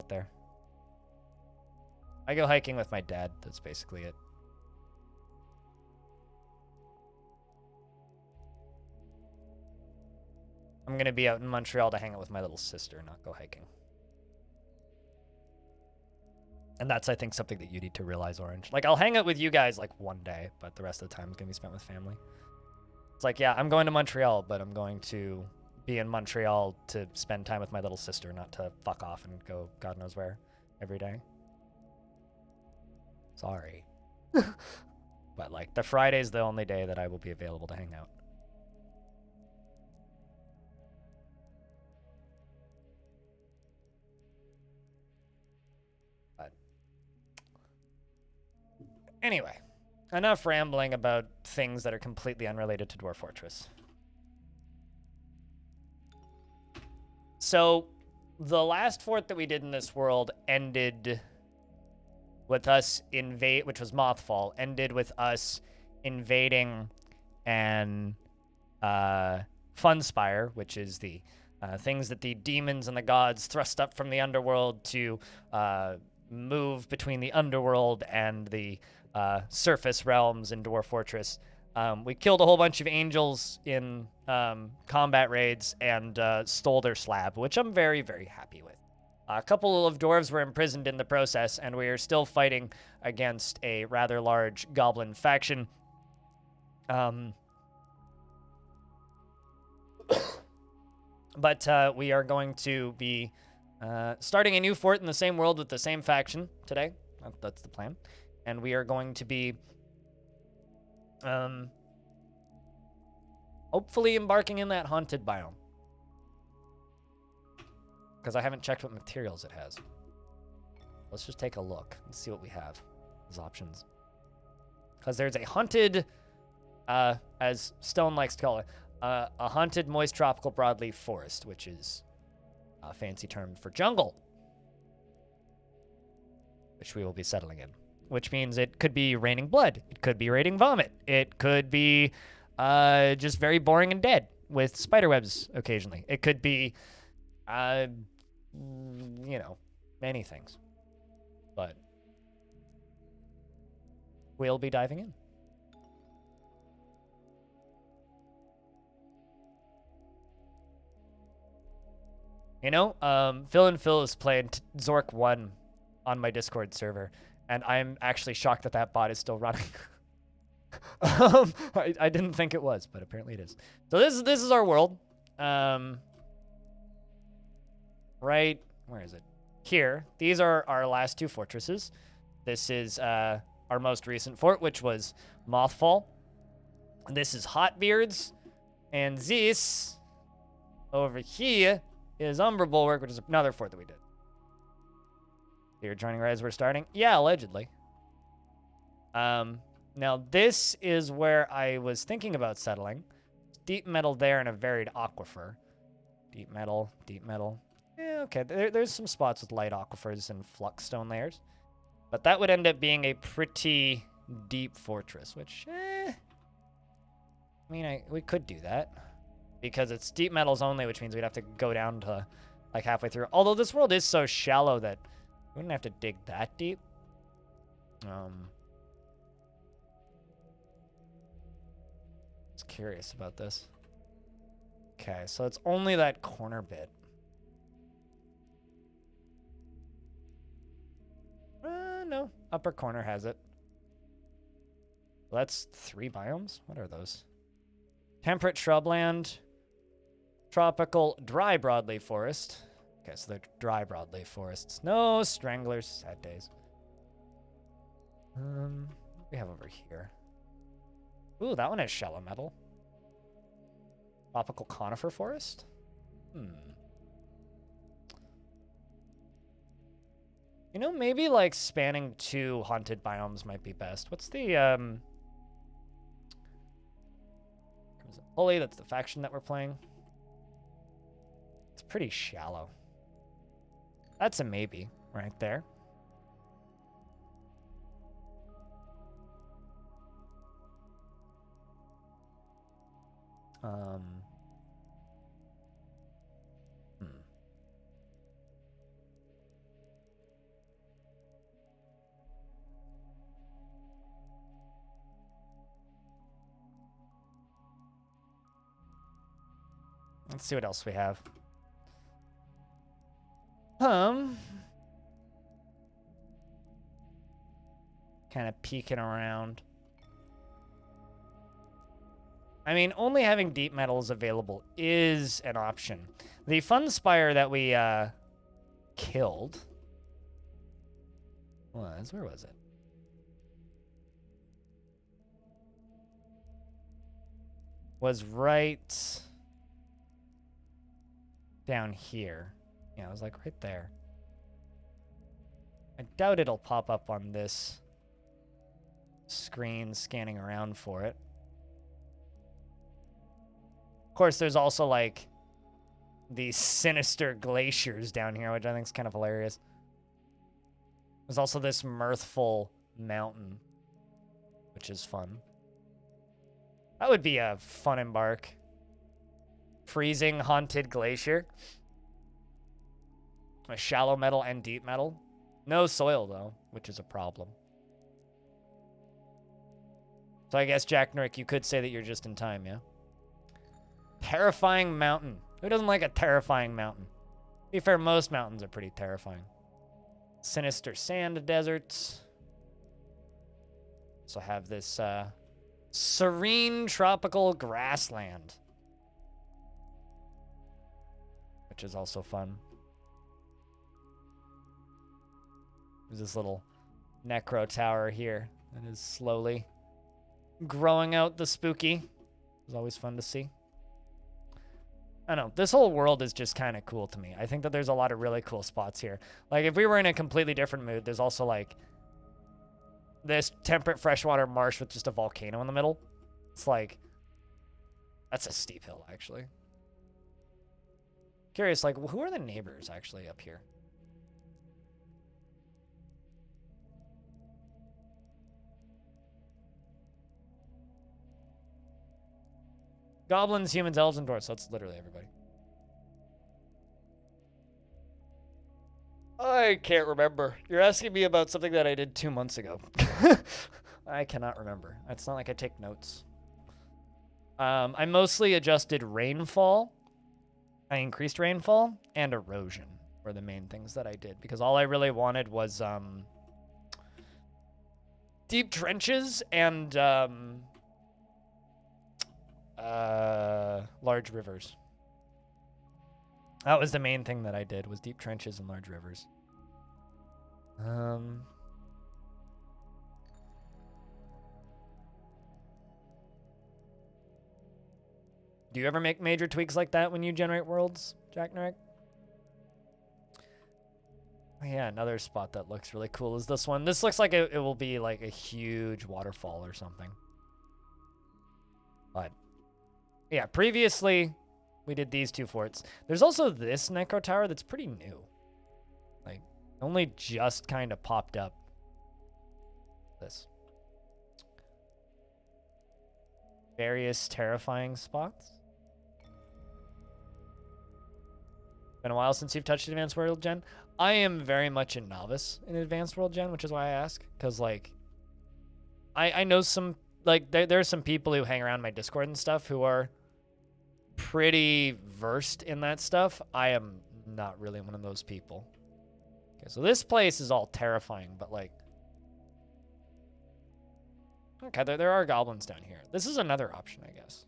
it there. I go hiking with my dad. That's basically it. I'm going to be out in Montreal to hang out with my little sister, not go hiking. And that's, I think, something that you need to realize, Orange. Like, I'll hang out with you guys, like, one day, but the rest of the time is going to be spent with family. It's like, yeah, I'm going to Montreal, but I'm going to be in Montreal to spend time with my little sister, not to fuck off and go God knows where every day. Sorry. But, like, the Friday's the only day that I will be available to hang out. But anyway, enough rambling about things that are completely unrelated to Dwarf Fortress. So, the last fort that we did in this world ended with us which was Mothfall, ended with us invading an Funspire, which is the things that the demons and the gods thrust up from the underworld to move between the underworld and the surface realms in Dwarf Fortress. We killed a whole bunch of angels in combat raids and stole their slab, which I'm very, very happy with. A couple of dwarves were imprisoned in the process, and we are still fighting against a rather large goblin faction. But we are going to be starting a new fort in the same world with the same faction today. That's the plan. And we are going to be hopefully embarking in that haunted biome. Because I haven't checked what materials it has. Let's just take a look and see what we have as options. Because there's a haunted, as Stone likes to call it, a haunted moist tropical broadleaf forest, which is a fancy term for jungle, which we will be settling in. Which means it could be raining blood. It could be raining vomit. It could be just very boring and dead with spiderwebs occasionally. It could be, you know, many things. But we'll be diving in. You know, Phil and Phil is playing Zork 1 on my Discord server, and I'm actually shocked that that bot is still running. I didn't think it was, but apparently it is. So this is our world. Right, where is it? Here. These are our last two fortresses. This is our most recent fort, which was Mothfall. This is Hotbeards. And this over here is Umbra Bulwark, which is another fort that we did. You're joining right as we're starting? Yeah, allegedly. Now this is where I was thinking about settling. Deep metal there and a varied aquifer. Deep metal, deep metal. Yeah, okay. There's some spots with light aquifers and fluxstone layers. But that would end up being a pretty deep fortress, which, I mean, we could do that. Because it's deep metals only, which means we'd have to go down to, like, halfway through. Although this world is so shallow that we wouldn't have to dig that deep. Just curious about this. Okay, so it's only that corner bit. No. Upper corner has it. Well, that's 3 biomes? What are those? Temperate shrubland. Tropical dry broadleaf forest. Okay, so they're dry broadleaf forests. No stranglers. Sad days. What do we have over here? Ooh, that one has shallow metal. Tropical conifer forest? You know, maybe, like, spanning 2 haunted biomes might be best. What's the, Pulley, that's the faction that we're playing. It's pretty shallow. That's a maybe right there. Let's see what else we have. Kind of peeking around. I mean, only having deep metals available is an option. The fun spire that we killed was, where was it? Was right down here. Yeah, it was like right there. I doubt it'll pop up on this screen scanning around for it. Of course, there's also like these sinister glaciers down here, which I think is kind of hilarious. There's also this mirthful mountain, which is fun. That would be a fun embark. Freezing haunted glacier. A shallow metal and deep metal. No soil, though, which is a problem. So I guess, Jack Nurick, you could say that you're just in time, yeah? Terrifying mountain. Who doesn't like a terrifying mountain? To be fair, most mountains are pretty terrifying. Sinister sand deserts. So have this serene tropical grassland, which is also fun. There's this little necro tower here that is slowly growing out the spooky. It's always fun to see. I don't know. This whole world is just kind of cool to me. I think that there's a lot of really cool spots here. Like, if we were in a completely different mood, there's also, like, this temperate freshwater marsh with just a volcano in the middle. It's like, that's a steep hill, actually. Curious, like, who are the neighbors, actually, up here? Goblins, humans, elves, and dwarves. That's literally everybody. I can't remember. You're asking me about something that I did 2 months ago. I cannot remember. It's not like I take notes. I mostly adjusted rainfall. I increased rainfall and erosion were the main things that I did, because all I really wanted was deep trenches and large rivers. That was the main thing that I did, was deep trenches and large rivers. Do you ever make major tweaks like that when you generate worlds, Jack Nurick? Oh, yeah, another spot that looks really cool is this one. This looks like it will be like a huge waterfall or something. But yeah, previously we did these two forts. There's also this necro tower that's pretty new. Like, only just kind of popped up. This. Various terrifying spots. Been a while since you've touched Advanced World Gen. I am very much a novice in Advanced World Gen, which is why I ask. Because, like, I know some, like, there are some people who hang around my Discord and stuff who are pretty versed in that stuff. I am not really one of those people. Okay, so this place is all terrifying, but, like, okay, there are goblins down here. This is another option, I guess.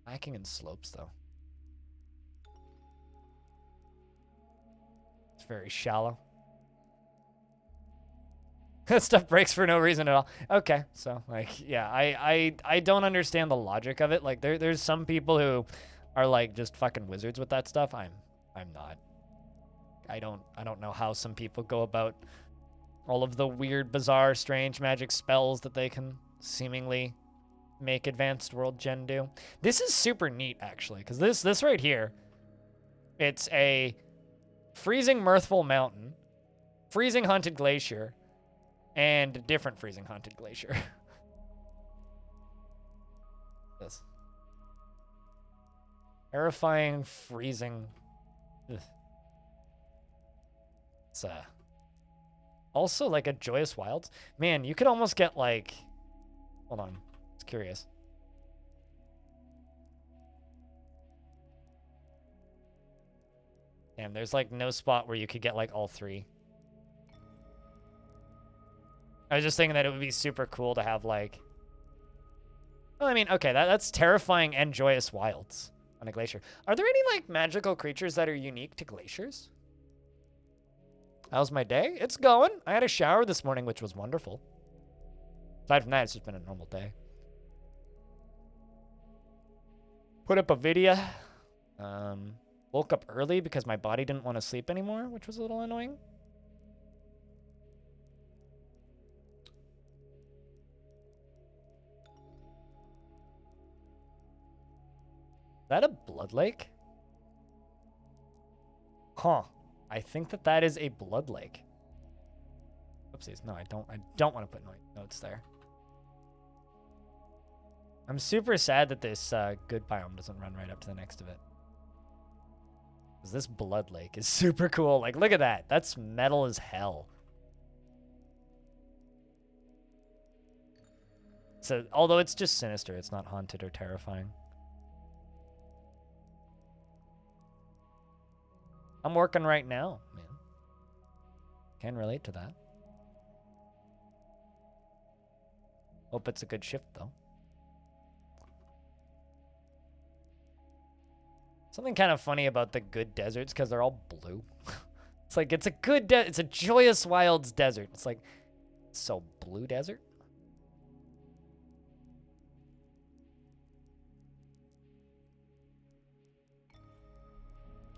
Lacking in slopes, though. It's very shallow. That stuff breaks for no reason at all. Okay, so, like, yeah, I don't understand the logic of it. Like, there's some people who are, like, just fucking wizards with that stuff. I'm not. I don't know how some people go about all of the weird, bizarre, strange magic spells that they can seemingly make Advanced World Gen do. This is super neat, actually, because this right here, it's a freezing mirthful mountain, freezing haunted glacier, and a different freezing haunted glacier. This. Terrifying freezing. Ugh. It's also like a Joyous Wilds. Man, you could almost get like, hold on, it's curious. And there's like no spot where you could get like all three. I was just thinking that it would be super cool to have like... Well, I mean, okay, that's terrifying and joyous wilds on a glacier. Are there any like magical creatures that are unique to glaciers? How's my day? It's going. I had a shower this morning, which was wonderful. Aside from that, it's just been a normal day. Put up a video. Woke up early because my body didn't want to sleep anymore, which was a little annoying. Is that a blood lake? Huh. I think that is a blood lake. Oopsies. No, I don't want to put notes there. I'm super sad that this good biome doesn't run right up to the next of it. Because this blood lake is super cool. Like, look at that. That's metal as hell. So, although it's just sinister, it's not haunted or terrifying. I'm working right now, man. Can relate to that. Hope it's a good shift, though. Something kind of funny about the good deserts, because they're all blue. It's like, it's a good it's a joyous wilds desert. It's like, so blue desert?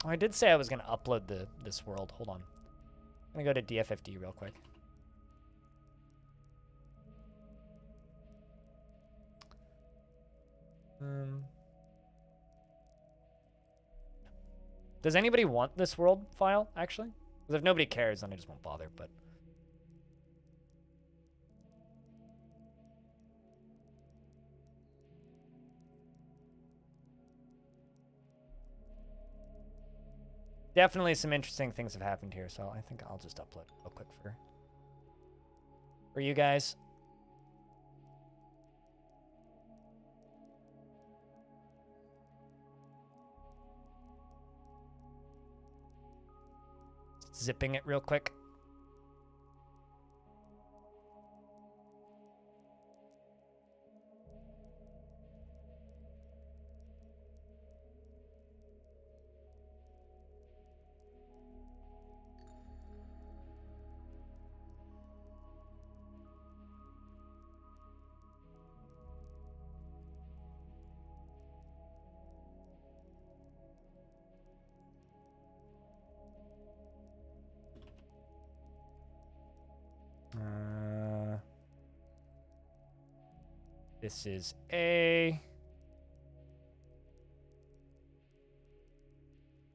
Oh, I did say I was going to upload this world. Hold on. I'm going to go to DFFD real quick. Does anybody want this world file, actually? Because if nobody cares, then I just won't bother, but... Definitely some interesting things have happened here, so I think I'll just upload real quick for you guys. Zipping it real quick. This is a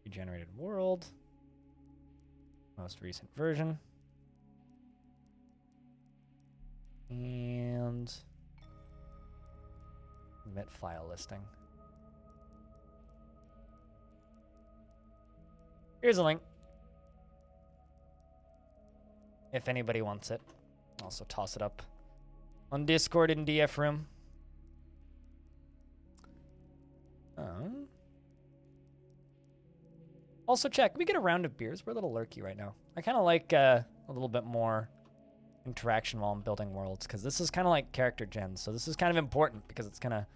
regenerated world. Most recent version. And emit file listing. Here's a link. If anybody wants it. Also toss it up on Discord and DF room. Also check, we get a round of beers. We're a little lurky right now. I kind of like a little bit more interaction while I'm building worlds, because this is kind of like character gen, so this is kind of important because it's going to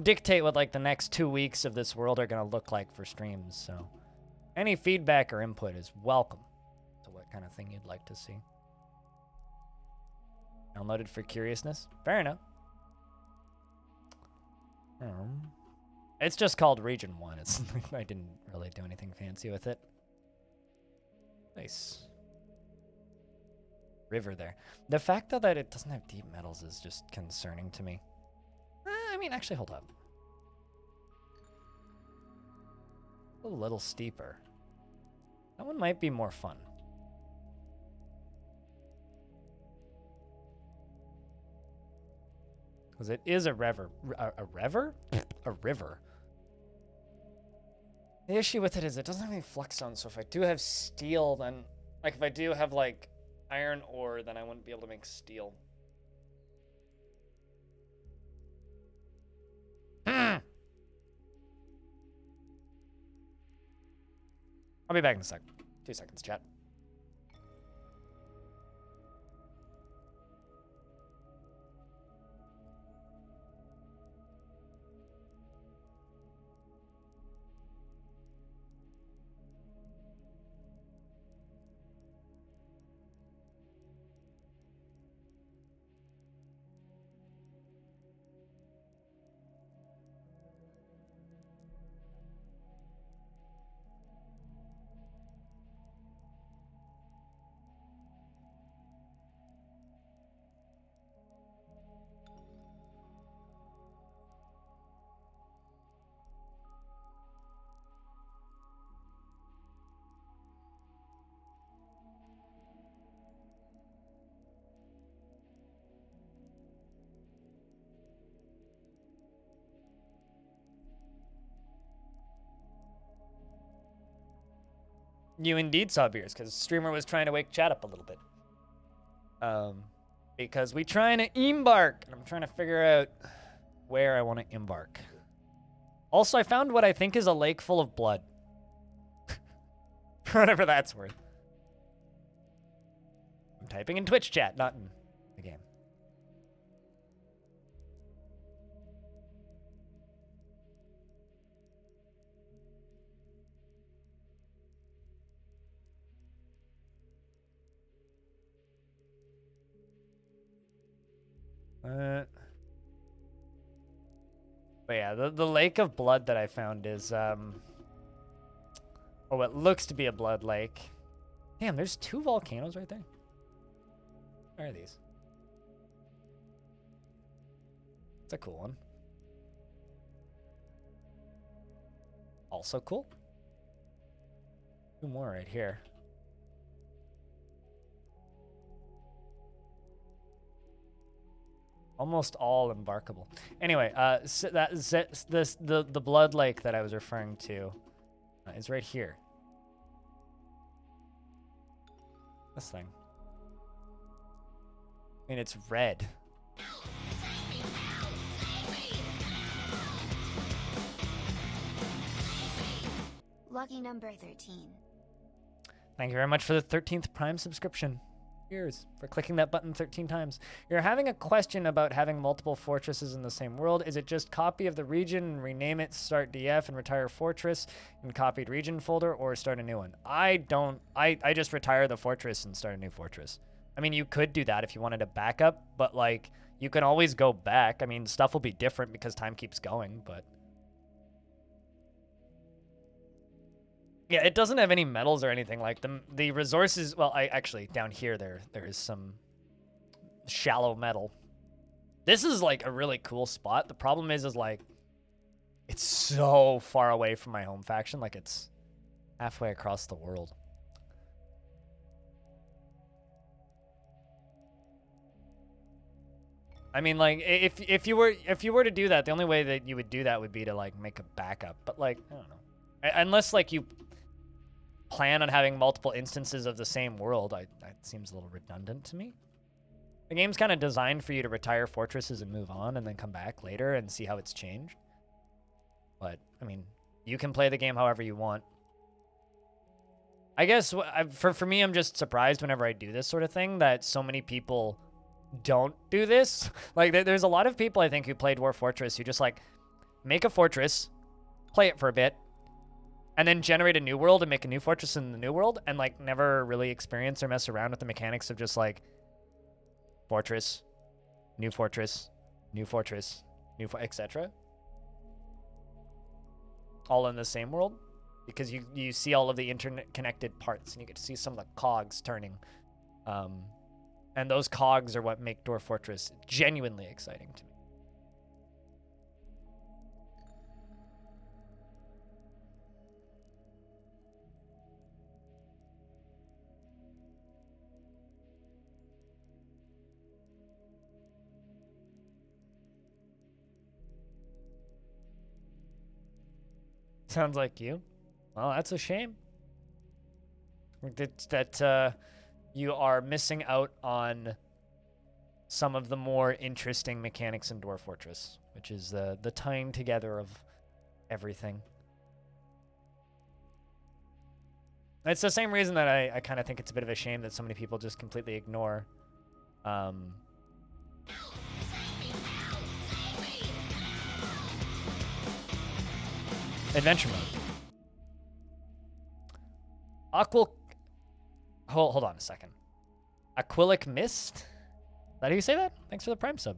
dictate what like the next 2 weeks of this world are going to look like for streams. So any feedback or input is welcome to what kind of thing you'd like to see. Downloaded for curiousness. Fair enough. It's just called Region 1. It's I didn't really do anything fancy with it. Nice. River there. The fact that it doesn't have deep metals is just concerning to me. I mean, actually, hold up. A little steeper. That one might be more fun. Because it is a river. A river? A river. The issue with it is it doesn't have any flux zones, so if I do have steel, then... Like, if I do have, like, iron ore, then I wouldn't be able to make steel. I'll be back in a sec. 2 seconds, chat. You indeed saw beers, because streamer was trying to wake chat up a little bit. Because we trying to embark, and I'm trying to figure out where I want to embark. Also, I found what I think is a lake full of blood. Whatever that's worth. I'm typing in Twitch chat, not in the game. But yeah, the lake of blood that I found is, or what looks to be a blood lake. Damn, there's 2 volcanoes right there. Where are these? It's a cool one. Also cool. 2 more right here. Almost all embarkable. Anyway, so the blood lake that I was referring to is right here. This thing. I mean, it's red. Lucky number 13. Thank you very much for the 13th Prime subscription. Cheers for clicking that button 13 times. You're having a question about having multiple fortresses in the same world. Is it just copy of the region and rename it, start DF and retire fortress in copied region folder, or start a new one? I just retire the fortress and start a new fortress. I mean, you could do that if you wanted a backup, but like, you can always go back. I mean, stuff will be different because time keeps going, but yeah, it doesn't have any metals or anything. Like the resources, well, actually down here there is some shallow metal. This is like a really cool spot. The problem is like it's so far away from my home faction, like it's halfway across the world. I mean, like if you were to do that, the only way that you would do that would be to like make a backup. But like, I don't know. Unless like you plan on having multiple instances of the same world, that seems a little redundant to me. The game's kind of designed for you to retire fortresses and move on and then come back later and see how it's changed. But, I mean, you can play the game however you want. I guess, for me, I'm just surprised whenever I do this sort of thing that so many people don't do this. Like, there's a lot of people, I think, who play Dwarf Fortress who just, like, make a fortress, play it for a bit, and then generate a new world and make a new fortress in the new world and, like, never really experience or mess around with the mechanics of just, like, fortress, new fortress, new fortress, etc. All in the same world. Because you see all of the interconnected parts and you get to see some of the cogs turning. And those cogs are what make Dwarf Fortress genuinely exciting to me. Sounds like you. Well, that's a shame. That you are missing out on some of the more interesting mechanics in Dwarf Fortress, which is the tying together of everything. It's the same reason that I kind of think it's a bit of a shame that so many people just completely ignore adventure mode. Hold on a second. Aquilic Mist? Is that how you say that? Thanks for the Prime sub.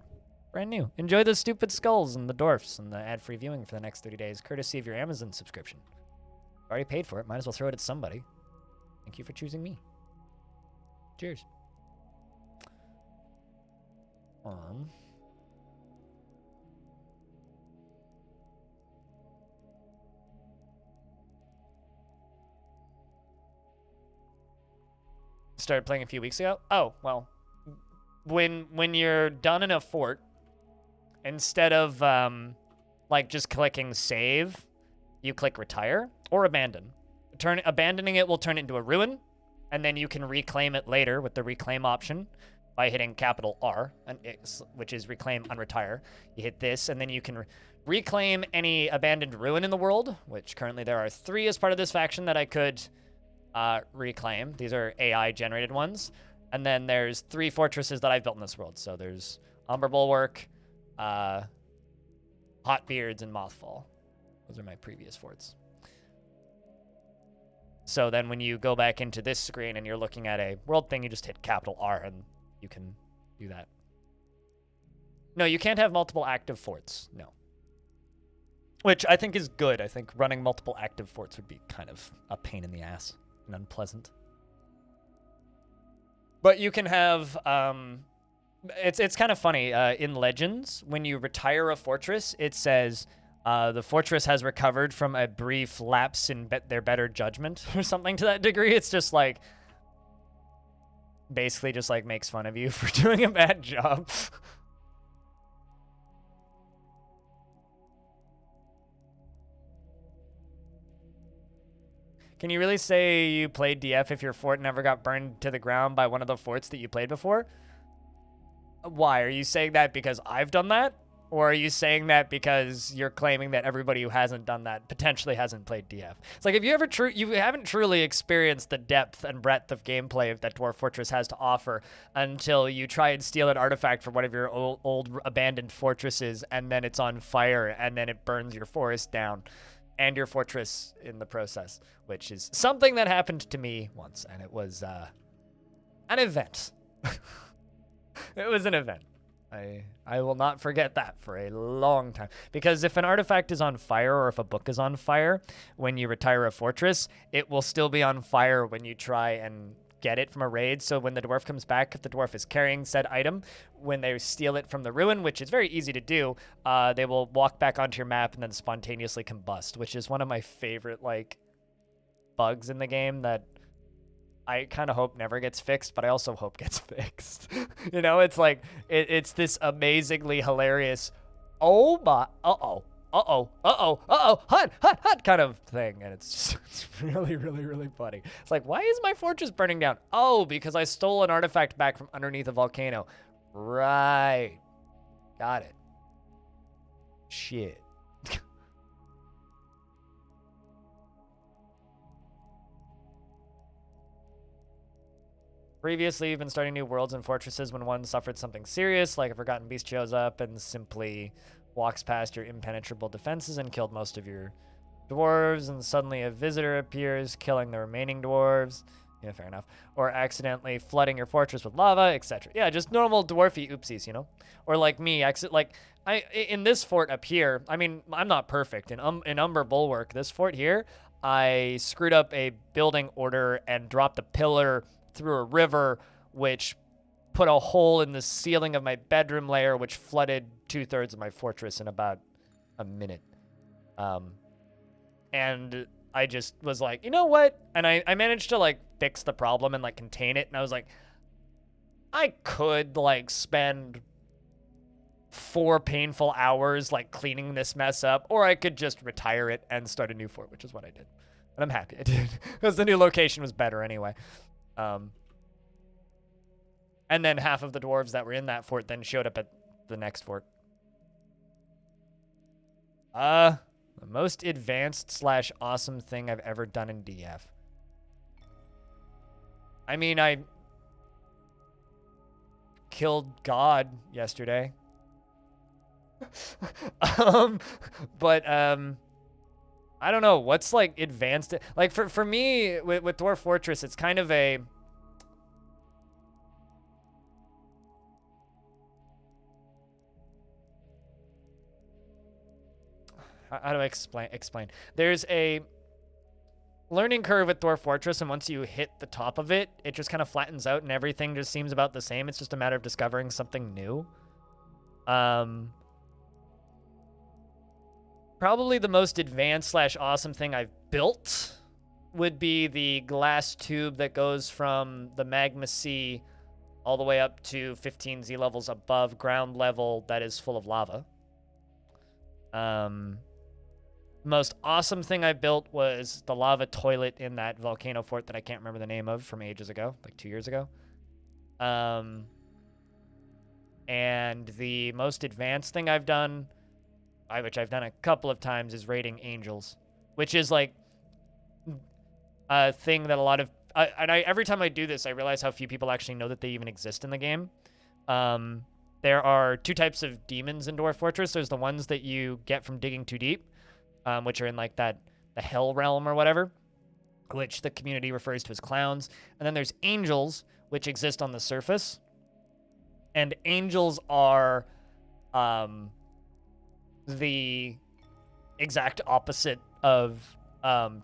Brand new. Enjoy the stupid skulls and the dwarfs and the ad-free viewing for the next 30 days, courtesy of your Amazon subscription. Already paid for it. Might as well throw it at somebody. Thank you for choosing me. Cheers. Started playing a few weeks ago. Oh, well, when you're done in a fort, instead of like just clicking save, you click retire or abandon. Abandoning it will turn it into a ruin, and then you can reclaim it later with the reclaim option by hitting capital R, which is reclaim unretire. You hit this, and then you can reclaim any abandoned ruin in the world, which currently there are 3 as part of this faction that I could reclaim. These are AI generated ones. And then there's 3 fortresses that I've built in this world. So there's Umber Bulwark, Hotbeards, and Mothfall. Those are my previous forts. So then when you go back into this screen and you're looking at a world thing, you just hit capital R and you can do that. No, you can't have multiple active forts. No. Which I think is good. I think running multiple active forts would be kind of a pain in the ass and unpleasant. But you can have, it's kind of funny. In Legends, when you retire a fortress, it says the fortress has recovered from a brief lapse in their better judgment or something to that degree. It's just like, basically just like makes fun of you for doing a bad job. Can you really say you played DF if your fort never got burned to the ground by one of the forts that you played before? Why? Are you saying that because I've done that? Or are you saying that because you're claiming that everybody who hasn't done that potentially hasn't played DF? It's like if you haven't truly experienced the depth and breadth of gameplay that Dwarf Fortress has to offer until you try and steal an artifact from one of your old abandoned fortresses, and then it's on fire, and then it burns your forest down and your fortress in the process, which is something that happened to me once, and it was an event. It was an event. I will not forget that for a long time. Because if an artifact is on fire or if a book is on fire, when you retire a fortress, it will still be on fire when you try and get it from a raid. So when the dwarf comes back, if the dwarf is carrying said item, when they steal it from the ruin, which is very easy to do, they will walk back onto your map and then spontaneously combust, which is one of my favorite like bugs in the game that I kind of hope never gets fixed, but I also hope gets fixed. You know, it's like, it's this amazingly hilarious, oh my, hot kind of thing. And it's really, really, really funny. It's like, why is my fortress burning down? Oh, because I stole an artifact back from underneath a volcano. Right. Got it. Shit. Previously, you've been starting new worlds and fortresses when one suffered something serious, like a forgotten beast shows up and simply walks past your impenetrable defenses and killed most of your dwarves, and suddenly a visitor appears, killing the remaining dwarves. Yeah, fair enough. Or accidentally flooding your fortress with lava, etc. Yeah, just normal dwarfy oopsies, you know? Or like me, in this fort up here, I mean, I'm not perfect. In Umber Bulwark, this fort here, I screwed up a building order and dropped a pillar through a river, which put a hole in the ceiling of my bedroom layer, which flooded 2/3 of my fortress in about a minute. And I just was like, you know what? And I managed to like fix the problem and like contain it. And I was like, I could like spend 4 painful hours like cleaning this mess up, or I could just retire it and start a new fort, which is what I did. And I'm happy I did, because the new location was better anyway. And then half of the dwarves that were in that fort then showed up at the next fort. The most advanced / awesome thing I've ever done in DF. I mean, I killed God yesterday. um, but I don't know what's like advanced. Like for me with Dwarf Fortress, it's kind of a how do I explain? There's a learning curve with Dwarf Fortress, and once you hit the top of it, it just kind of flattens out, and everything just seems about the same. It's just a matter of discovering something new. Probably the most advanced / awesome thing I've built would be the glass tube that goes from the magma sea all the way up to 15 Z levels above ground level that is full of lava. Most awesome thing I built was the lava toilet in that volcano fort that I can't remember the name of from ages ago, like 2 years ago. And the most advanced thing I've done, which I've done a couple of times, is raiding angels, which is like a thing that a lot of every time I do this, I realize how few people actually know that they even exist in the game. There are 2 types of demons in Dwarf Fortress. There's the ones that you get from digging too deep, which are in like the hell realm or whatever, which the community refers to as clowns. And then there's angels, which exist on the surface. And angels are the exact opposite of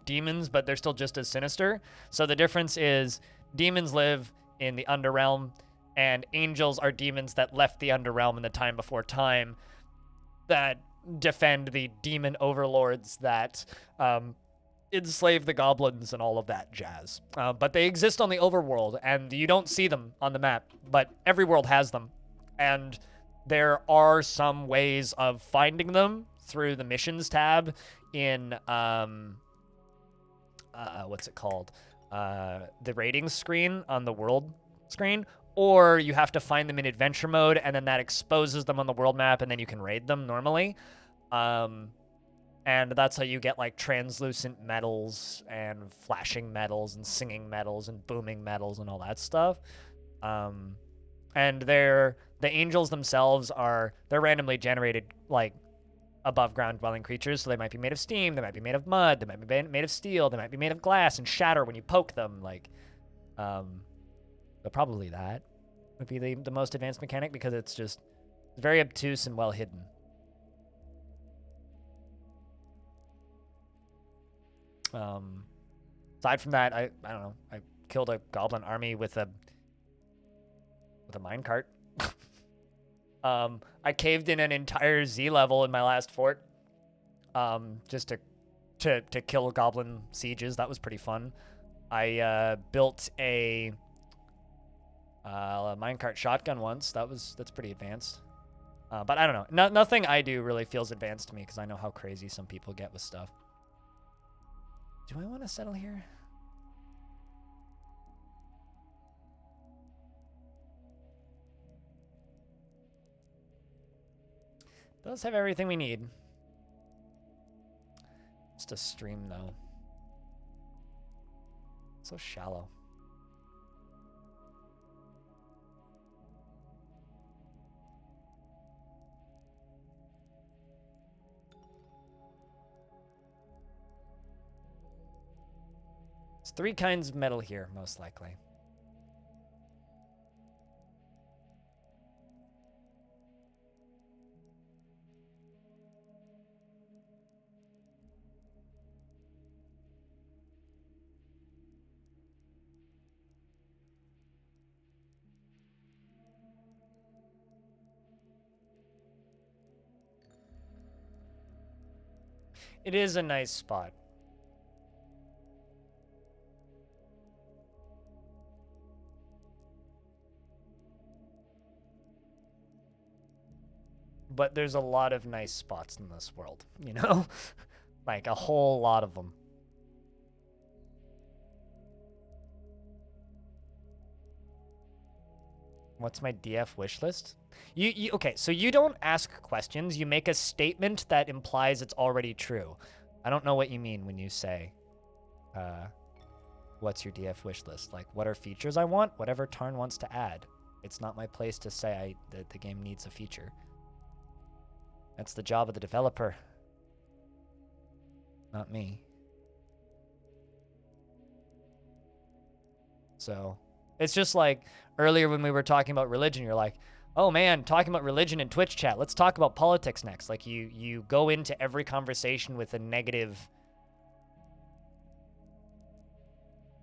demons, but they're still just as sinister. So the difference is demons live in the underrealm, and angels are demons that left the underrealm in the time before time that defend the demon overlords that enslave the goblins and all of that jazz. But they exist on the overworld, and you don't see them on the map, but every world has them. And there are some ways of finding them through the missions tab in, what's it called? The ratings screen on the world screen, or you have to find them in adventure mode, and then that exposes them on the world map, and then you can raid them normally. And that's how you get like translucent metals and flashing metals and singing metals and booming metals and all that stuff. And the angels themselves they're randomly generated like above ground dwelling creatures, so they might be made of steam, they might be made of mud, they might be made of steel, they might be made of glass and shatter when you poke them. Like, but probably that would be the most advanced mechanic, because it's just very obtuse and well hidden. Aside from that, I don't know. I killed a goblin army with a minecart. I caved in an entire Z level in my last fort, just to kill goblin sieges. That was pretty fun. I built a minecart shotgun once. That's pretty advanced. But I don't know. Nothing I do really feels advanced to me, because I know how crazy some people get with stuff. Do I want to settle here? Does have everything we need. Just a stream, though. So shallow. There's 3 kinds of metal here, most likely. It is a nice spot. But there's a lot of nice spots in this world, you know? Like, a whole lot of them. What's my DF wish list? Okay, so you don't ask questions. You make a statement that implies it's already true. I don't know what you mean when you say, what's your DF wish list? Like, what are features I want? Whatever Tarn wants to add. It's not my place to say that the game needs a feature. That's the job of the developer, not me. So it's just like earlier when we were talking about religion, you're like, oh man, talking about religion in Twitch chat. Let's talk about politics next. Like you go into every conversation with a negative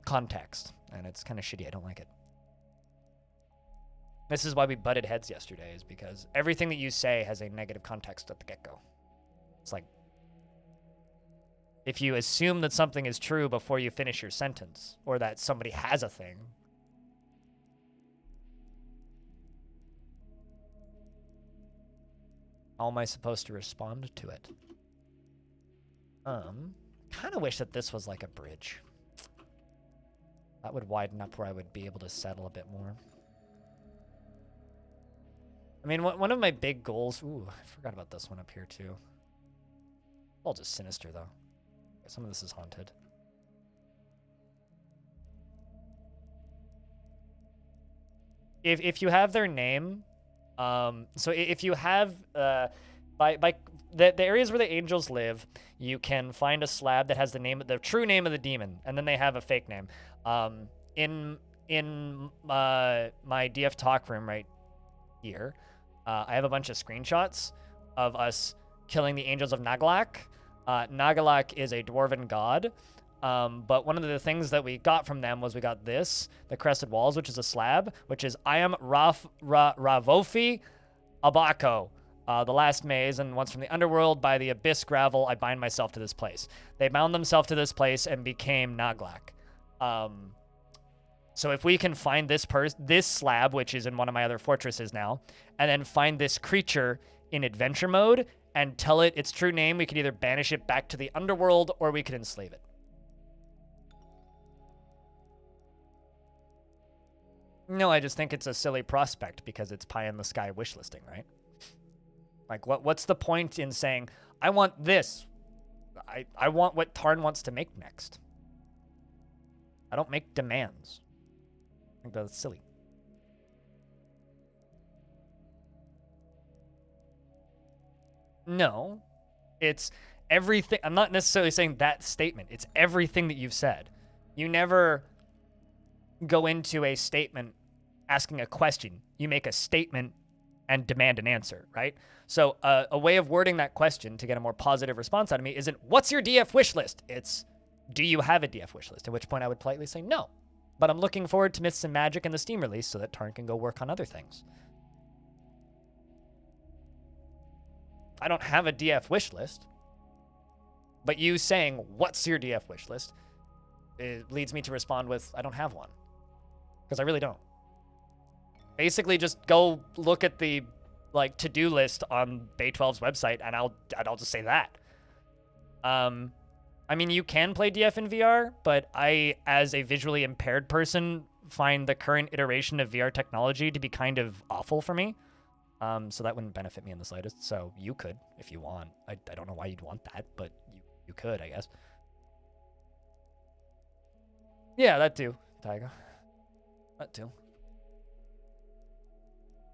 context, and it's kind of shitty. I don't like it. This is why we butted heads yesterday, is because everything that you say has a negative context at the get-go. It's like, if you assume that something is true before you finish your sentence, or that somebody has a thing, how am I supposed to respond to it? Kind of wish that this was like a bridge. That would widen up where I would be able to settle a bit more. I mean, one of my big goals... Ooh, I forgot about this one up here, too. All just sinister, though. Some of this is haunted. If you have their name... so if you have... by the areas where the angels live, you can find a slab that has the true name of the demon, and then they have a fake name. In my DF talk room right here... I have a bunch of screenshots of us killing the angels of Nagalak. Nagalak is a dwarven god, but one of the things that we got from them was we got this, the Crested Walls, which is a slab, which is I am Ravofi Abako, the last maze, and once from the underworld by the abyss gravel, I bind myself to this place. They bound themselves to this place and became Nagalak. So if we can find this slab, which is in one of my other fortresses now, and then find this creature in adventure mode and tell it its true name, we could either banish it back to the underworld or we could enslave it. No, I just think it's a silly prospect because it's pie in the sky wish listing, right? Like, what's the point in saying, I want this? I want what Tarn wants to make next. I don't make demands. I think that's silly. No, it's everything. I'm not necessarily saying that statement. It's everything that you've said. You never go into a statement asking a question. You make a statement and demand an answer, right? So a way of wording that question to get a more positive response out of me isn't, what's your DF wish list? It's, do you have a DF wish list? At which point I would politely say no. But I'm looking forward to Myths and Magic and the Steam release so that Tarn can go work on other things. I don't have a DF wish list. But you saying, what's your DF wish list? It leads me to respond with, I don't have one. Because I really don't. Basically, just go look at the to-do list on Bay 12's website, and I'll just say that. I mean, you can play DF in VR, but I, as a visually impaired person, find the current iteration of VR technology to be kind of awful for me. So that wouldn't benefit me in the slightest. So you could, if you want. I don't know why you'd want that, but you could, I guess. Yeah, that too, Taiga. That too.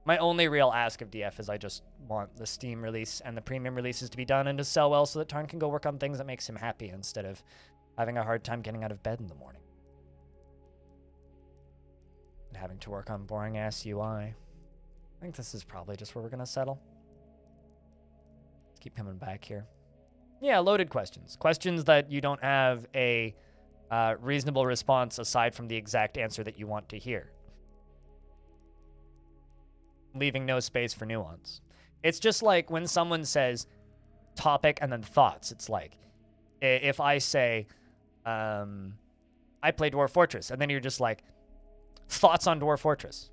My only real ask of DF is I just want the Steam release and the premium releases to be done and to sell well so that Tarn can go work on things that makes him happy instead of having a hard time getting out of bed in the morning. And having to work on boring-ass UI. I think this is probably just where we're going to settle. Let's keep coming back here. Yeah, loaded questions. Questions that you don't have a reasonable response aside from the exact answer that you want to hear. Leaving no space for nuance. It's just like when someone says topic and then thoughts. It's like, if I say, I play Dwarf Fortress, and then you're just like, thoughts on Dwarf Fortress.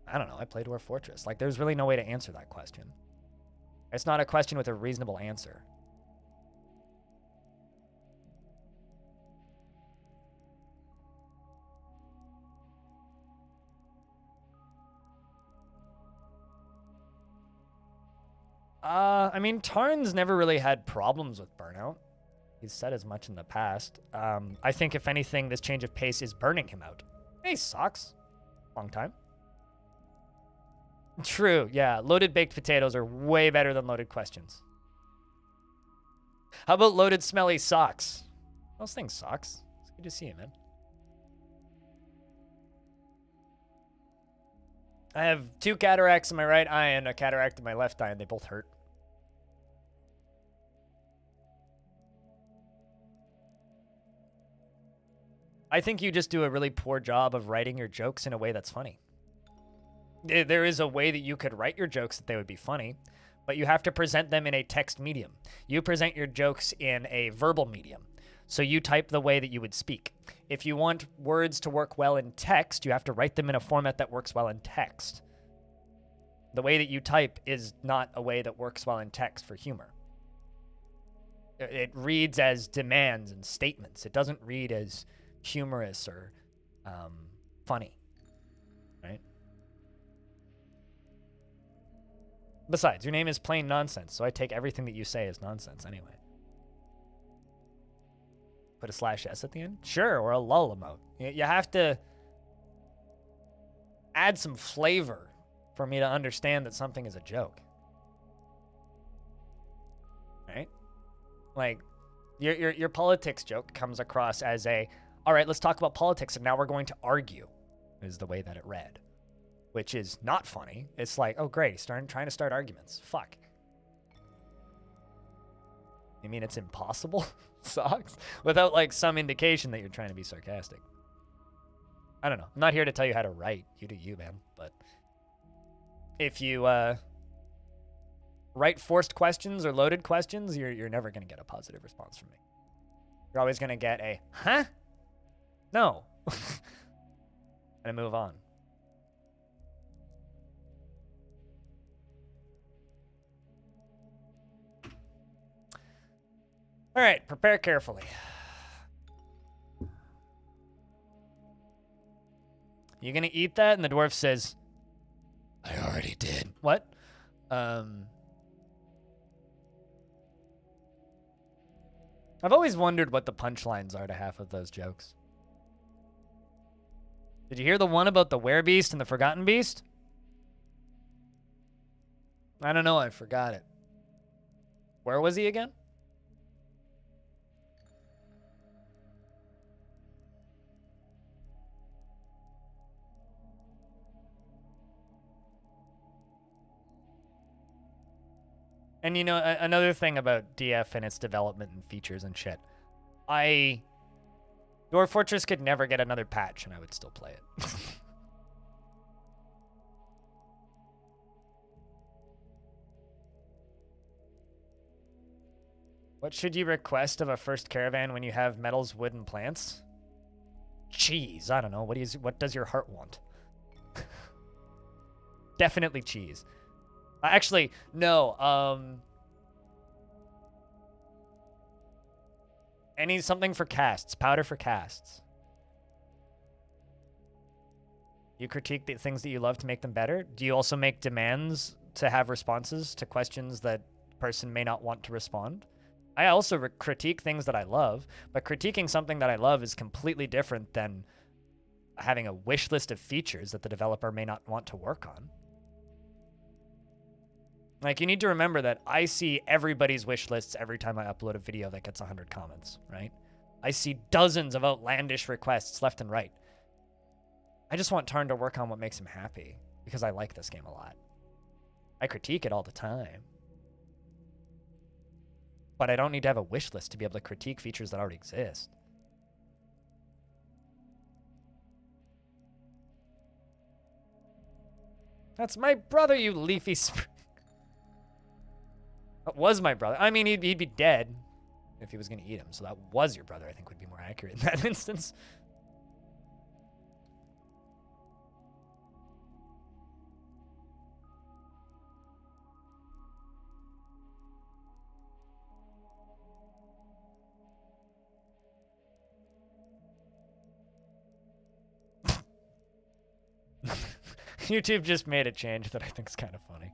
I don't know, I play Dwarf Fortress. Like, there's really no way to answer that question. It's not a question with a reasonable answer. I mean, Tarn's never really had problems with burnout. He's said as much in the past. I think, if anything, this change of pace is burning him out. Hey, socks. Long time. True, yeah. Loaded baked potatoes are way better than loaded questions. How about loaded smelly socks? Those things socks. It's good to see you, man. I have 2 cataracts in my right eye and a cataract in my left eye, and they both hurt. I think you just do a really poor job of writing your jokes in a way that's funny. There is a way that you could write your jokes that they would be funny, but you have to present them in a text medium. You present your jokes in a verbal medium. So you type the way that you would speak. If you want words to work well in text, you have to write them in a format that works well in text. The way that you type is not a way that works well in text for humor. It reads as demands and statements. It doesn't read as humorous or funny, right? Besides, your name is plain nonsense, so I take everything that you say as nonsense anyway. Put a /s at the end? Sure, or a lull emote. You have to add some flavor for me to understand that something is a joke. Right? Like, your politics joke comes across as a, all right, let's talk about politics, and now we're going to argue, is the way that it read. Which is not funny. It's like, oh, great, he's trying to start arguments. Fuck. You mean it's impossible? Socks? Without, like, some indication that you're trying to be sarcastic. I don't know. I'm not here to tell you how to write. You do you, man. But if you write forced questions or loaded questions, you're never going to get a positive response from me. You're always going to get a, huh? No. And move on. All right, prepare carefully. You gonna eat that? And the dwarf says, I already did. What? I've always wondered what the punchlines are to half of those jokes. Did you hear the one about the werebeast and the forgotten beast? I don't know, I forgot it. Where was he again? And you know, another thing about DF and its development and features and shit. Dwarf Fortress could never get another patch and I would still play it. What should you request of a first caravan when you have metals, wood, and plants? Cheese. I don't know. What does your heart want? Definitely cheese. Actually, no. Something for casts. Powder for casts. You critique the things that you love to make them better? Do you also make demands to have responses to questions that person may not want to respond? I also critique things that I love, but critiquing something that I love is completely different than having a wish list of features that the developer may not want to work on. Like, you need to remember that I see everybody's wish lists every time I upload a video that gets 100 comments, right? I see dozens of outlandish requests left and right. I just want Tarn to work on what makes him happy, because I like this game a lot. I critique it all the time. But I don't need to have a wish list to be able to critique features that already exist. That's my brother, you leafy That was my brother. I mean, he'd be dead if he was going to eat him. So that was your brother, I think, would be more accurate in that instance. YouTube just made a change that I think is kind of funny.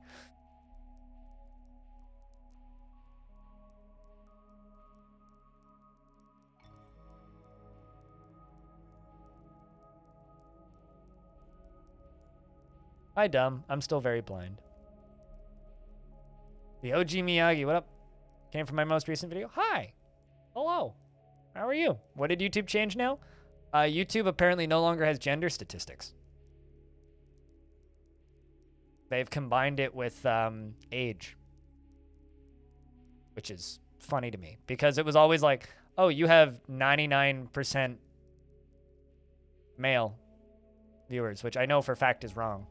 Hi, dumb. I'm still very blind. The OG Miyagi, what up? Came from my most recent video. Hi. Hello. How are you? What did YouTube change now? YouTube apparently no longer has gender statistics. They've combined it with age, which is funny to me because it was always like, oh, you have 99% male viewers, which I know for a fact is wrong.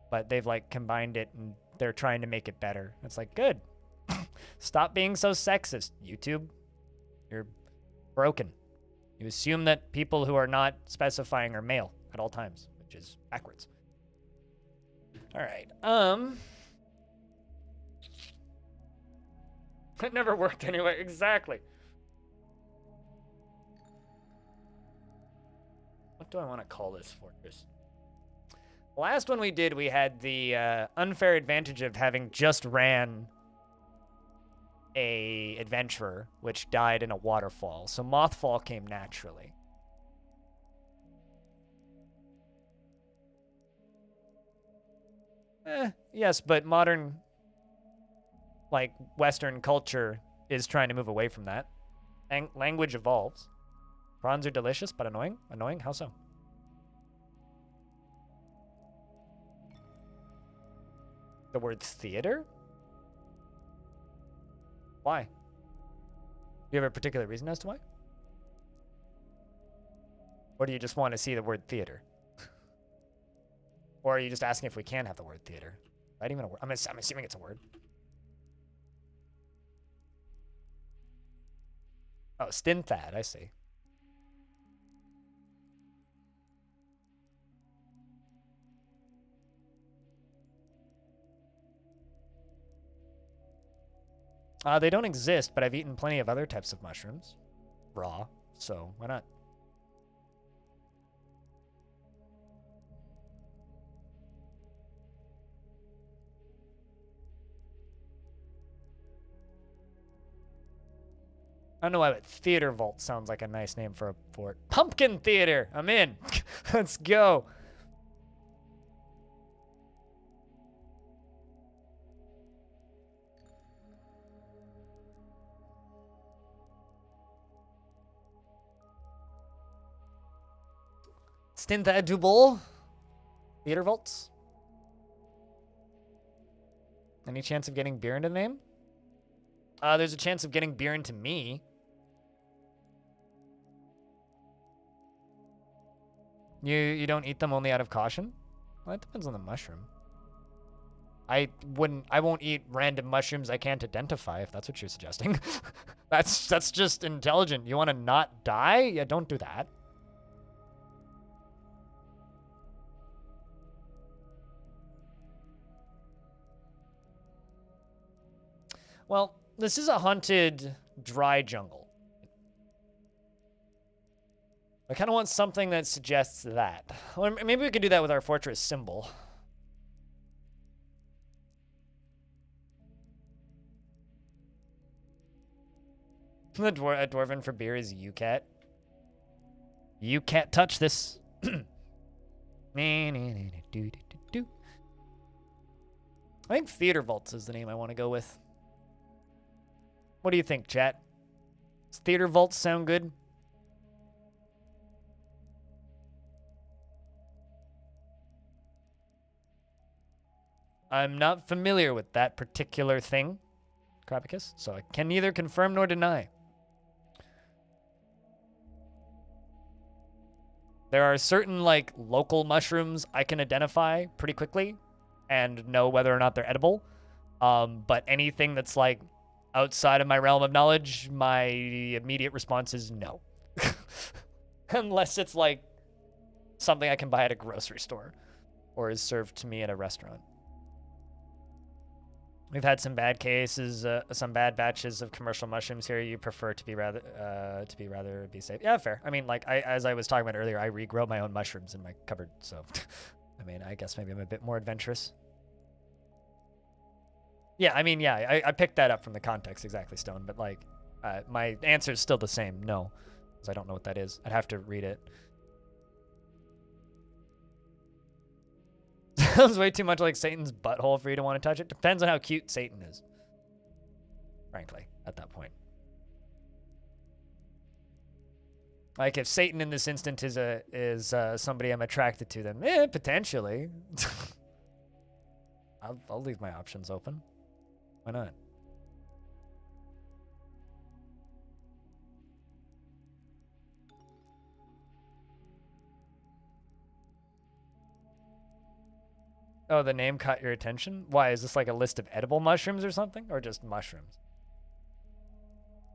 But they've like combined it and they're trying to make it better. It's like, good. Stop being so sexist, YouTube. You're broken. You assume that people who are not specifying are male at all times, which is backwards. All right. It never worked anyway. Exactly. What do I want to call this fortress? The last one we did, we had the unfair advantage of having just ran a adventurer, which died in a waterfall. So Mothfall came naturally. Yes, but modern, like, Western culture is trying to move away from that. Language evolves. Prawns are delicious, but annoying. Annoying? How so? The word theater? Why? Do you have a particular reason as to why? Or do you just want to see the word theater? Or are you just asking if we can have the word theater? Right? Even a word. I'm assuming it's a word. Oh, Stinthad, I see. They don't exist, but I've eaten plenty of other types of mushrooms. Raw, so why not? I don't know why, but Theatervults sounds like a nice name for a fort. Pumpkin Theater! I'm in! Let's go! Stinthadubal? Theatervults? Any chance of getting beer into the name? There's a chance of getting beer into me. You don't eat them only out of caution? Well, that depends on the mushroom. I won't eat random mushrooms I can't identify, if that's what you're suggesting. That's just intelligent. You want to not die? Yeah, don't do that. Well, this is a haunted, dry jungle. I kind of want something that suggests that. Or maybe we could do that with our fortress symbol. The dwarven for beer is you cat. You can't touch this. I think Theatervults is the name I want to go with. What do you think, chat? Does Theatervults sound good? I'm not familiar with that particular thing, Cropicus, so I can neither confirm nor deny. There are certain, like, local mushrooms I can identify pretty quickly and know whether or not they're edible. But anything that's, like, outside of my realm of knowledge, my immediate response is no. Unless it's, like, something I can buy at a grocery store or is served to me at a restaurant. We've had some bad cases, some bad batches of commercial mushrooms here. You prefer to be rather be safe. Yeah, fair. I mean, like as I was talking about earlier, I regrow my own mushrooms in my cupboard, so I mean, I guess maybe I'm a bit more adventurous. Yeah, I mean, yeah, I picked that up from the context exactly, Stone. But like, my answer is still the same, no, because I don't know what that is. I'd have to read it. Sounds way too much like Satan's butthole for you to want to touch it. Depends on how cute Satan is. Frankly, at that point. Like if Satan in this instant is somebody I'm attracted to, then potentially. I'll leave my options open. Why not? Oh, the name caught your attention? Why, is this like a list of edible mushrooms or something? Or just mushrooms?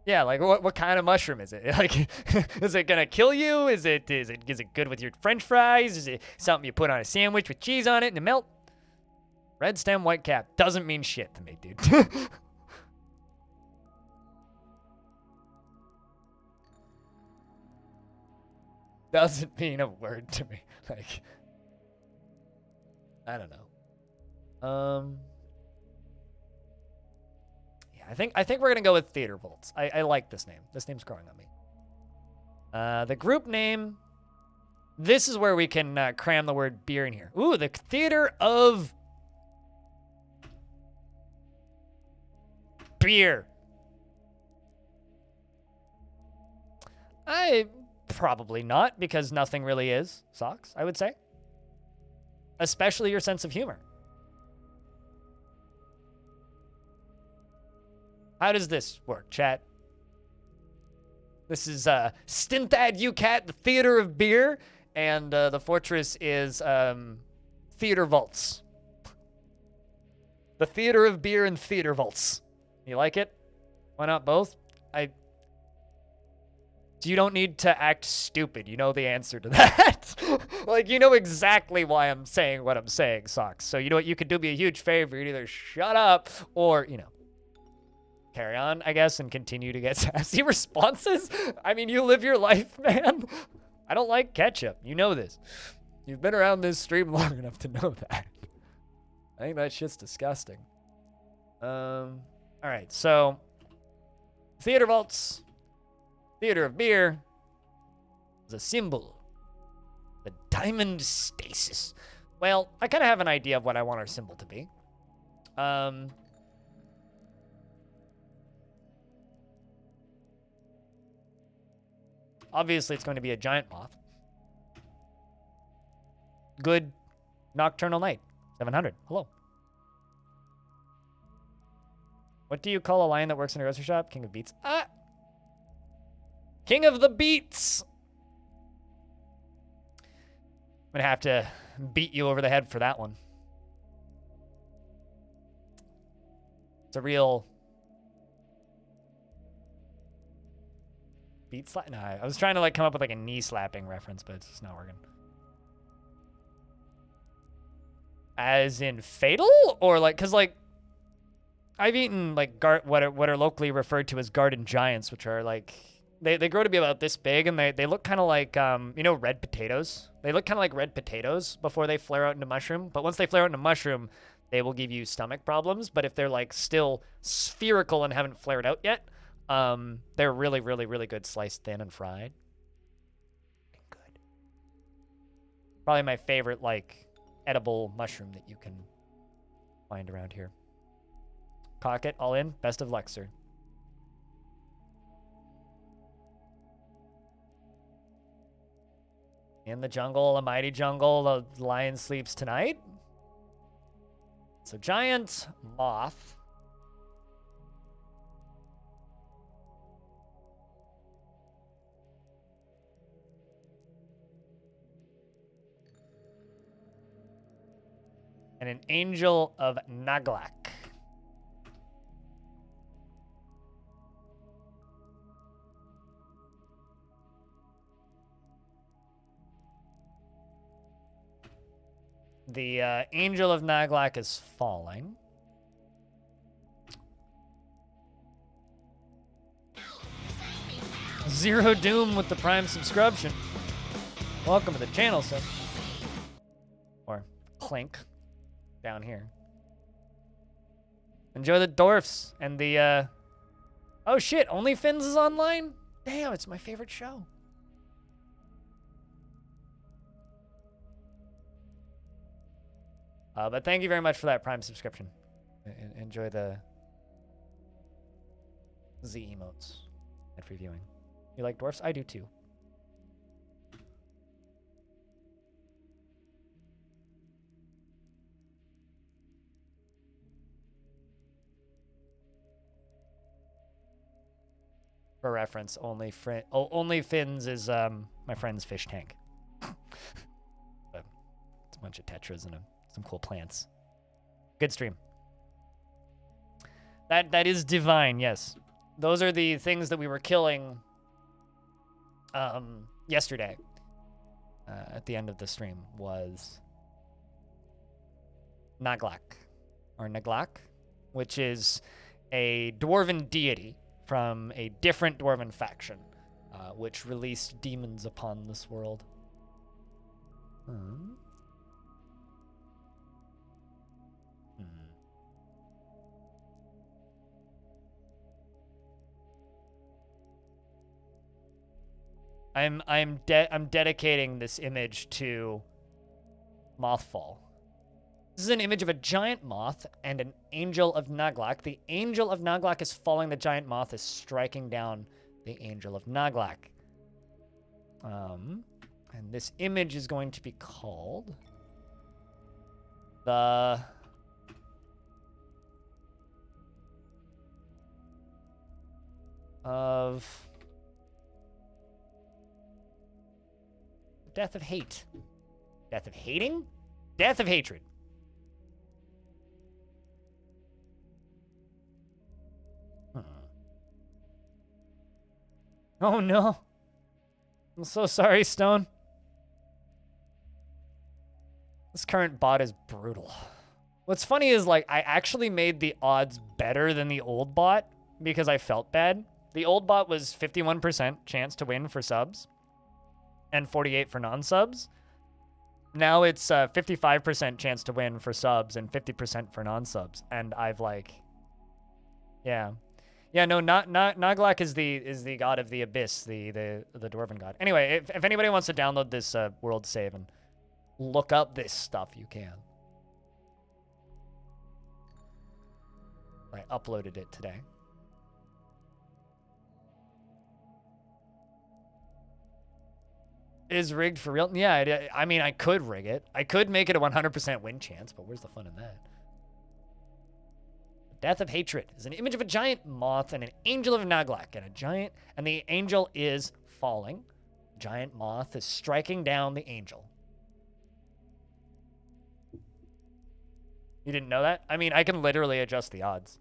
Yeah, like what kind of mushroom is it? Like, is it gonna kill you? Is it good with your French fries? Is it something you put on a sandwich with cheese on it and it melt? Red stem, white cap. Doesn't mean shit to me, dude. Doesn't mean a word to me. Like, I don't know. Yeah, I think we're gonna go with Theatervults. I like this name. This name's growing on me. The group name. This is where we can cram the word beer in here. Ooh, the Theater of Beer. Probably not, because nothing really is socks, I would say. Especially your sense of humor. How does this work, chat? This is Stintad UCAT, the Theater of Beer, and the fortress is Theatervults. The Theater of Beer and Theatervults. You like it? Why not both? You don't need to act stupid. You know the answer to that. Like, you know exactly why I'm saying what I'm saying, Socks. So you know what? You could do me a huge favor. You'd either shut up or, carry on, I guess, and continue to get sassy responses. I mean, you live your life, man. I don't like ketchup. You know this. You've been around this stream long enough to know that. I think that shit's disgusting. All right, so Theatervults, Theater of Beer, is a symbol. The diamond stasis. Well, I kind of have an idea of what I want our symbol to be. Obviously, it's going to be a giant moth. Good nocturnal night. 700. Hello. What do you call a lion that works in a grocery shop? King of Beets. Ah! King of the Beets! I'm going to have to beat you over the head for that one. It's a real... beat slap? No, I was trying to come up with a knee slapping reference, but it's just not working. As in fatal? Or because I've eaten what are locally referred to as garden giants, which are they grow to be about this big, and they look kind of like red potatoes. They look kind of like red potatoes before they flare out into mushroom. But once they flare out into mushroom, they will give you stomach problems. But if they're still spherical and haven't flared out yet, they're really, really, really good sliced thin and fried. Good. Probably my favorite edible mushroom that you can find around here. Cock it, all in. Best of luck, sir. In the jungle, a mighty jungle, the lion sleeps tonight. So giant moth. And an angel of Naglak. The angel of Naglak is falling. Zero Doom with the Prime subscription. Welcome to the channel, sir. Or Clink. Down here. Enjoy the Dwarfs and the, oh shit, OnlyFins is online? Damn, it's my favorite show. But thank you very much for that Prime subscription. Enjoy the Z emotes and free viewing. You like dwarfs? I do too. For reference, only Fins is my friend's fish tank. But it's a bunch of tetras and some cool plants. Good stream. That is divine, yes. Those are the things that we were killing yesterday at the end of the stream was Naglak, or Naglak, which is a dwarven deity from a different dwarven faction, which released demons upon this world. I'm dedicating this image to Mothfall. This is an image of a giant moth and an angel of Naglak. The angel of Naglak is falling. The giant moth is striking down the angel of Naglak. And this image is going to be called the Death of Hate. Death of Hating? Death of Hatred. Oh no. I'm so sorry, Stone. This current bot is brutal. What's funny is, like, I actually made the odds better than the old bot because I felt bad. The old bot was 51% chance to win for subs and 48 for non-subs. Now it's 55% chance to win for subs and 50% for non-subs. And I've like, yeah. Yeah, no, Naglak is the god of the abyss, the dwarven god. Anyway, if anybody wants to download this world save and look up this stuff, you can. I uploaded it today. Is rigged for real? Yeah, I mean, I could rig it. I could make it a 100% win chance, but where's the fun in that? Death of Hatred is an image of a giant moth and an angel of Naglak, and the angel is falling. Giant moth is striking down the angel. You didn't know that? I mean, I can literally adjust the odds.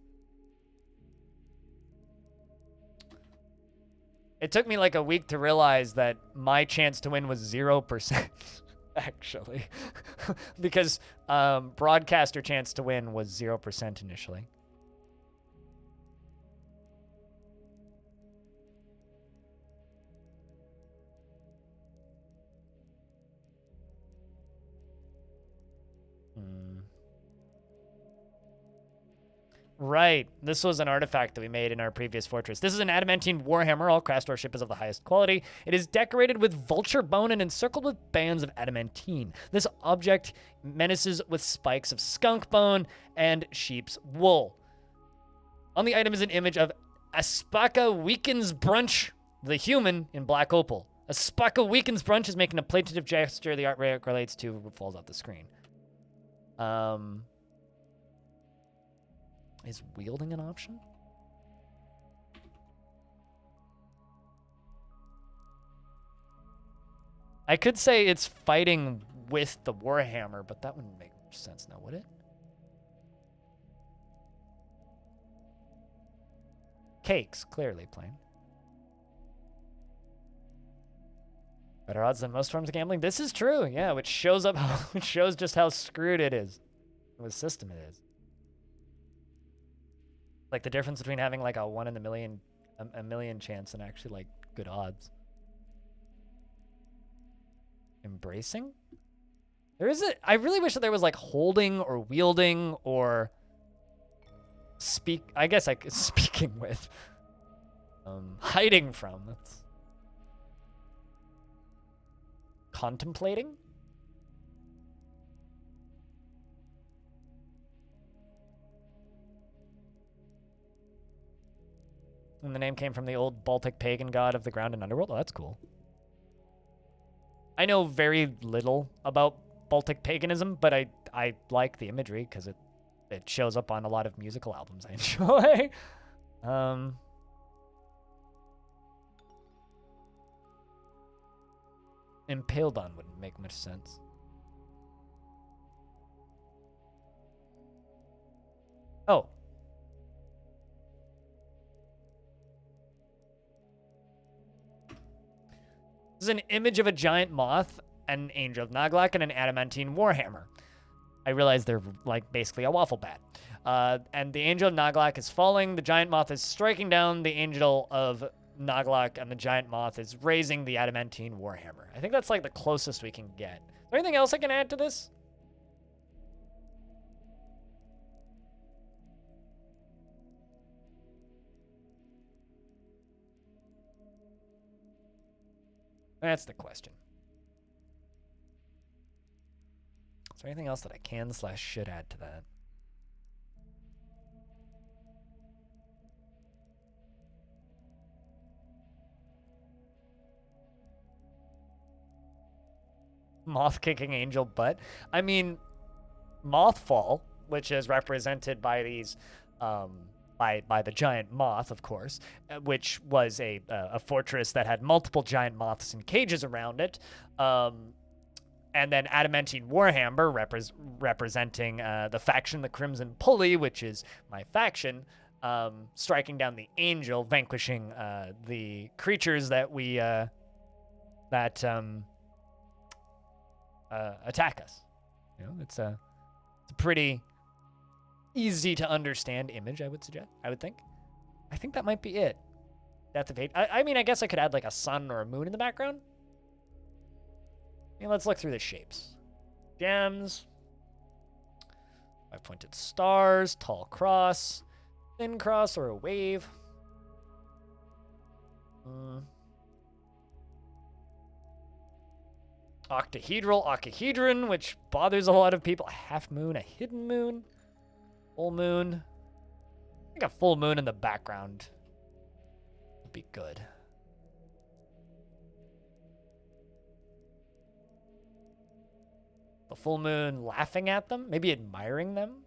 It took me like a week to realize that my chance to win was 0%, actually. Because broadcaster chance to win was 0% initially. Right. This was an artifact that we made in our previous fortress. This is an adamantine warhammer. All Crastor ship is of the highest quality. It is decorated with vulture bone and encircled with bands of adamantine. This object menaces with spikes of skunk bone and sheep's wool. On the item is an image of Aspaka Weekends Brunch, the human, in black opal. Aspaka Weekends Brunch is making a plaintive gesture. The art relates to falls off the screen. Is wielding an option? I could say it's fighting with the warhammer, but that wouldn't make much sense now, would it? Cakes, clearly plain. Better odds than most forms of gambling. This is true, yeah, which shows up, which shows just how screwed it is. What system it is. Like the difference between having like a 1 in a million chance and actually like good odds. Embracing? I really wish that there was like holding or wielding or I guess I could speaking with. Hiding from. That's contemplating? And the name came from the old Baltic pagan god of the ground and underworld. Oh, that's cool. I know very little about Baltic paganism, but I like the imagery because it shows up on a lot of musical albums I enjoy. Impaled on wouldn't make much sense. Oh. This is an image of a giant moth, an angel of Naglak, and an adamantine warhammer. I realize they're like basically a waffle bat. And the angel of Naglak is falling. The giant moth is striking down the angel of Naglak, and the giant moth is raising the adamantine warhammer. I think that's like the closest we can get. Is there anything else I can add to this? That's the question. Is there anything else that I can/should add to that? Moth kicking angel butt. I mean, Mothfall, which is represented by these, by the giant moth, of course, which was a fortress that had multiple giant moths in cages around it. And then Adamantine Warhammer, representing the faction, the Crimson Pulley, which is my faction, striking down the angel, vanquishing the creatures that we attack us. You know, it's a pretty easy to understand image, I would think. I think that might be it. Death of Hate. I mean, I guess I could add like a sun or a moon in the background. I mean, let's look through the shapes. Gems. 5-pointed stars. Tall cross. Thin cross or a wave. Octahedral, octahedron, which bothers a lot of people. A half moon, a hidden moon. Full moon. I think a full moon in the background would be good. The full moon laughing at them, maybe admiring them.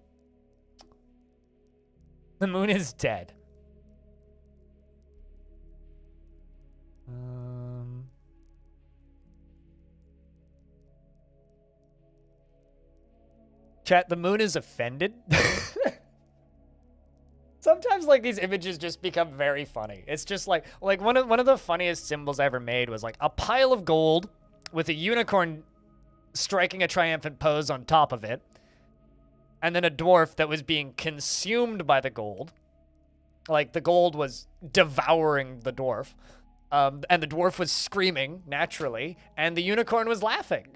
The moon is dead. Chat, the moon is offended. Sometimes like these images just become very funny. It's just like one of the funniest symbols I ever made was like a pile of gold with a unicorn striking a triumphant pose on top of it, and then a dwarf that was being consumed by the gold. Like the gold was devouring the dwarf, and the dwarf was screaming naturally, and the unicorn was laughing.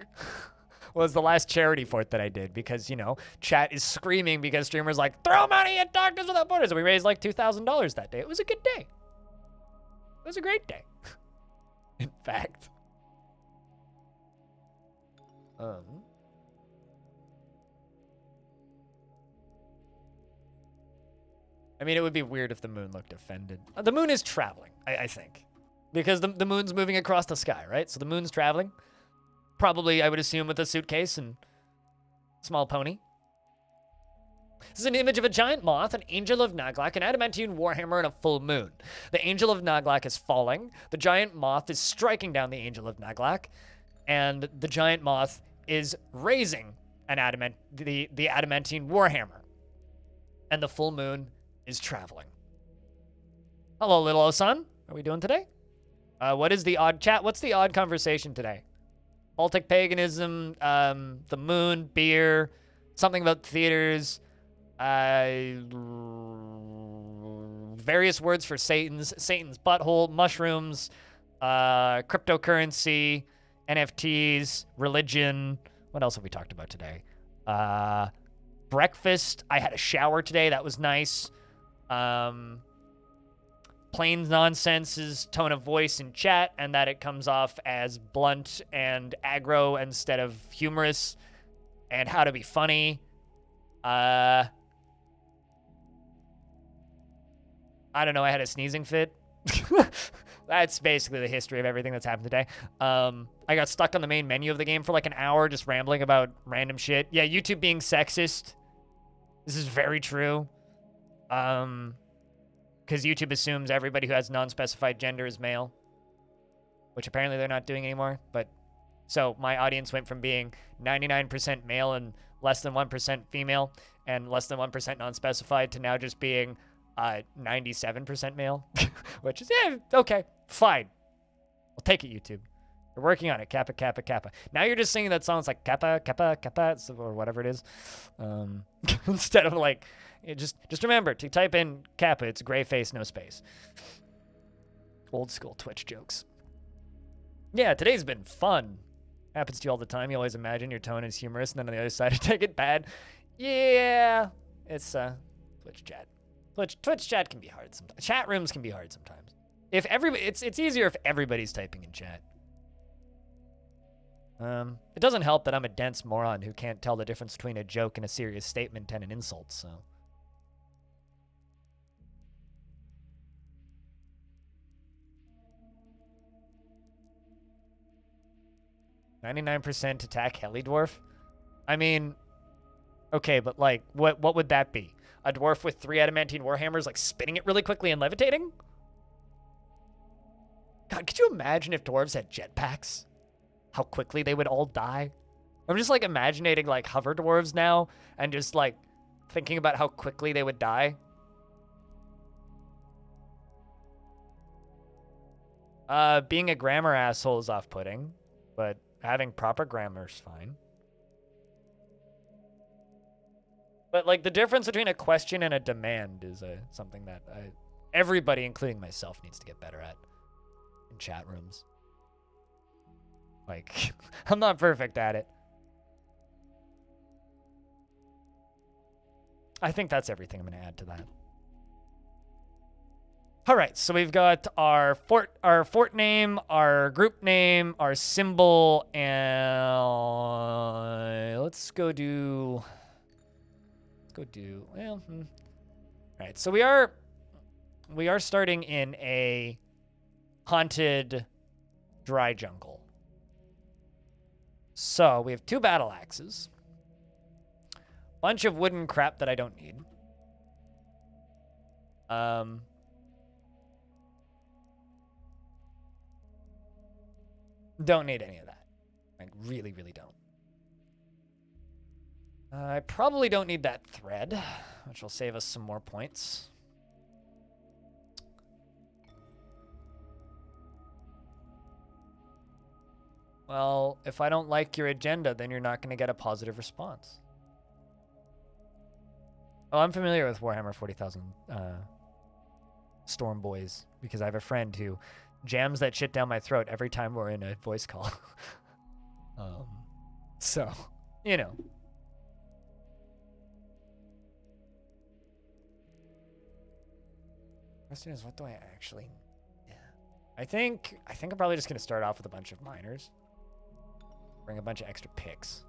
Was the last charity fort that I did because, you know, chat is screaming because streamers like, throw money at Doctors Without Borders. And we raised like $2,000 that day. It was a good day. It was a great day. In fact. I mean, it would be weird if the moon looked offended. The moon is traveling, I think. Because the moon's moving across the sky, right? So the moon's traveling. Probably, I would assume, with a suitcase and small pony. This is an image of a giant moth, an angel of Naglak, an adamantine warhammer, and a full moon. The angel of Naglak is falling. The giant moth is striking down the angel of Naglak. And the giant moth is raising the adamantine warhammer. And the full moon is traveling. Hello, little Osan. How are we doing today? What is the odd chat? What's the odd conversation today? Baltic paganism, the moon, beer, something about theaters, various words for Satan's butthole, mushrooms, cryptocurrency, NFTs, religion. What else have we talked about today? Breakfast. I had a shower today. That was nice. Plain nonsense's tone of voice in chat, and that it comes off as blunt and aggro instead of humorous, and how to be funny. I don't know, I had a sneezing fit. That's basically the history of everything that's happened today. I got stuck on the main menu of the game for like an hour just rambling about random shit. Yeah, YouTube being sexist. This is very true. Because YouTube assumes everybody who has non-specified gender is male, which apparently they're not doing anymore. But so my audience went from being 99% male and less than 1% female and less than 1% non-specified to now just being 97% male, which is, yeah, okay, fine. We'll take it, YouTube. You're working on it, Kappa, Kappa, Kappa. Now you're just singing that song, it's like Kappa, Kappa, Kappa, or whatever it is. Instead of like, just remember to type in Kappa, it's gray face, no space. Old school Twitch jokes. Yeah, today's been fun. Happens to you all the time. You always imagine your tone is humorous, and then on the other side, you take it bad. Yeah, it's Twitch chat. Twitch chat can be hard sometimes. Chat rooms can be hard sometimes. If everybody, it's easier if everybody's typing in chat. It doesn't help that I'm a dense moron who can't tell the difference between a joke and a serious statement and an insult. So. 99% attack heli dwarf. I mean, okay, but like, what would that be? A dwarf with 3 adamantine warhammers, like spinning it really quickly and levitating? God, could you imagine if dwarves had jetpacks? How quickly they would all die? I'm just like imagining like hover dwarves now and just like thinking about how quickly they would die. Being a grammar asshole is off-putting, but having proper grammar is fine. But like the difference between a question and a demand is something that everybody, including myself, needs to get better at in chat rooms. Like, I'm not perfect at it. I think that's everything I'm going to add to that. All right, so we've got our fort name, our group name, our symbol, and let's go do. Well, all right. So we are starting in a haunted dry jungle. So we have 2 battle axes, bunch of wooden crap that I don't need. Don't need any of that. I really, really don't. I probably don't need that thread, which will save us some more points. Well, if I don't like your agenda, then you're not going to get a positive response. Oh, I'm familiar with Warhammer 40,000 Storm Boys because I have a friend who jams that shit down my throat every time we're in a voice call. So, you know. Question is, what do I actually? Yeah. I think I'm probably just gonna start off with a bunch of miners. Bring a bunch of extra picks.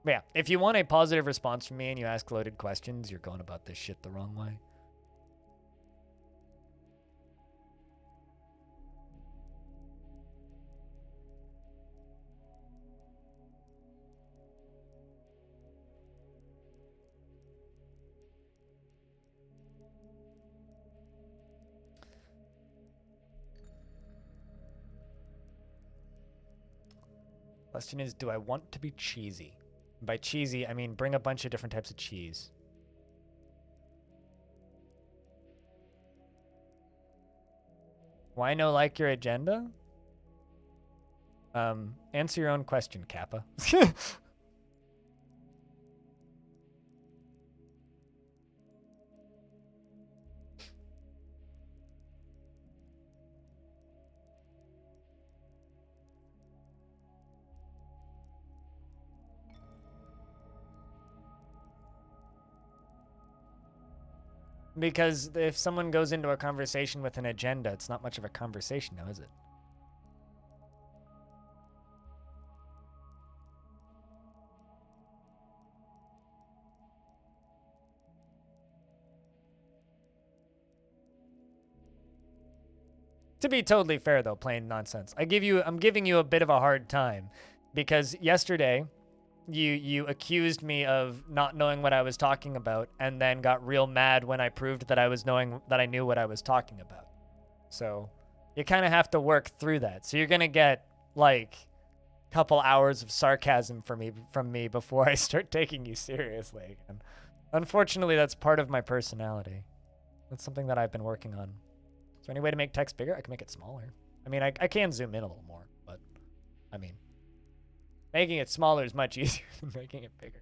But yeah, if you want a positive response from me and you ask loaded questions, you're going about this shit the wrong way. Question is, do I want to be cheesy? By cheesy, I mean bring a bunch of different types of cheese. Why no like your agenda? Answer your own question, Kappa. Because if someone goes into a conversation with an agenda, it's not much of a conversation now, is it? To be totally fair, though, plain nonsense. I'm giving you a bit of a hard time because yesterday you accused me of not knowing what I was talking about and then got real mad when I proved that I knew what I was talking about. So you kind of have to work through that. So you're going to get like a couple hours of sarcasm from me before I start taking you seriously again. Unfortunately, that's part of my personality. That's something that I've been working on. Is there any way to make text bigger? I can make it smaller. I mean, I can zoom in a little more, but I mean, making it smaller is much easier than making it bigger.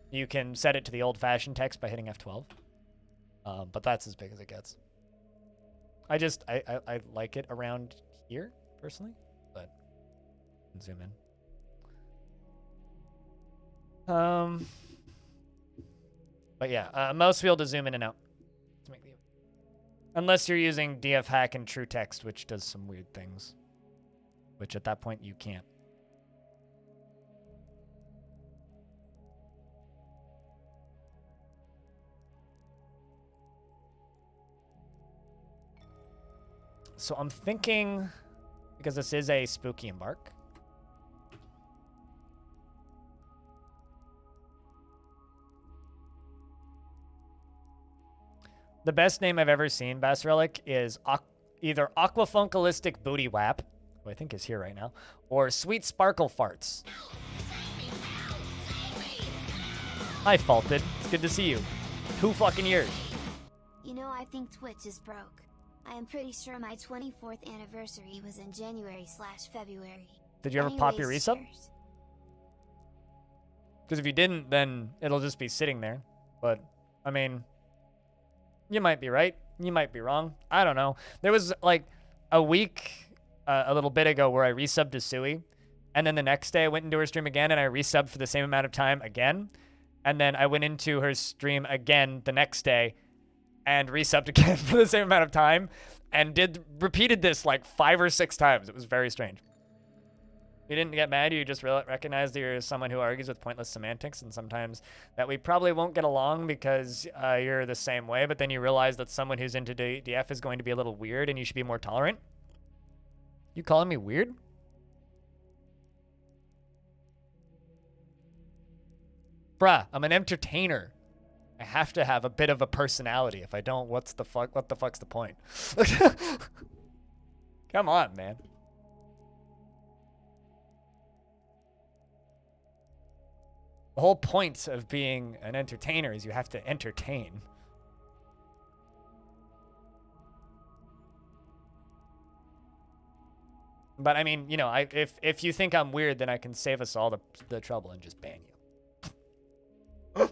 You can set it to the old-fashioned text by hitting F12, but that's as big as it gets. I like it around here, personally, but zoom in. But yeah, mouse wheel to zoom in and out. To make the... Unless you're using DF hack and true text, which does some weird things. Which at that point you can't. So I'm thinking, because this is a spooky embark, the best name I've ever seen, Bass Relic, is either Aquafunkalistic Booty Wap, who I think is here right now, or Sweet Sparkle Farts. Hi, Faulted. It's good to see you. 2 fucking years. You know, I think Twitch is broke. I am pretty sure my 24th anniversary was in January/February. Did you ever pop your resub? Because if you didn't, then it'll just be sitting there. But, I mean, you might be right. You might be wrong. I don't know. There was, like, a week, a little bit ago, where I resubbed to Sui. And then the next day, I went into her stream again, and I resubbed for the same amount of time again. And then I went into her stream again the next day and resubbed again for the same amount of time. And repeated this, like, 5 or 6 times. It was very strange. You didn't get mad, you just recognized that you're someone who argues with pointless semantics, and sometimes that we probably won't get along because you're the same way, but then you realize that someone who's into DF is going to be a little weird and you should be more tolerant. You calling me weird? Bruh, I'm an entertainer. I have to have a bit of a personality. If I don't, what the fuck's the point? Come on, man. The whole point of being an entertainer is you have to entertain. But I mean, you know, if you think I'm weird, then I can save us all the trouble and just ban you.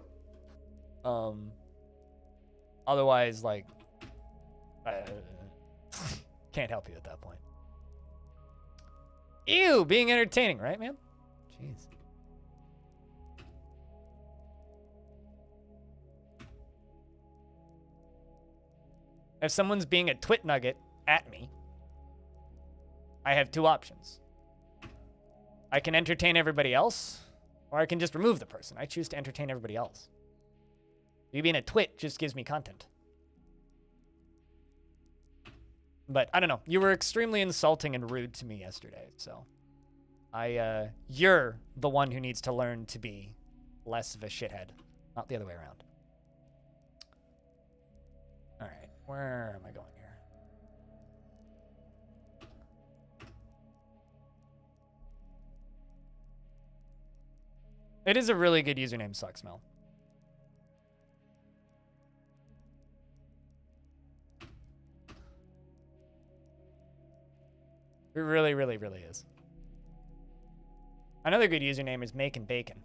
Otherwise, like, can't help you at that point. Ew, being entertaining, right, man? Jeez. If someone's being a twit nugget at me, I have 2 options. I can entertain everybody else, or I can just remove the person. I choose to entertain everybody else. You being a twit just gives me content. But I don't know. You were extremely insulting and rude to me yesterday, so you're the one who needs to learn to be less of a shithead, not the other way around. All right, where am I going here? It is a really good username, Sucksmell. It really, really, really is. Another good username is Making Bacon,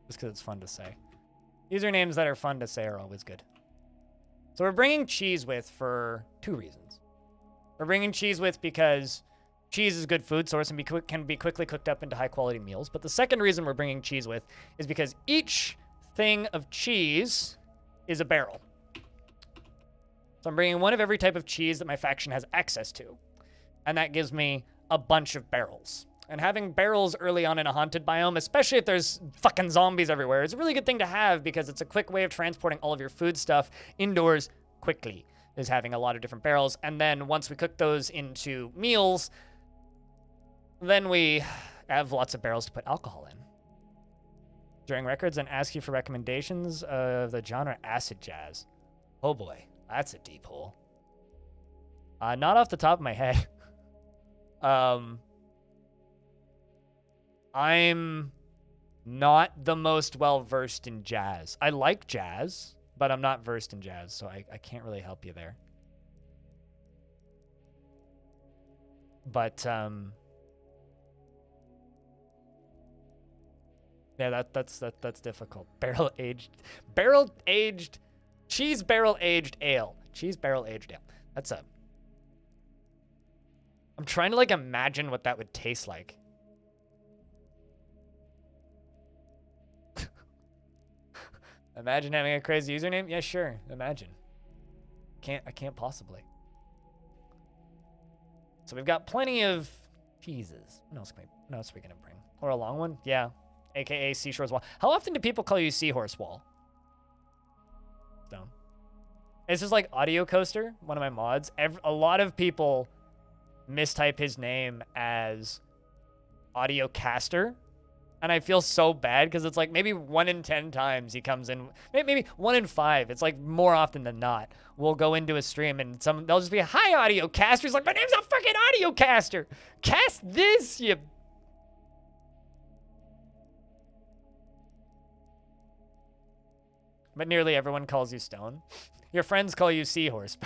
just because it's fun to say. Usernames that are fun to say are always good. So we're bringing cheese with for 2 reasons. We're bringing cheese with because cheese is a good food source and can be quickly cooked up into high-quality meals. But the second reason we're bringing cheese with is because each thing of cheese is a barrel. So I'm bringing one of every type of cheese that my faction has access to. And that gives me a bunch of barrels. And having barrels early on in a haunted biome, especially if there's fucking zombies everywhere, is a really good thing to have because it's a quick way of transporting all of your food stuff indoors quickly. is having a lot of different barrels. And then once we cook those into meals, then we have lots of barrels to put alcohol in. During records and ask you for recommendations of the genre acid jazz. Oh boy, that's a deep hole. Not off the top of my head. I'm not the most well-versed in jazz. I like jazz, but I'm not versed in jazz, so I can't really help you there. But, yeah, that's difficult. Cheese barrel-aged ale. Cheese barrel-aged ale. That's a... I'm trying to, like, imagine what that would taste like. Imagine having a crazy username? Yeah, sure. Imagine. I can't possibly. So we've got plenty of cheeses. What else are we gonna bring? Or a long one? Yeah. AKA Seashore's Wall. How often do people call you Seahorse Wall? Stone. It's just like Audio Coaster, one of my mods. A lot of people mistype his name as Audio Caster. And I feel so bad because it's like maybe 1 in 10 times he comes in, maybe 1 in 5. It's like more often than not. We'll go into a stream and they'll just be, hi, Audio Caster. He's like, my name's a fucking Audio Caster. Cast this, you. But nearly everyone calls you Stone. Your friends call you Seahorse.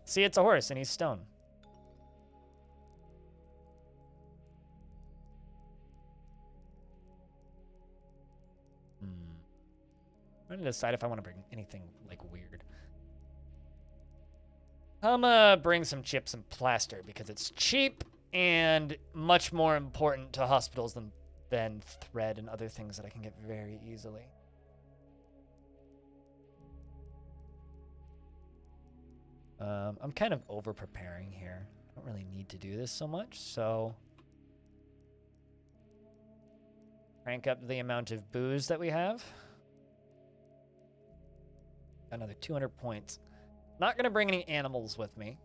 See, it's a horse and he's Stone. I'm trying to decide if I want to bring anything, like, weird. I'm gonna bring some chips and plaster because it's cheap and much more important to hospitals than thread and other things that I can get very easily. I'm kind of over-preparing here. I don't really need to do this so much, so... Crank up the amount of booze that we have. Another 200 points. Not gonna bring any animals with me.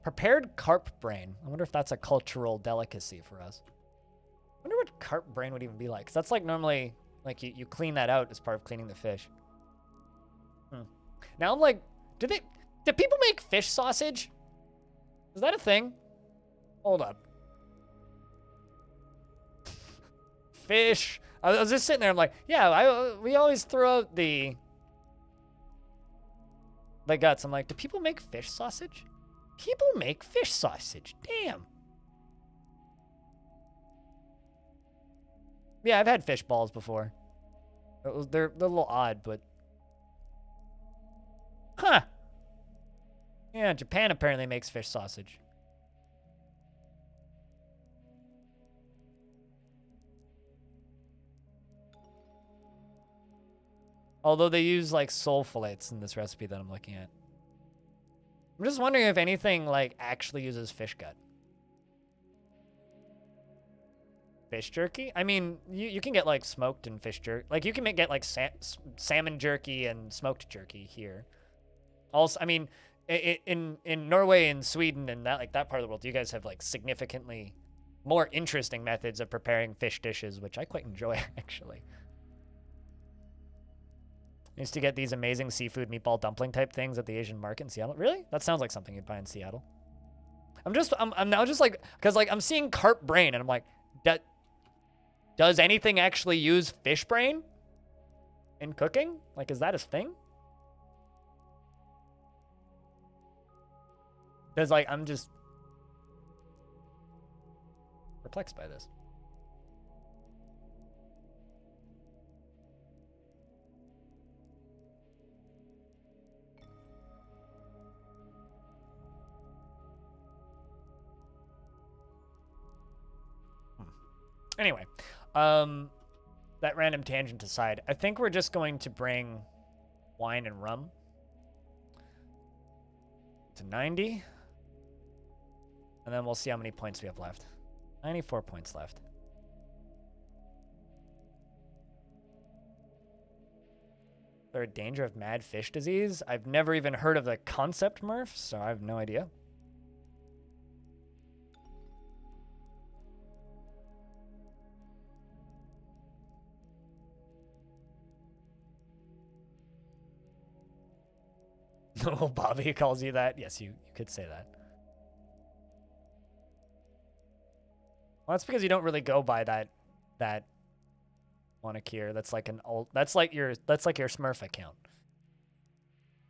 Prepared carp brain. I wonder if that's a cultural delicacy for us. I wonder what carp brain would even be like. 'Cause that's like normally, like you clean that out as part of cleaning the fish. Now I'm like, do people make fish sausage? Is that a thing? Hold up. Fish. I was just sitting there. I'm like, yeah, we always throw out the guts. I'm like, do people make fish sausage? People make fish sausage. Damn. Yeah, I've had fish balls before. They're a little odd, but... Huh. Yeah, Japan apparently makes fish sausage. Although they use, like, sole fillets in this recipe that I'm looking at. I'm just wondering if anything, like, actually uses fish gut. Fish jerky? I mean, you can get, like, smoked and fish jerky. Like, you can get, like, salmon jerky and smoked jerky here. Also, I mean, in Norway and Sweden and that part of the world, you guys have, like, significantly more interesting methods of preparing fish dishes, which I quite enjoy, actually. I used to get these amazing seafood meatball dumpling type things at the Asian market in Seattle. Really? That sounds like something you'd buy in Seattle. I'm now just like, because like I'm seeing carp brain and I'm like, does anything actually use fish brain in cooking? Like, is that a thing? Because like, I'm just perplexed by this. Anyway, that random tangent aside, I think we're just going to bring wine and rum to 90. And then we'll see how many points we have left. 94 points left. there a danger of mad fish disease? I've never even heard of the concept, Murph, so I have no idea. Oh, Bobby calls you that? Yes, you could say that. Well, that's because you don't really go by that moniker. That's like an old. That's like your Smurf account.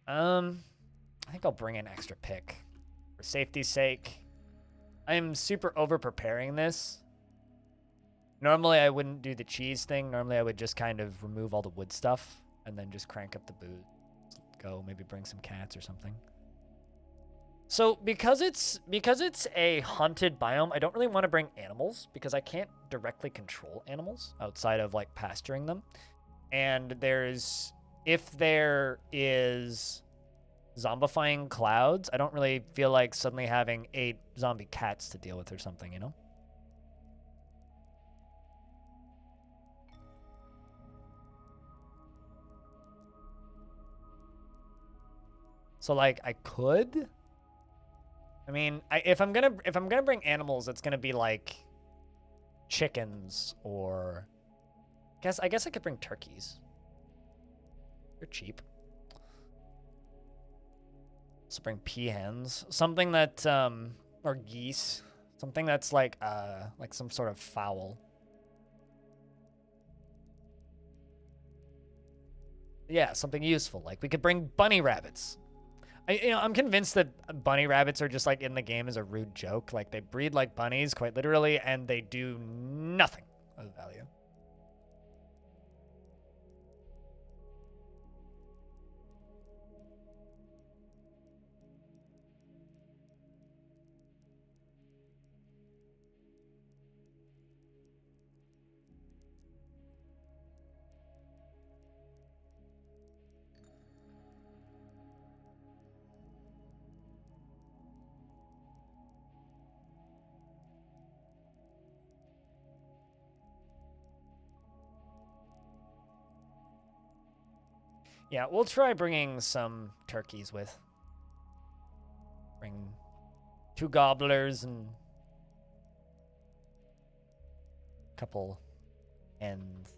I think I'll bring an extra pick for safety's sake. I am super over preparing this. Normally I wouldn't do the cheese thing. Normally I would just kind of remove all the wood stuff and then just crank up the booze. Go maybe bring some cats or something. So because it's a haunted biome, I don't really want to bring animals because I can't directly control animals outside of like pasturing them. And if there is zombifying clouds, I don't really feel like suddenly having 8 zombie cats to deal with or something, you know? So like I could. I mean, if I'm gonna bring animals, it's gonna be like chickens or I guess I could bring turkeys. They're cheap. So bring peahens, something that or geese, something that's like some sort of fowl. Yeah, something useful. Like we could bring bunny rabbits. I'm convinced that bunny rabbits are just like in the game as a rude joke. Like they breed like bunnies, quite literally, and they do nothing of value. Yeah, we'll try bringing some turkeys with. Bring 2 gobblers and a couple hens.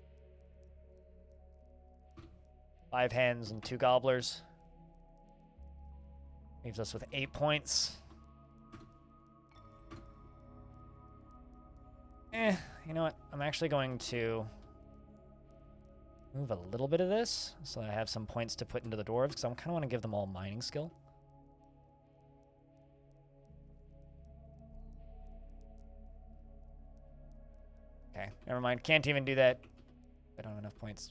5 hens and 2 gobblers. Leaves us with 8 points. You know what? I'm actually going to move a little bit of this so that I have some points to put into the dwarves because I kind of want to give them all mining skill. Okay, never mind. Can't even do that. I don't have enough points.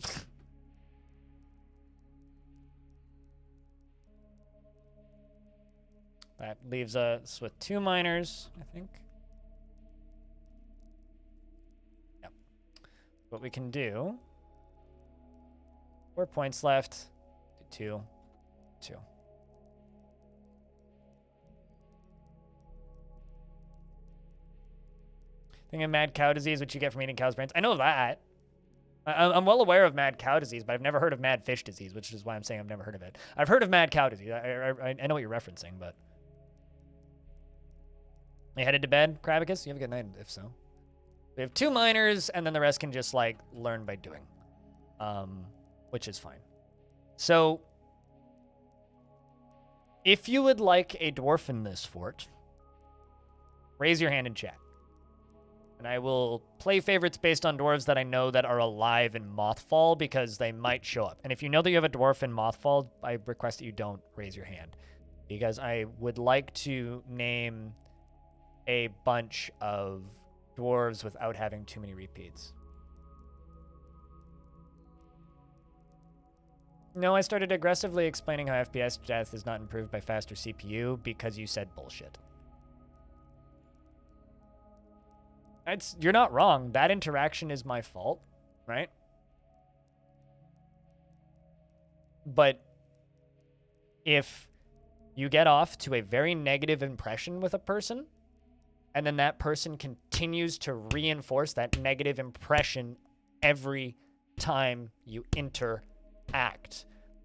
That leaves us with 2 miners, I think. Yep. What we can do. 4 points left. 2. Thing of mad cow disease, which you get from eating cow's brains. I know that. I'm well aware of mad cow disease, but I've never heard of mad fish disease, which is why I'm saying I've never heard of it. I've heard of mad cow disease. I know what you're referencing, but... You headed to bed, Kravicus? You have a good night, if so. We have 2 miners, and then the rest can just, like, learn by doing. Which is fine. So, if you would like a dwarf in this fort, raise your hand in chat. And I will play favorites based on dwarves that I know that are alive in Mothfall because they might show up. And if you know that you have a dwarf in Mothfall, I request that you don't raise your hand. Because I would like to name a bunch of dwarves without having too many repeats. No, I started aggressively explaining how FPS death is not improved by faster CPU because you said bullshit. You're not wrong. That interaction is my fault, right? But if you get off to a very negative impression with a person, and then that person continues to reinforce that negative impression every time you interact,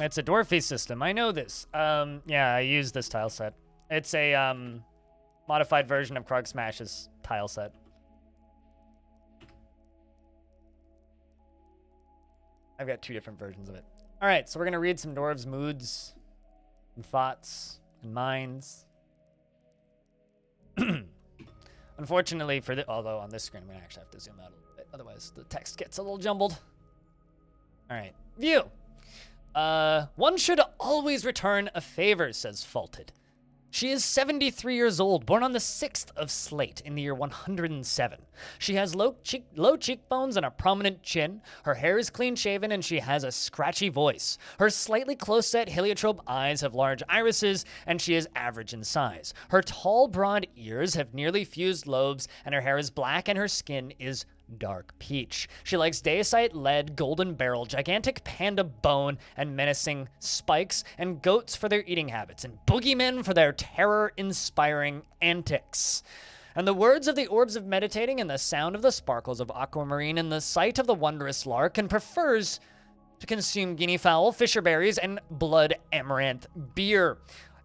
It's a Dwarfy system. I know this. Yeah, I use this tile set. It's a modified version of Krog Smash's tile set. I've got 2 different versions of it. All right, so we're gonna read some dwarves' moods, and thoughts, and minds. Unfortunately for the, although on this screen I'm gonna actually have to zoom out a little bit, otherwise the text gets a little jumbled. All right, view. One should always return a favor, says Faulted. She is 73 years old, born on the 6th of Slate in the year 107. She has low cheekbones and a prominent chin. Her hair is clean-shaven and she has a scratchy voice. Her slightly close-set heliotrope eyes have large irises and she is average in size. Her tall, broad ears have nearly fused lobes and her hair is black and her skin is dark peach. She likes Deicite, lead, golden barrel, gigantic panda bone, and menacing spikes, and goats for their eating habits, and boogeymen for their terror-inspiring antics. And the words of the orbs of meditating, and the sound of the sparkles of aquamarine, and the sight of the wondrous lark, and prefers to consume guinea fowl, fisher berries, and blood amaranth beer,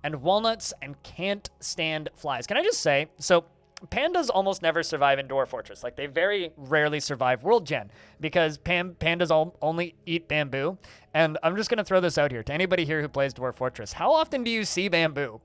and walnuts, and can't stand flies. Can I just say, so pandas almost never survive in Dwarf Fortress. Like, they very rarely survive World Gen because pandas only eat bamboo. And I'm just going to throw this out here to anybody here who plays Dwarf Fortress. How often do you see bamboo?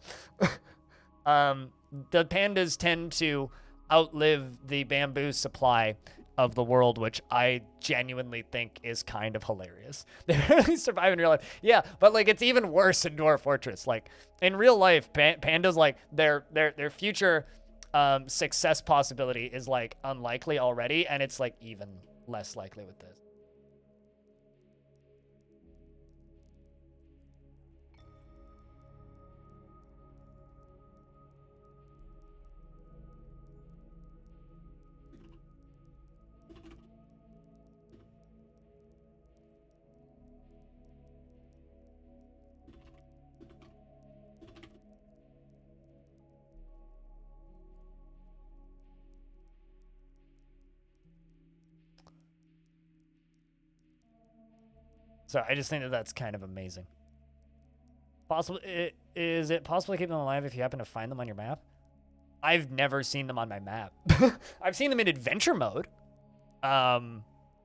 The pandas tend to outlive the bamboo supply of the world, which I genuinely think is kind of hilarious. They rarely survive in real life. Yeah, but like it's even worse in Dwarf Fortress. Like in real life, pandas, like their future success possibility is like unlikely already, and it's like even less likely with this. So I just think that that's kind of amazing. Is it possible to keep them alive if you happen to find them on your map? I've never seen them on my map. I've seen them in adventure mode,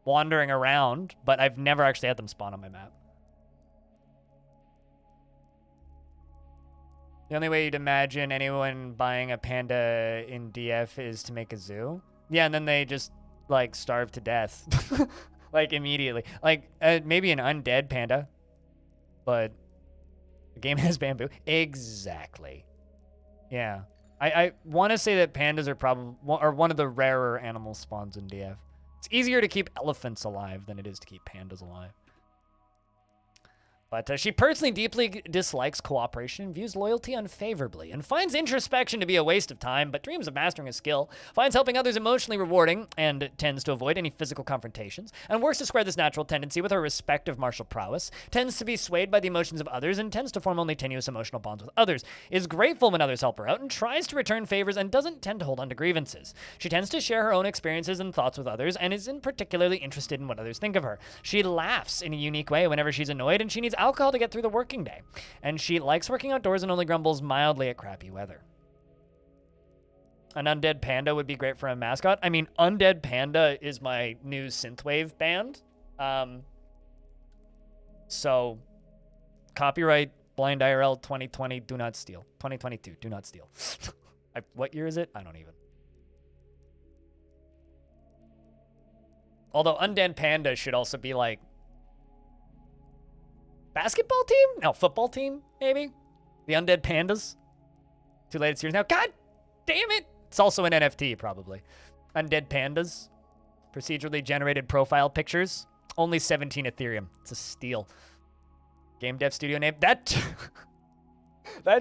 wandering around, but I've never actually had them spawn on my map. The only way you'd imagine anyone buying a panda in DF is to make a zoo. Yeah, and then they just, like, starve to death. Like, immediately. Like, maybe an undead panda. But the game has bamboo. Exactly. Yeah. I want to say that pandas are probably one of the rarer animal spawns in DF. It's easier to keep elephants alive than it is to keep pandas alive. But she personally deeply dislikes cooperation and views loyalty unfavorably, and finds introspection to be a waste of time, but dreams of mastering a skill, finds helping others emotionally rewarding, and tends to avoid any physical confrontations, and works to square this natural tendency with her respective martial prowess, tends to be swayed by the emotions of others, and tends to form only tenuous emotional bonds with others, is grateful when others help her out, and tries to return favors, and doesn't tend to hold on to grievances. She tends to share her own experiences and thoughts with others, and isn't particularly interested in what others think of her. She laughs in a unique way whenever she's annoyed, and she needs alcohol to get through the working day. And she likes working outdoors and only grumbles mildly at crappy weather. An undead panda would be great for a mascot. I mean, Undead Panda is my new synthwave band. So, copyright Blind IRL 2020, do not steal. 2022, do not steal. What year is it? I don't even. Although Undead Panda should also be like basketball team? No, football team, maybe? The Undead Pandas? Too late, it's yours now. God damn it! It's also an NFT, probably. Undead Pandas. Procedurally generated profile pictures. Only 17 Ethereum. It's a steal. Game dev studio name. That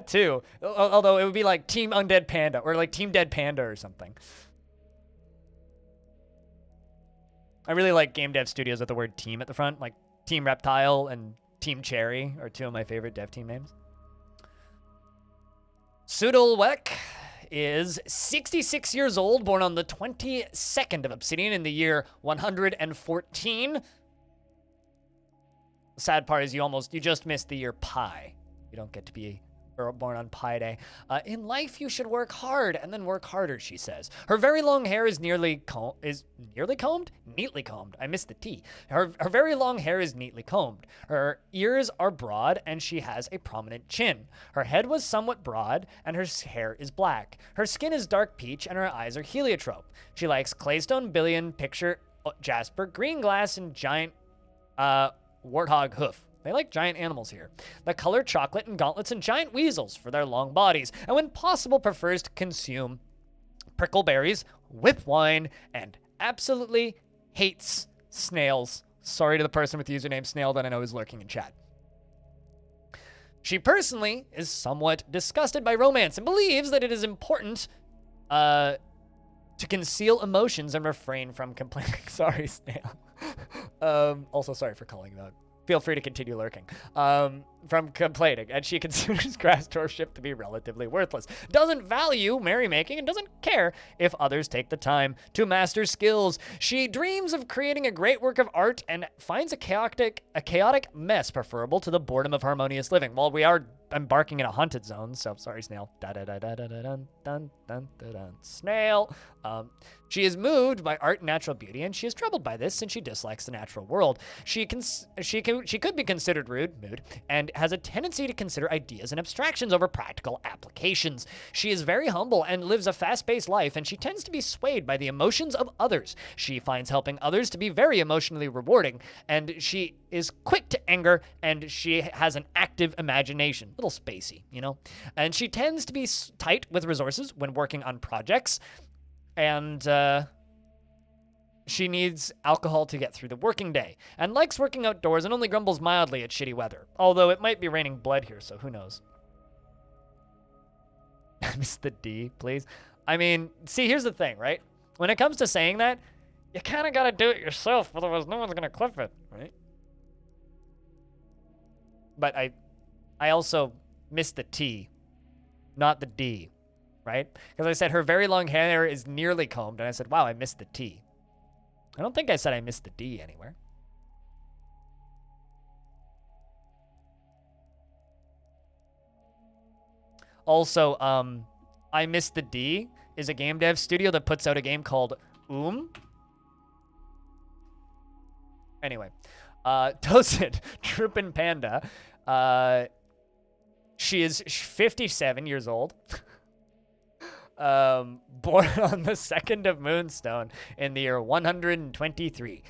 too. Although it would be like Team Undead Panda or like Team Dead Panda or something. I really like game dev studios with the word team at the front. Like Team Reptile and Team Cherry are two of my favorite dev team names. Sudolwek is 66 years old, born on the 22nd of Obsidian in the year 114. sad part is you just missed the year Pi. You don't get to be born on Pi Day. In life, you should work hard and then work harder, she says. Her very long hair is neatly combed. I missed the T. Her very long hair is neatly combed. Her ears are broad and she has a prominent chin. Her head was somewhat broad and her hair is black. Her skin is dark peach and her eyes are heliotrope. She likes claystone, billion, picture, jasper, green glass, and giant warthog hoof. They like giant animals here. The color chocolate and gauntlets and giant weasels for their long bodies, and when possible prefers to consume prickleberries, whip wine, and absolutely hates snails. Sorry to the person with the username snail that I know is lurking in chat. She personally is somewhat disgusted by romance and believes that it is important to conceal emotions and refrain from complaining. Sorry, snail. Also, sorry for calling that. Feel free to continue lurking. From complaining, and she considers grass dwarfship to be relatively worthless. Doesn't value merrymaking and doesn't care if others take the time to master skills. She dreams of creating a great work of art and finds a chaotic mess preferable to the boredom of harmonious living. Well, we are embarking in a haunted zone, so sorry, snail. Snail. She is moved by art and natural beauty, and she is troubled by this since she dislikes the natural world. She could be considered rude, and has a tendency to consider ideas and abstractions over practical applications. She is very humble and lives a fast-paced life, and she tends to be swayed by the emotions of others. She finds helping others to be very emotionally rewarding, and she is quick to anger, and she has an active imagination. Little spacey, you know? And she tends to be tight with resources when working on projects, and she needs alcohol to get through the working day, and likes working outdoors and only grumbles mildly at shitty weather. Although it might be raining blood here, so who knows? Miss the D, please. I mean, see, here's the thing, right? When it comes to saying that, you kind of got to do it yourself, otherwise no one's going to clip it, right? But I also missed the T, not the D, right? Because I said her very long hair is nearly combed, and I said, wow, I missed the T. I don't think I said I missed the D anywhere. Also, I Missed the D is a game dev studio that puts out a game called Anyway, Tosin, Troopin' Panda. She is 57 years old. Born on the 2nd of Moonstone in the year 123.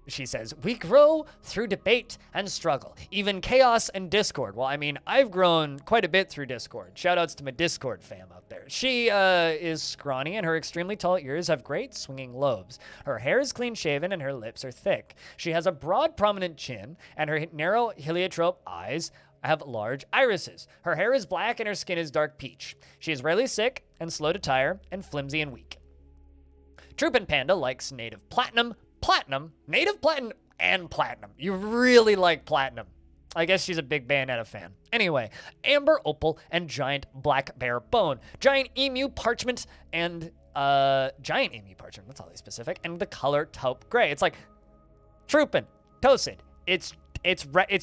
She says, we grow through debate and struggle, even chaos and discord. Well, I mean, I've grown quite a bit through Discord. Shoutouts to my Discord fam out there. She is scrawny, and her extremely tall ears have great swinging lobes. Her hair is clean-shaven, and her lips are thick. She has a broad, prominent chin, and her narrow heliotrope eyes have large irises. Her hair is black, and her skin is dark peach. She is rarely sick, and slow to tire, and flimsy and weak. Troopin' Panda likes native platinum, native platinum, and platinum. You really like platinum. I guess she's a big Bayonetta fan. Anyway, amber opal and giant black bear bone, giant emu parchment, and giant emu parchment. That's oddly specific. And the color taupe gray. It's like Troopin', Tosid. It's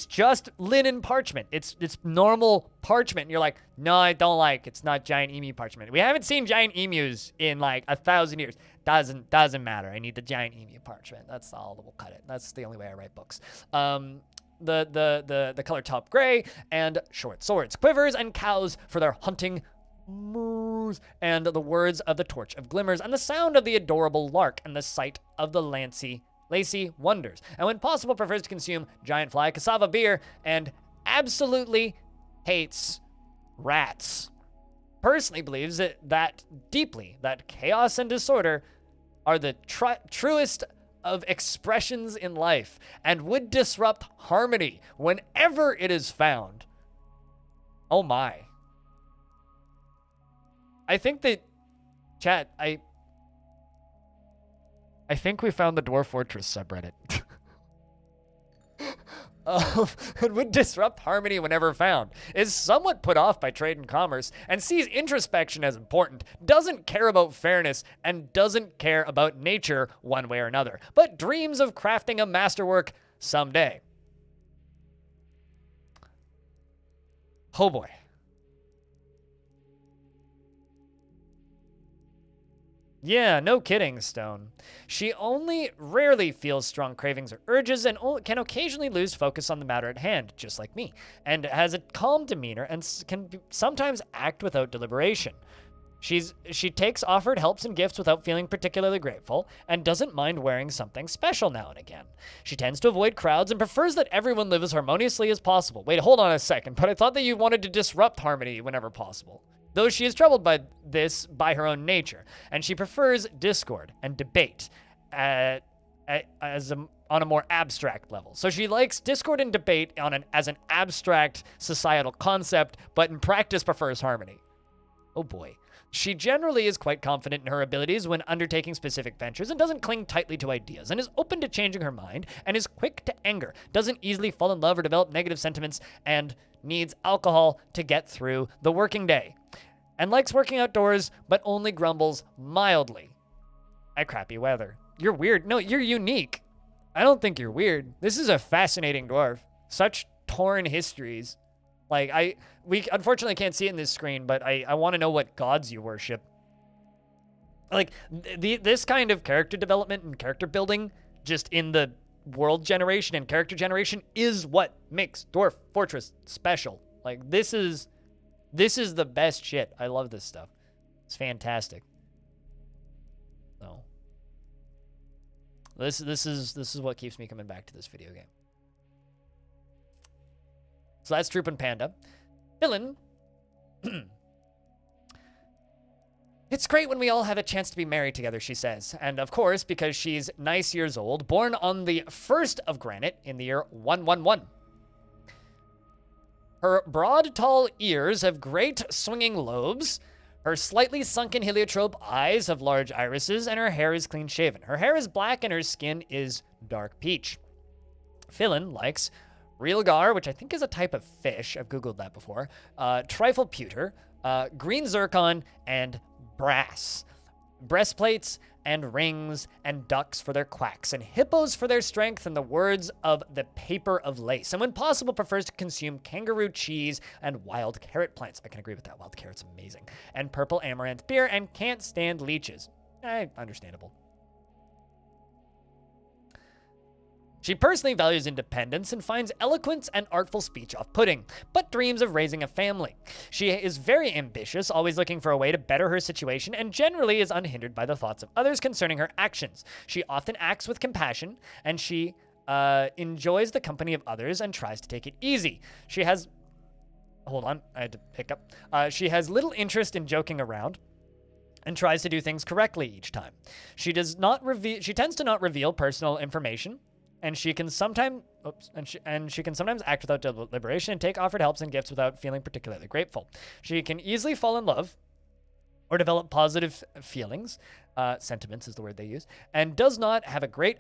just linen parchment. It's normal parchment. And you're like, no, I don't like. It's not giant emu parchment. We haven't seen giant emus in like 1,000 years. Doesn't matter. I need the giant emu parchment. That's all that will cut it. That's the only way I write books. The color taupe gray and short swords, quivers, and cows for their hunting moos, and the words of the torch of glimmers, and the sound of the adorable lark, and the sight of the lacy wonders, and when possible prefers to consume giant fly cassava beer, and absolutely hates rats. Personally believes that deeply that chaos and disorder are the truest of expressions in life, and would disrupt harmony whenever it is found. Oh my. I think that, chat, I think we found the Dwarf Fortress subreddit. It would disrupt harmony whenever found, is somewhat put off by trade and commerce, and sees introspection as important, doesn't care about fairness, and doesn't care about nature one way or another, but dreams of crafting a masterwork someday. Oh boy. Yeah, no kidding, Stone. She only rarely feels strong cravings or urges and can occasionally lose focus on the matter at hand, just like me, and has a calm demeanor and can sometimes act without deliberation. She takes offered helps and gifts without feeling particularly grateful and doesn't mind wearing something special now and again. She tends to avoid crowds and prefers that everyone live as harmoniously as possible. Wait, hold on a second, but I thought that you wanted to disrupt harmony whenever possible. Though she is troubled by this by her own nature, and she prefers discord and debate on a more abstract level. So she likes discord and debate as an abstract societal concept, but in practice prefers harmony. Oh boy. She generally is quite confident in her abilities when undertaking specific ventures and doesn't cling tightly to ideas and is open to changing her mind and is quick to anger, doesn't easily fall in love or develop negative sentiments, and needs alcohol to get through the working day. And likes working outdoors, but only grumbles mildly at crappy weather. You're weird. No, you're unique. I don't think you're weird. This is a fascinating dwarf. Such torn histories. Like, we unfortunately can't see it in this screen, but I want to know what gods you worship. Like, this kind of character development and character building just in the world generation and character generation is what makes Dwarf Fortress special. Like, this is the best shit. I love this stuff. It's fantastic. So, this is what keeps me coming back to this video game. So that's Troop and Panda. Villain. It's great when we all have a chance to be married together, she says. And of course, because she's nice years old, born on the 1st of Granite in the year 111. Her broad, tall ears have great swinging lobes. Her slightly sunken heliotrope eyes have large irises, and her hair is clean-shaven. Her hair is black, and her skin is dark peach. Philin likes Realgar, which I think is a type of fish. I've Googled that before. Trifle pewter, green zircon, and brass. Breastplates and rings and ducks for their quacks and hippos for their strength and the words of the paper of lace. And when possible, prefers to consume kangaroo cheese and wild carrot plants. I can agree with that. Wild carrot's amazing. And purple amaranth beer and can't stand leeches. Understandable. She personally values independence and finds eloquence and artful speech off-putting, but dreams of raising a family. She is very ambitious, always looking for a way to better her situation, and generally is unhindered by the thoughts of others concerning her actions. She often acts with compassion, and she enjoys the company of others and tries to take it easy. She has... Hold on, I had to pick up. She has little interest in joking around and tries to do things correctly each time. She tends to not reveal personal information, and she can sometimes act without deliberation and take offered helps and gifts without feeling particularly grateful. She can easily fall in love or develop positive feelings, sentiments is the word they use, and does not have a great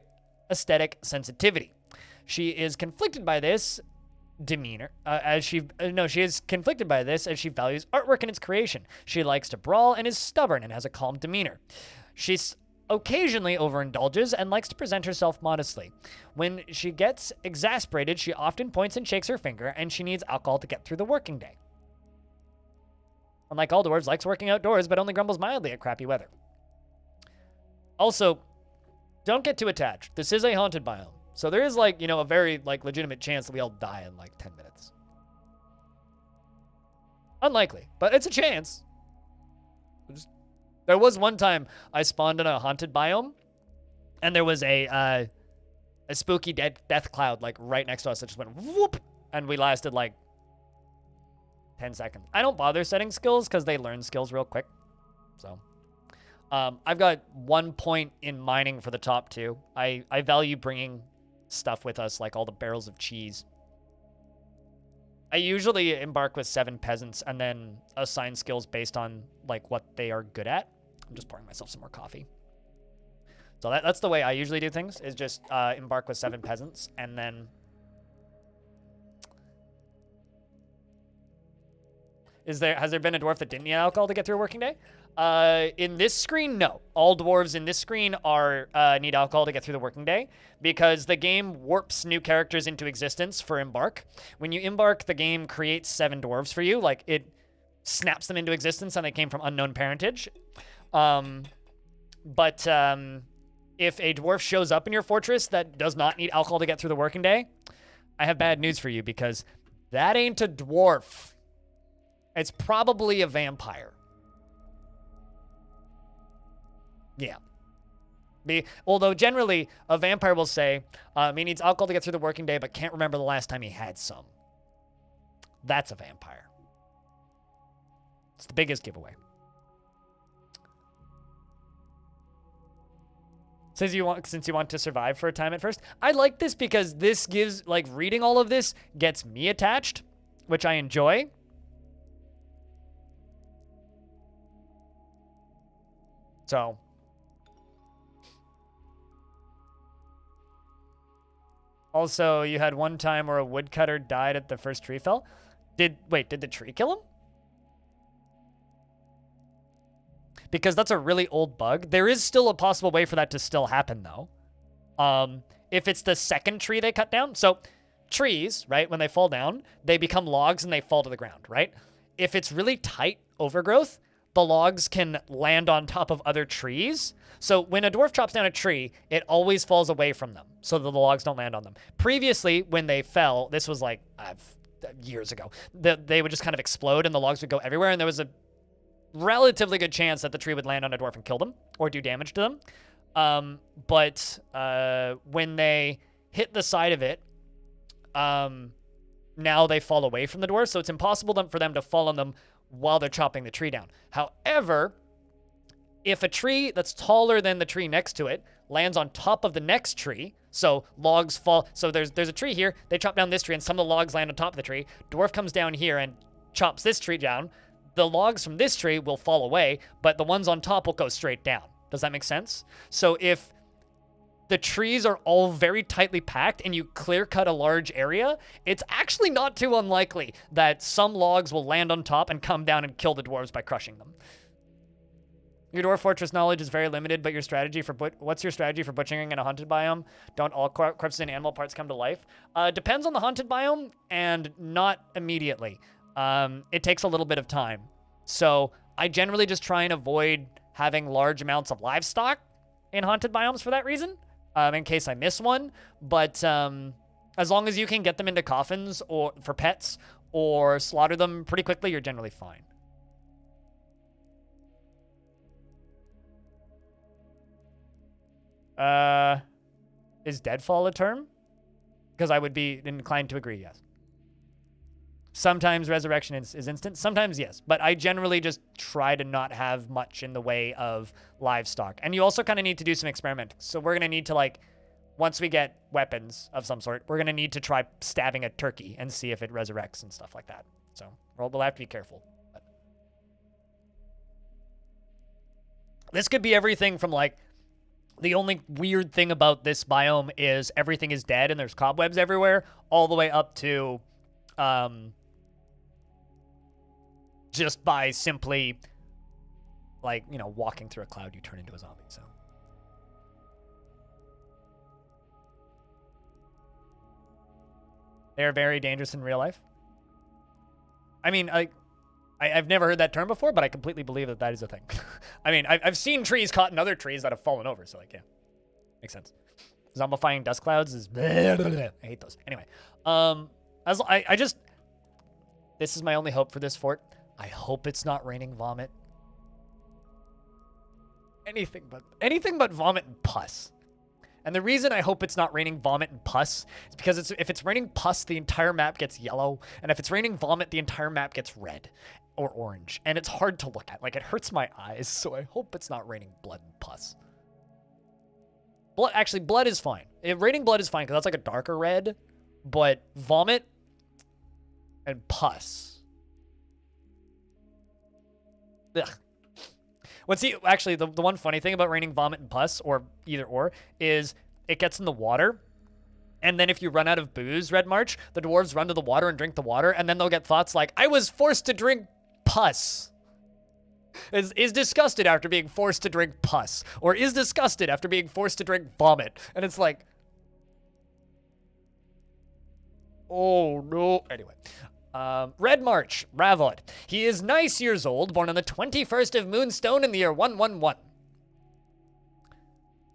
aesthetic sensitivity. She is conflicted by this demeanor she is conflicted by this as she values artwork and its creation. She likes to brawl and is stubborn and has a calm demeanor. She's occasionally overindulges and likes to present herself modestly. When she gets exasperated, she often points and shakes her finger, and she needs alcohol to get through the working day. Unlike all dwarves, likes working outdoors, but only grumbles mildly at crappy weather. Also, don't get too attached. This is a haunted biome, so there is a very legitimate chance that we all die in 10 minutes. Unlikely, but it's a chance. There was one time I spawned in a haunted biome, and there was a spooky death cloud right next to us that just went whoop, and we lasted 10 seconds. I don't bother setting skills because they learn skills real quick. So I've got 1 point in mining for the top 2. I value bringing stuff with us, like all the barrels of cheese. I usually embark with 7 peasants and then assign skills based on what they are good at. I'm just pouring myself some more coffee. So that's the way I usually do things, is just embark with 7 peasants and then... Has there been a dwarf that didn't need alcohol to get through a working day? In this screen, no. All dwarves in this screen are need alcohol to get through the working day because the game warps new characters into existence for Embark. When you embark, the game creates 7 dwarves for you. Like, it snaps them into existence and they came from unknown parentage. But if a dwarf shows up in your fortress that does not need alcohol to get through the working day, I have bad news for you because that ain't a dwarf. It's probably a vampire. Yeah. Although generally, a vampire will say, he needs alcohol to get through the working day, but can't remember the last time he had some. That's a vampire. It's the biggest giveaway. Since you want to survive for a time at first. I like this because this gives, like, reading all of this gets me attached, which I enjoy. So. Also, you had one time where a woodcutter died at the first tree fell. Did the tree kill him? Because that's a really old bug. There is still a possible way for that to still happen, though. If it's the second tree they cut down. So, trees, right, when they fall down, they become logs and they fall to the ground, right? If it's really tight overgrowth, the logs can land on top of other trees. So when a dwarf chops down a tree, it always falls away from them so that the logs don't land on them. Previously, when they fell, this was like years ago, they would just kind of explode and the logs would go everywhere, and there was a relatively good chance that the tree would land on a dwarf and kill them or do damage to them. But when they hit the side of it, now they fall away from the dwarf, so it's impossible for them to fall on them while they're chopping the tree down. However, if a tree that's taller than the tree next to it lands on top of the next tree, so logs fall, so there's a tree here, they chop down this tree and some of the logs land on top of the tree, dwarf comes down here and chops this tree down, the logs from this tree will fall away, but the ones on top will go straight down. Does that make sense? So if the trees are all very tightly packed and you clear cut a large area, it's actually not too unlikely that some logs will land on top and come down and kill the dwarves by crushing them. Your dwarf fortress knowledge is very limited, but what's your strategy for butchering in a haunted biome? Don't all corpses and animal parts come to life? Depends on the haunted biome and not immediately. It takes a little bit of time. So I generally just try and avoid having large amounts of livestock in haunted biomes for that reason. In case I miss one, but as long as you can get them into coffins or for pets or slaughter them pretty quickly, you're generally fine. Is deadfall a term? Because I would be inclined to agree, yes. Sometimes resurrection is instant. Sometimes, yes. But I generally just try to not have much in the way of livestock. And you also kind of need to do some experimenting. So we're going to need to, like, once we get weapons of some sort, we're going to need to try stabbing a turkey and see if it resurrects and stuff like that. So we'll have to be careful. But this could be everything from, like, the only weird thing about this biome is everything is dead and there's cobwebs everywhere, all the way up to just by simply, like, you know, walking through a cloud, you turn into a zombie, so. They're very dangerous in real life. I mean, I've never heard that term before, but I completely believe that is a thing. I mean, I've seen trees caught in other trees that have fallen over, so, like, yeah. Makes sense. Zombifying dust clouds is... I hate those. Anyway, I just... This is my only hope for this fort. I hope it's not raining vomit. Anything but vomit and pus. And the reason I hope it's not raining vomit and pus is because if it's raining pus, the entire map gets yellow. And if it's raining vomit, the entire map gets red or orange. And it's hard to look at. Like, it hurts my eyes. So I hope it's not raining blood and pus. Actually, blood is fine. Raining blood is fine because that's like a darker red. But vomit and pus. Ugh. Actually, the one funny thing about raining vomit and pus, or either or, is it gets in the water. And then if you run out of booze, Red March, the dwarves run to the water and drink the water. And then they'll get thoughts like, I was forced to drink pus. is disgusted after being forced to drink pus, or is disgusted after being forced to drink vomit. And it's like, oh no. Anyway. Red March, Ravod. He is nice years old, born on the 21st of Moonstone in the year 111.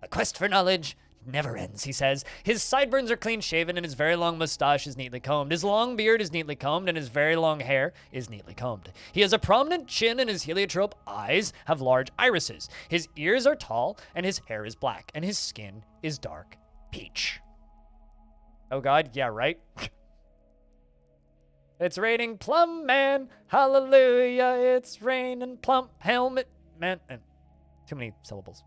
The quest for knowledge never ends, he says. His sideburns are clean shaven and his very long mustache is neatly combed. His long beard is neatly combed and his very long hair is neatly combed. He has a prominent chin and his heliotrope eyes have large irises. His ears are tall and his hair is black and his skin is dark peach. Oh God, yeah, right? It's raining plum man, hallelujah, it's raining plum helmet man. And too many syllables.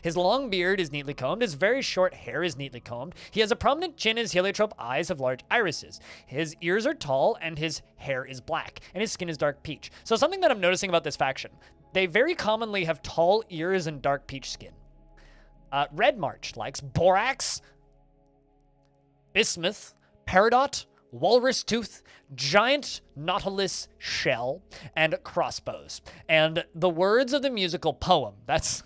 His long beard is neatly combed. His very short hair is neatly combed. He has a prominent chin. His heliotrope eyes have large irises. His ears are tall, and his hair is black, and his skin is dark peach. So something that I'm noticing about this faction, they very commonly have tall ears and dark peach skin. Red March likes borax, bismuth, peridot, walrus tooth, giant nautilus shell, and crossbows. And the words of the musical poem, that's...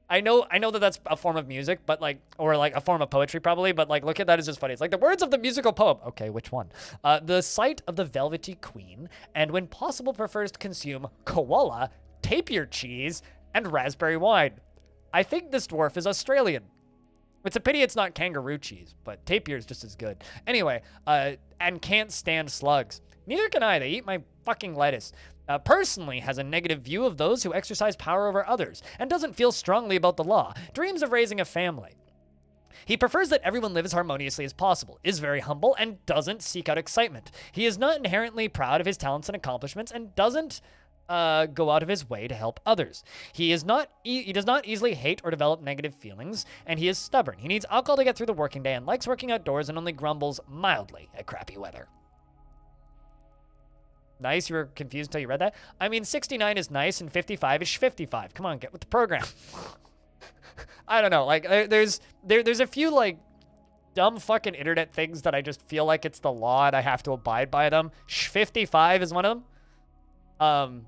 I know that that's a form of music, but like, or like a form of poetry probably, but like, look at that as just funny. It's like the words of the musical poem. Okay, which one? The sight of the velvety queen, and when possible prefers to consume koala, tapir cheese, and raspberry wine. I think this dwarf is Australian. It's a pity it's not kangaroo cheese, but tapir is just as good. Anyway, and can't stand slugs. Neither can I. They eat my fucking lettuce. Personally has a negative view of those who exercise power over others and doesn't feel strongly about the law, dreams of raising a family. He prefers that everyone live as harmoniously as possible, is very humble, and doesn't seek out excitement. He is not inherently proud of his talents and accomplishments and doesn't go out of his way to help others. He does not easily hate or develop negative feelings, and he is stubborn. He needs alcohol to get through the working day and likes working outdoors and only grumbles mildly at crappy weather. Nice, you were confused until you read that? I mean, 69 is nice and 55 is 55. Come on, get with the program. I don't know, like, there's a few, like, dumb fucking internet things that I just feel like it's the law and I have to abide by them. 55 is one of them.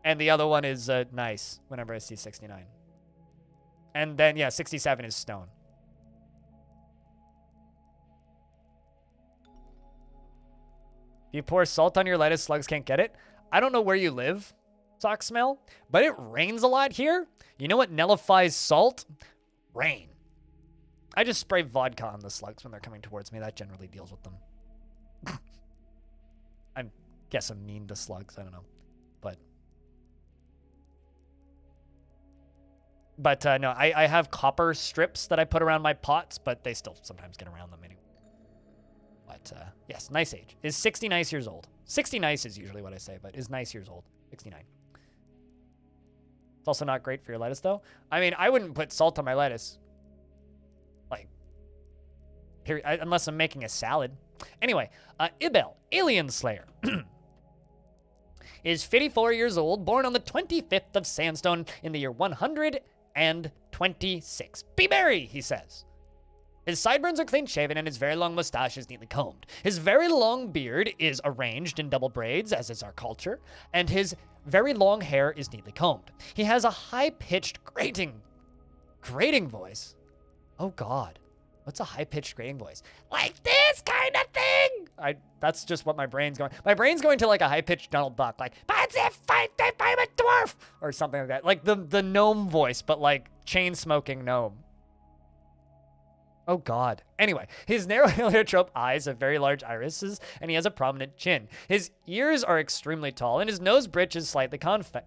And the other one is nice whenever I see 69. And then, yeah, 67 is stone. If you pour salt on your lettuce, slugs can't get it. I don't know where you live, sock smell, but it rains a lot here. You know what nullifies salt? Rain. I just spray vodka on the slugs when they're coming towards me. That generally deals with them. I guess I'm mean to slugs. I don't know. But no, I have copper strips that I put around my pots, but they still sometimes get around them anyway. But yes, nice age. Is 60 nice years old? 60 nice is usually what I say, but is nice years old. 69. It's also not great for your lettuce, though. I mean, I wouldn't put salt on my lettuce. Like, unless I'm making a salad. Anyway, Ibel, Alien Slayer, is 54 years old, born on the 25th of Sandstone in the year 126. Be merry, he says. His sideburns are clean-shaven and his very long mustache is neatly combed. His very long beard is arranged in double braids, as is our culture, and his very long hair is neatly combed. He has a high-pitched grating voice. Oh God, what's a high-pitched grating voice? Like this kind of thing! That's just what my brain's going. My brain's going to like a high-pitched Donald Duck, like, but if I'm a dwarf! Or something like that. Like the gnome voice, but like chain-smoking gnome. Oh God. Anyway, his narrow heliotrope eyes have very large irises, and he has a prominent chin. His ears are extremely tall, and his nose bridge is slightly convex.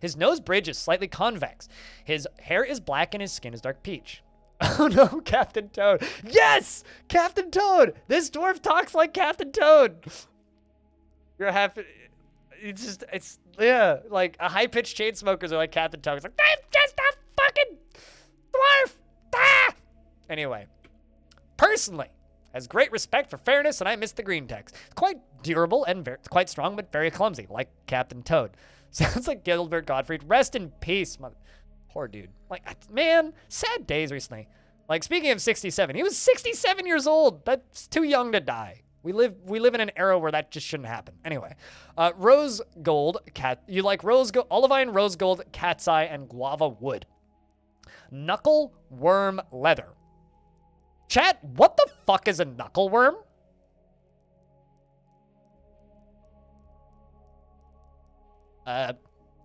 His nose bridge is slightly convex. His hair is black, and his skin is dark peach. Oh no, Captain Toad. Yes! Captain Toad! This dwarf talks like Captain Toad! You're happy. It's yeah, like a high-pitched chain smokers are like Captain Toad. It's like, I'm just a fucking dwarf! Ah! Anyway, personally, has great respect for fairness, and I miss the green text. It's quite durable and quite strong, but very clumsy, like Captain Toad. Sounds like Gilbert Gottfried. Rest in peace, mother. Poor dude. Like, man, sad days recently. Like, speaking of 67, he was 67 years old. That's too young to die. We live in an era where that just shouldn't happen. Anyway, rose gold cat. You like rose gold, olivine, rose gold, cat's eye, and guava wood. Knuckle worm leather. Chat, what the fuck is a knuckle worm?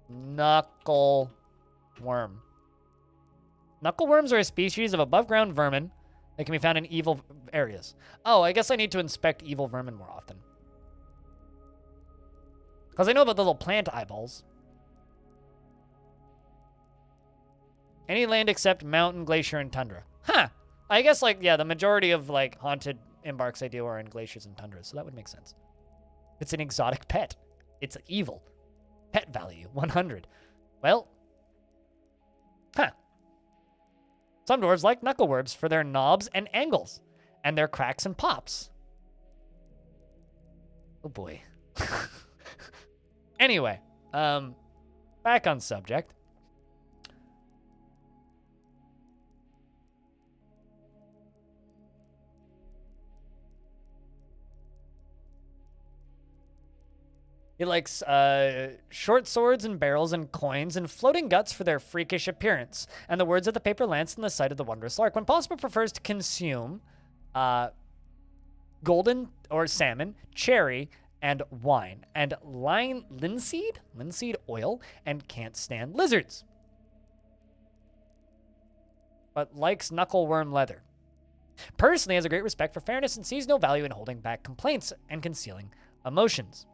Knuckle worm. Knuckle worms are a species of above-ground vermin that can be found in evil areas. Oh, I guess I need to inspect evil vermin more often. Because I know about the little plant eyeballs. Any land except mountain, glacier, and tundra. Huh. I guess, like, yeah, the majority of, like, haunted embarks I do are in glaciers and tundras, so that would make sense. It's an exotic pet. It's evil. Pet value, 100. Well, huh. Some dwarves like knuckleworms for their knobs and angles, and their cracks and pops. Oh boy. Anyway, back on subject. He likes short swords and barrels and coins and floating guts for their freakish appearance. And the words of the paper lance and the sight of the wondrous lark. When possible, prefers to consume golden or salmon, cherry, and wine. And linseed oil, and can't stand lizards. But likes knuckleworm leather. Personally has a great respect for fairness and sees no value in holding back complaints and concealing emotions.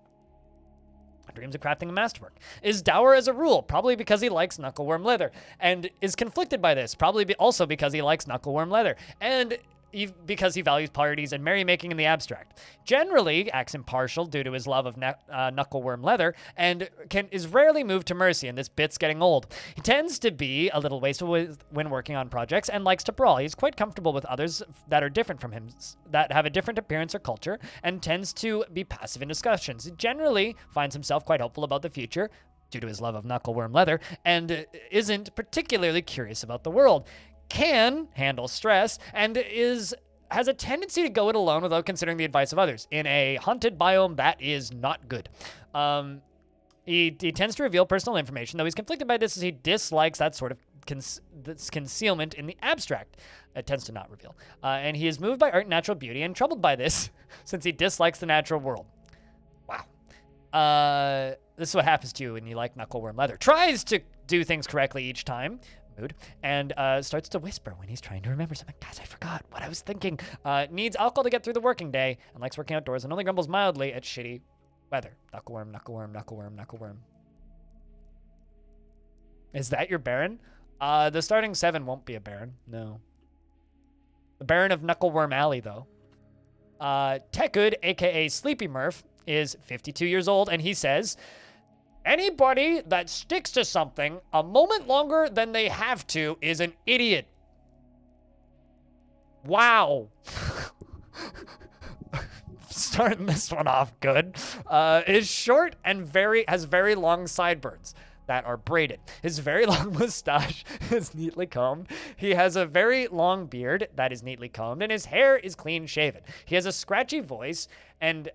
Dreams of crafting a masterwork. Is dour as a rule, probably because he likes knuckleworm leather, and is conflicted by this, probably also because he likes knuckleworm leather, and because he values parties and merrymaking in the abstract. Generally, acts impartial due to his love of knuckleworm leather, and is rarely moved to mercy, and this bit's getting old. He tends to be a little wasteful when working on projects, and likes to brawl. He's quite comfortable with others that are different from him, that have a different appearance or culture, and tends to be passive in discussions. He generally finds himself quite hopeful about the future, due to his love of knuckleworm leather, and isn't particularly curious about the world. Can handle stress, and has a tendency to go it alone without considering the advice of others. In a haunted biome, that is not good. He tends to reveal personal information, though he's conflicted by this as he dislikes that sort of concealment in the abstract. It tends to not reveal. And he is moved by art and natural beauty and troubled by this since he dislikes the natural world. Wow. This is what happens to you when you like knuckleworm leather. Tries to do things correctly each time. And starts to whisper when he's trying to remember something. Guys, I forgot what I was thinking. Needs alcohol to get through the working day and likes working outdoors and only grumbles mildly at shitty weather. Knuckleworm, knuckleworm, knuckleworm, knuckleworm. Is that your Baron? The starting 7 won't be a Baron. No. The Baron of Knuckleworm Alley, though. Tekud, a.k.a. Sleepy Murph, is 52 years old, and he says, anybody that sticks to something a moment longer than they have to is an idiot. Wow. Starting this one off good. Is short and has very long sideburns that are braided. His very long mustache is neatly combed. He has a very long beard that is neatly combed, and his hair is clean shaven. He has a scratchy voice, and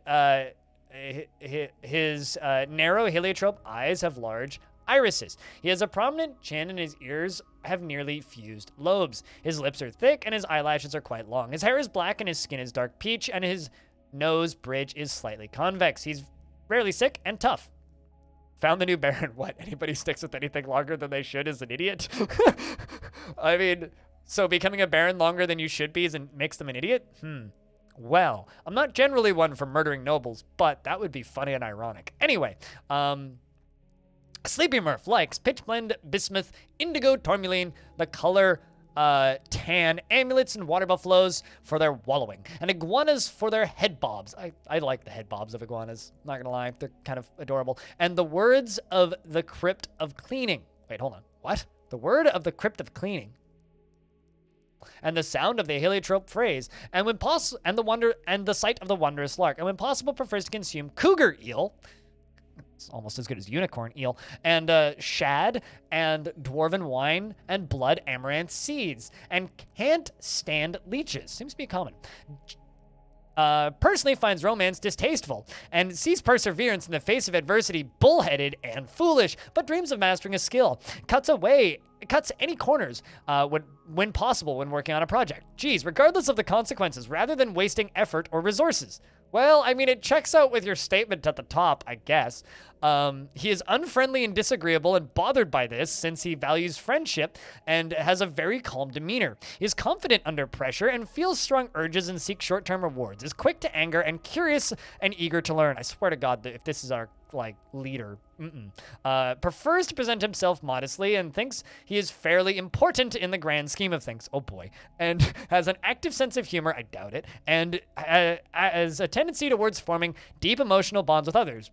his narrow heliotrope eyes have large irises. He has a prominent chin, and his ears have nearly fused lobes. His lips are thick, and his eyelashes are quite long. His hair is black, and his skin is dark peach, and his nose bridge is slightly convex. He's rarely sick and tough. Found the new Baron. What? Anybody sticks with anything longer than they should is an idiot? I mean, so becoming a Baron longer than you should be makes them an idiot? Well, I'm not generally one for murdering nobles, but that would be funny and ironic. Anyway, Sleepy Murph likes pitch blend, bismuth, indigo, tourmaline, the color tan, amulets, and water buffaloes for their wallowing, and iguanas for their head bobs. I like the head bobs of iguanas, not gonna lie, they're kind of adorable. And the words of the crypt of cleaning. Wait, hold on, what? The word of the crypt of cleaning. And the sound of the heliotrope phrase, and when possible, and the sight of the wondrous lark, and when possible, prefers to consume cougar eel. It's almost as good as unicorn eel, and shad, and dwarven wine, and blood amaranth seeds, and can't stand leeches. Seems to be common. personally finds romance distasteful and sees perseverance in the face of adversity bullheaded and foolish, but dreams of mastering a skill. Cuts any corners when possible when working on a project. Geez, regardless of the consequences, rather than wasting effort or resources. Well, I mean, it checks out with your statement at the top, I guess. He is unfriendly and disagreeable and bothered by this since he values friendship and has a very calm demeanor. He is confident under pressure and feels strong urges and seeks short-term rewards. Is quick to anger and curious and eager to learn. I swear to God that if this is our leader, prefers to present himself modestly and thinks he is fairly important in the grand scheme of things. Oh boy. And has an active sense of humor, I doubt it, and has a tendency towards forming deep emotional bonds with others.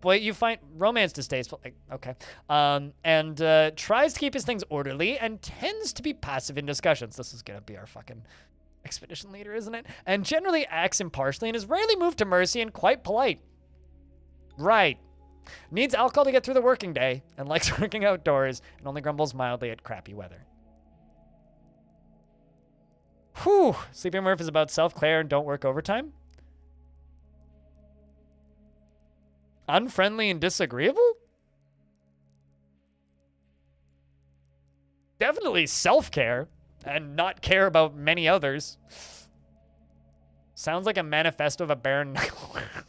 Boy, you find romance distasteful. Okay. And tries to keep his things orderly and tends to be passive in discussions. This is gonna be our fucking expedition leader, isn't it? And generally acts impartially and is rarely moved to mercy and quite polite. Right. Needs alcohol to get through the working day and likes working outdoors and only grumbles mildly at crappy weather. Whew. Sleeping Murph is about self-care and don't work overtime? Unfriendly and disagreeable? Definitely self-care and not care about many others. Sounds like a manifesto of a barren knuckleworm.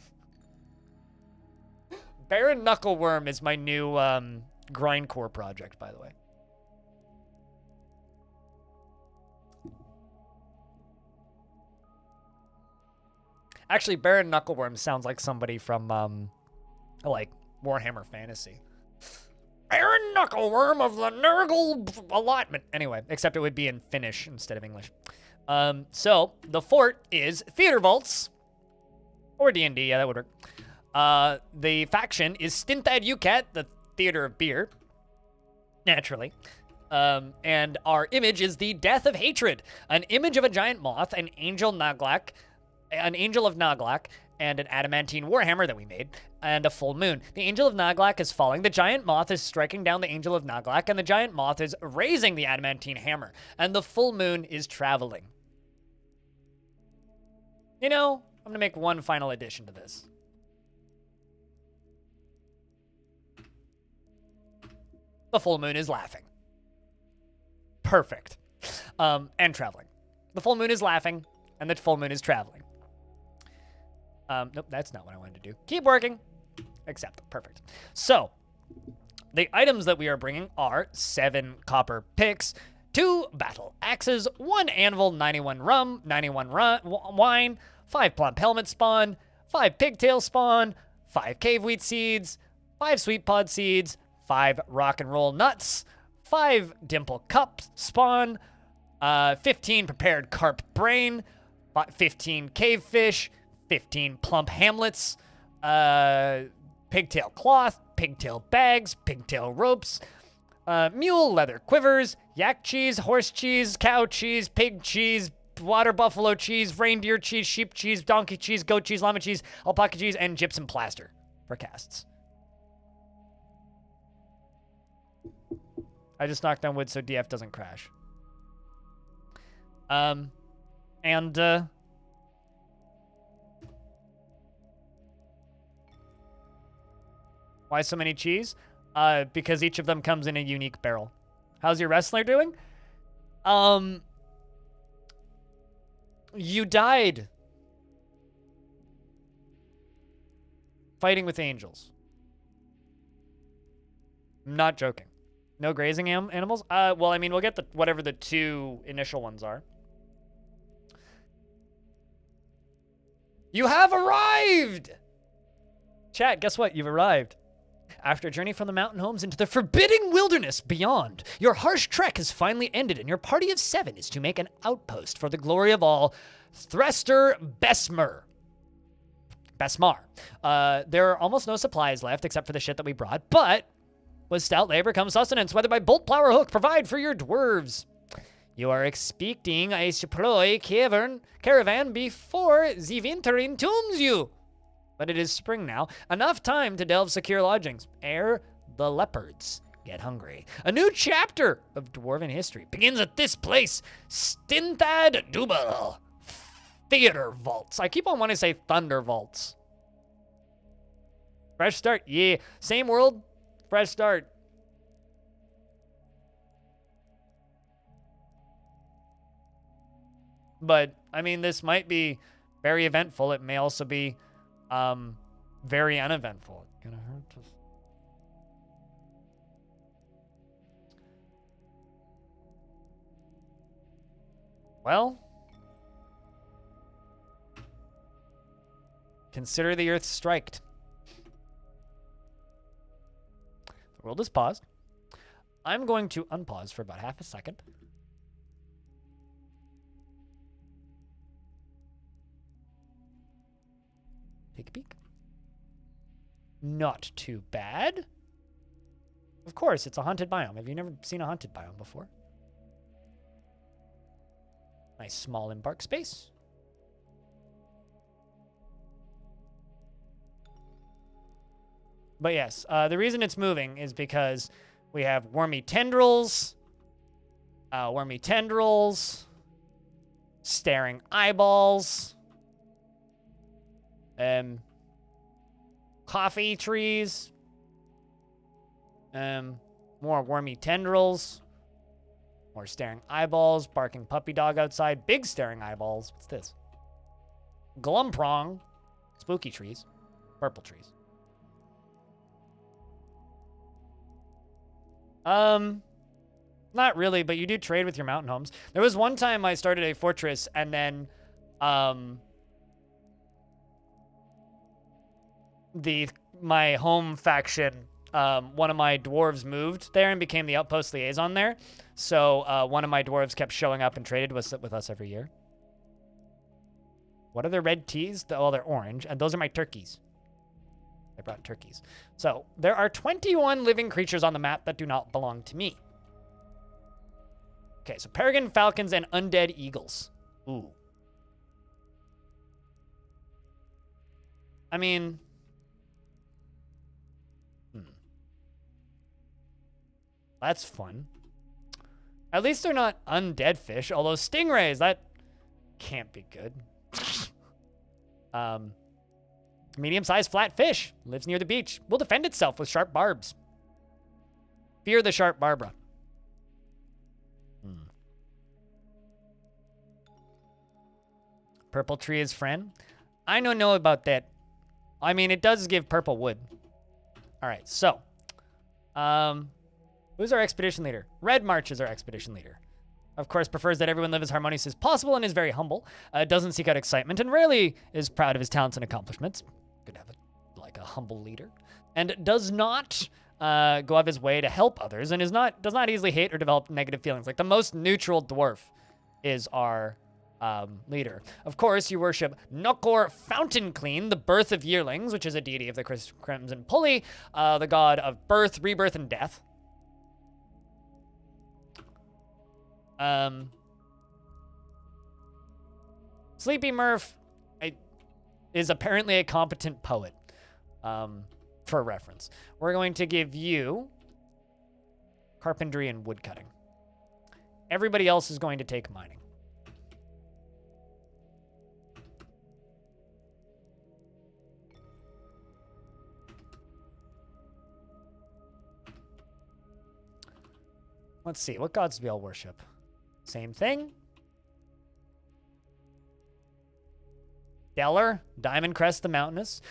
Barren knuckleworm is my new grindcore project, by the way. Actually, Baron Knuckleworm sounds like somebody from, like, Warhammer Fantasy. Baron Knuckleworm of the Nurgle allotment. Anyway, except it would be in Finnish instead of English. So, the fort is Theatervults. Or D&D, yeah, that would work. The faction is Stintad Ucat, the Theater of Beer. Naturally. And our image is the Death of Hatred. An image of a giant moth, an angel of Naglak, and an adamantine warhammer that we made, and a full moon. The angel of Naglak is falling, the giant moth is striking down the angel of Naglak, and the giant moth is raising the adamantine hammer, and the full moon is traveling. You know, I'm gonna make one final addition to this. The full moon is laughing. Perfect. And traveling. The full moon is laughing, and the full moon is traveling. Nope, that's not what I wanted to do. Keep working. Accept. Perfect. So, the items that we are bringing are 7 copper picks, 2 battle axes, 1 anvil, 91 rum, 91 wine, 5 plump helmet spawn, 5 pigtail spawn, 5 cave wheat seeds, 5 sweet pod seeds, 5 rock and roll nuts, 5 dimple cup spawn, 15 prepared carp brain, 15 cave fish, 15 plump hamlets, pigtail cloth, pigtail bags, pigtail ropes, mule leather quivers, yak cheese, horse cheese, cow cheese, pig cheese, water buffalo cheese, reindeer cheese, sheep cheese, donkey cheese, goat cheese, llama cheese, alpaca cheese, and gypsum plaster for casts. I just knocked on wood so DF doesn't crash. Why so many cheese? Because each of them comes in a unique barrel. How's your wrestler doing? You died fighting with angels. I'm not joking. No grazing animals? Well, I mean, we'll get whatever the 2 initial ones are. You have arrived! Chat, guess what? You've arrived. After a journey from the mountain homes into the forbidding wilderness beyond, your harsh trek has finally ended, and your party of 7 is to make an outpost for the glory of all, Threster Besmar. There are almost no supplies left except for the shit that we brought, but with stout labor comes sustenance, whether by bolt, plow, or hook, provide for your dwarves. You are expecting a supply caravan before the winter entombs you. But it is spring now. Enough time to delve secure lodgings ere the leopards get hungry. A new chapter of dwarven history begins at this place, Stintad Dubal. Theatervults. I keep on wanting to say Thundervults. Fresh start. Yeah. Same world. Fresh start. But, I mean, this might be very eventful. It may also be very uneventful. It's gonna hurt to... Well, consider the Earth striked. The world is paused. I'm going to unpause for about half a second. Take a peek. Not too bad. Of course, it's a haunted biome. Have you never seen a haunted biome before? Nice small embark space. But yes, the reason it's moving is because we have wormy tendrils, staring eyeballs, coffee trees, more wormy tendrils, more staring eyeballs, barking puppy dog outside, big staring eyeballs. What's this? Glumprong, spooky trees, purple trees. Not really, but you do trade with your mountain homes. There was one time I started a fortress and then, my home faction, one of my dwarves moved there and became the outpost liaison there. So, one of my dwarves kept showing up and traded with us every year. What are the red teas? Oh, they're orange, and those are my turkeys. I brought turkeys. So, there are 21 living creatures on the map that do not belong to me. Okay, so peregrine falcons and undead eagles. Ooh. I mean... That's fun. At least they're not undead fish, although stingrays, that can't be good. Medium-sized flat fish. Lives near the beach. Will defend itself with sharp barbs. Fear the sharp Barbara. Purple tree is friend. I don't know about that. I mean, it does give purple wood. All right, so. Who's our expedition leader? Red March is our expedition leader. Of course, prefers that everyone live as harmonious as possible and is very humble. Doesn't seek out excitement and rarely is proud of his talents and accomplishments. Good to have a humble leader. And does not go out of his way to help others and does not easily hate or develop negative feelings. Like the most neutral dwarf is our leader. Of course, you worship Nokor Fountain Clean, the birth of yearlings, which is a deity of the Crimson Pulley, the god of birth, rebirth, and death. Sleepy Murph is apparently a competent poet, for reference. We're going to give you carpentry and woodcutting. Everybody else is going to take mining. Let's see, what gods do we all worship? Same thing. Deller, Diamond Crest the Mountainous,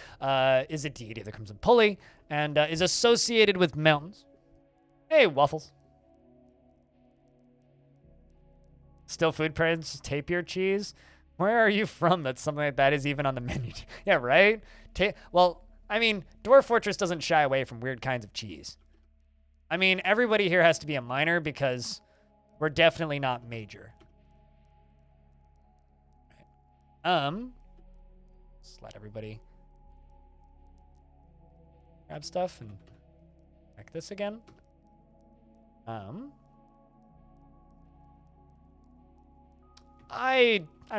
is a deity of the Crimson Pulley, and is associated with mountains. Hey, Waffles. Still food prince, tapir cheese. Where are you from that something like that is even on the menu? Yeah, right? Well, I mean, Dwarf Fortress doesn't shy away from weird kinds of cheese. I mean, everybody here has to be a minor because we're definitely not major. Just let everybody grab stuff and check this again. I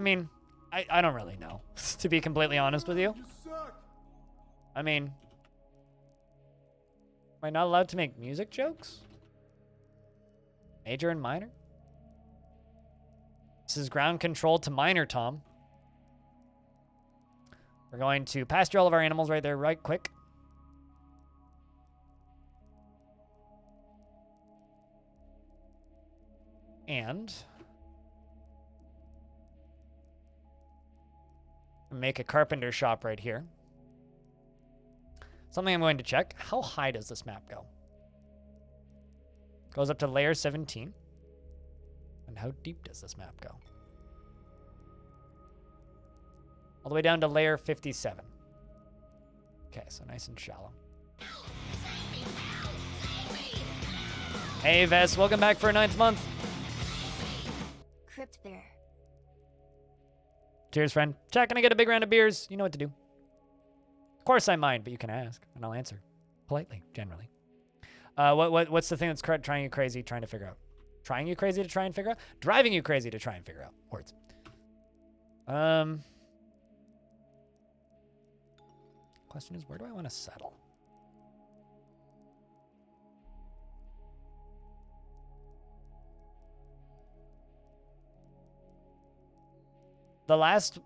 mean, I don't really know, to be completely honest with you. I mean, am I not allowed to make music jokes? Major and minor? This is ground control to minor, Tom. We're going to pasture all of our animals right there, right quick. And make a carpenter shop right here. Something I'm going to check. How high does this map go? Goes up to layer 17. And how deep does this map go? All the way down to layer 57. Okay, so nice and shallow. Hey, Vess, welcome back for a 9th month. Crypt Bear. Cheers, friend. Chat, can I get a big round of beers? You know what to do. Of course I mind, but you can ask, and I'll answer. Politely, generally. What's the thing that's driving you crazy trying to figure out? Trying you crazy to try and figure out? Driving you crazy to try and figure out. Words. Question is, where do I want to settle? The last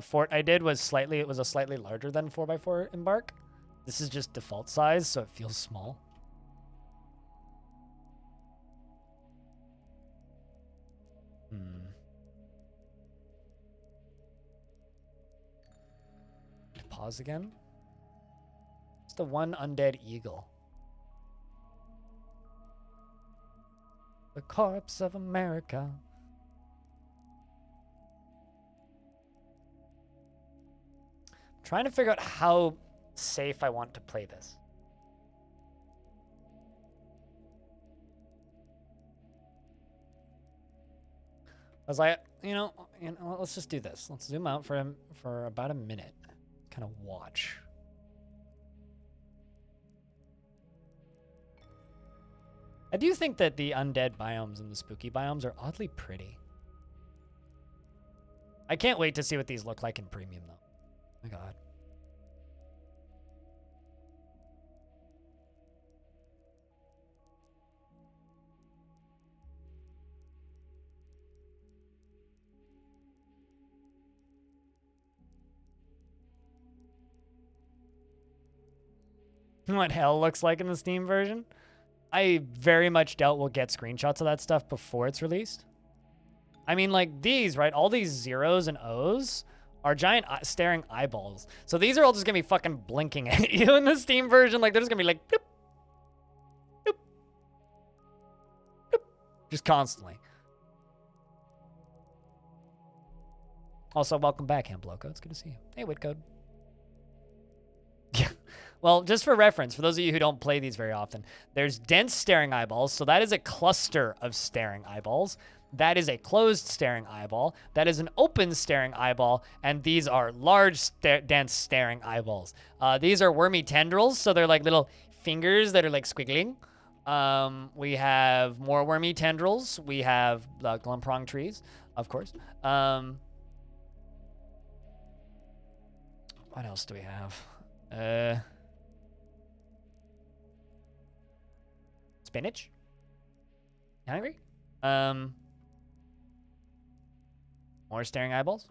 fort I did was a slightly larger than 4x4 embark. This is just default size, so it feels small. Pause again. It's the one undead eagle. The corpse of America. I'm trying to figure out how safe I want to play this. I was like, you know, let's just do this. Let's zoom out for about a minute. Kind of watch. I do think that the undead biomes and the spooky biomes are oddly pretty. I can't wait to see what these look like in premium, though. Oh my god. What hell looks like in the Steam version? I very much doubt we'll get screenshots of that stuff before it's released. I mean, like these, right? All these zeros and O's are giant staring eyeballs. So these are all just gonna be fucking blinking at you in the Steam version. Like they're just gonna be like, bloop, bloop, bloop, just constantly. Also, welcome back, Hambloco. It's good to see you. Hey, Whitcode. Yeah. Well, just for reference, for those of you who don't play these very often, there's dense staring eyeballs. So that is a cluster of staring eyeballs. That is a closed staring eyeball. That is an open staring eyeball. And these are large, dense staring eyeballs. These are wormy tendrils. So they're like little fingers that are like squiggling. We have more wormy tendrils. We have glumprong trees, of course. What else do we have? Spinach? You hungry? More staring eyeballs?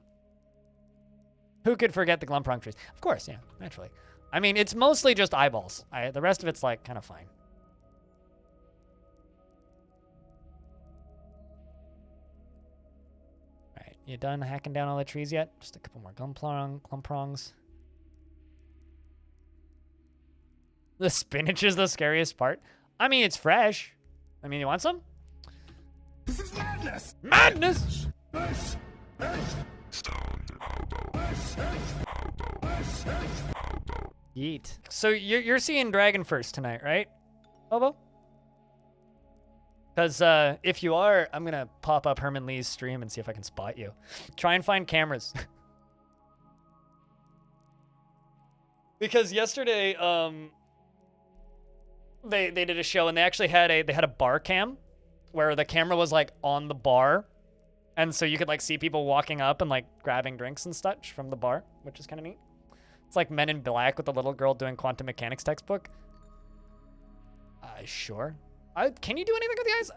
Who could forget the glumprong trees? Of course, yeah, naturally. I mean, it's mostly just eyeballs. The rest of it's like kind of fine. All right, you done hacking down all the trees yet? Just a couple more glumprongs. The spinach is the scariest part. I mean, it's fresh. I mean, you want some? This is madness! Madness! Yeet. So you're seeing Dragon first tonight, right, Bobo? Because if you are, I'm gonna pop up Herman Lee's stream and see if I can spot you. Try and find cameras. Because yesterday, they did a show and they actually had a bar cam where the camera was like on the bar, and so you could like see people walking up and like grabbing drinks and such from the bar, which is kind of neat. It's like Men in Black with the little girl doing quantum mechanics textbook. Sure. Can you do anything with the eyes?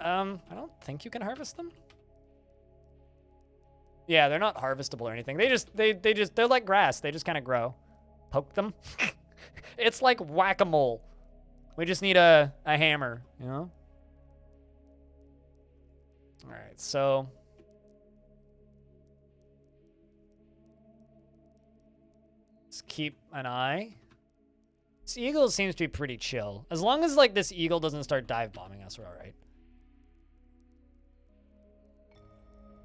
I don't think you can harvest them. Yeah, they're not harvestable or anything. They're like grass. They just kind of grow. Poke them. It's like whack-a-mole. We just need a hammer, you know? All right, so let's keep an eye. This eagle seems to be pretty chill. As long as, like, this eagle doesn't start dive bombing us, we're all right.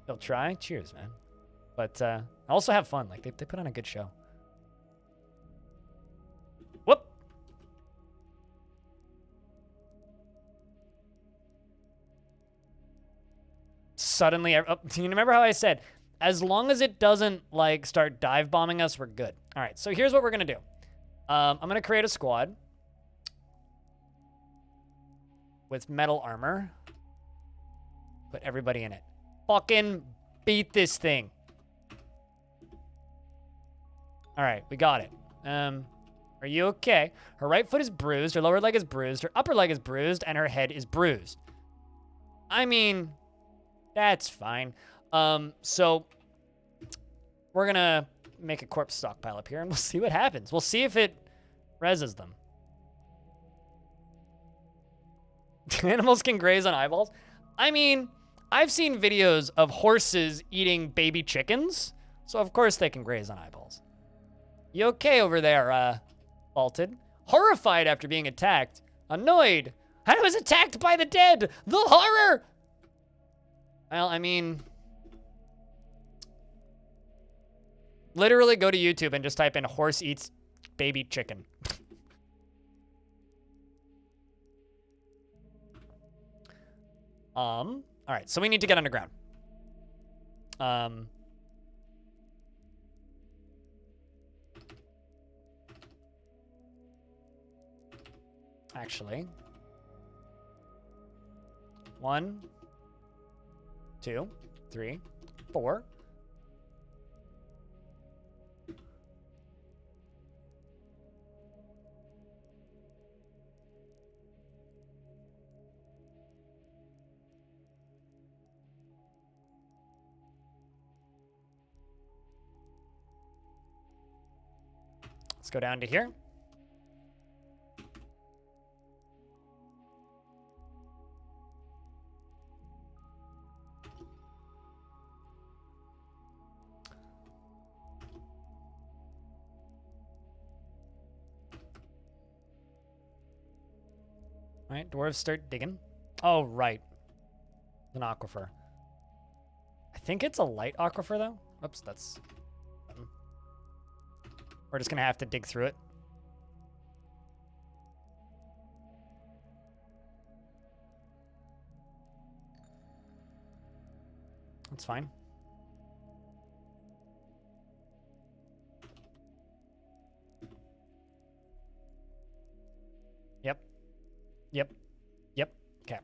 They'll try. Cheers, man. But also have fun. Like, they put on a good show. Whoop. Suddenly, oh, you remember how I said, as long as it doesn't, like, start dive bombing us, we're good. All right, so here's what we're going to do. I'm going to create a squad with metal armor. Put everybody in it. Fucking beat this thing. All right, we got it. Are you okay? Her right foot is bruised, her lower leg is bruised, her upper leg is bruised, and her head is bruised. I mean, that's fine. So we're gonna make a corpse stockpile up here, and we'll see what happens. We'll see if it reses them. Animals can graze on eyeballs. I mean, I've seen videos of horses eating baby chickens, so of course they can graze on eyeballs. You okay over there, Vaulted? Horrified after being attacked. Annoyed. I was attacked by the dead. The horror! Well, I mean, literally go to YouTube and just type in horse eats baby chicken. All right, so we need to get underground. Actually, 1, 2, 3, 4. Let's go down to here. All right, dwarves start digging. Oh, right. An aquifer. I think it's a light aquifer, though. Oops, that's... We're just going to have to dig through it. That's fine. Yep. Yep. Yep. Okay.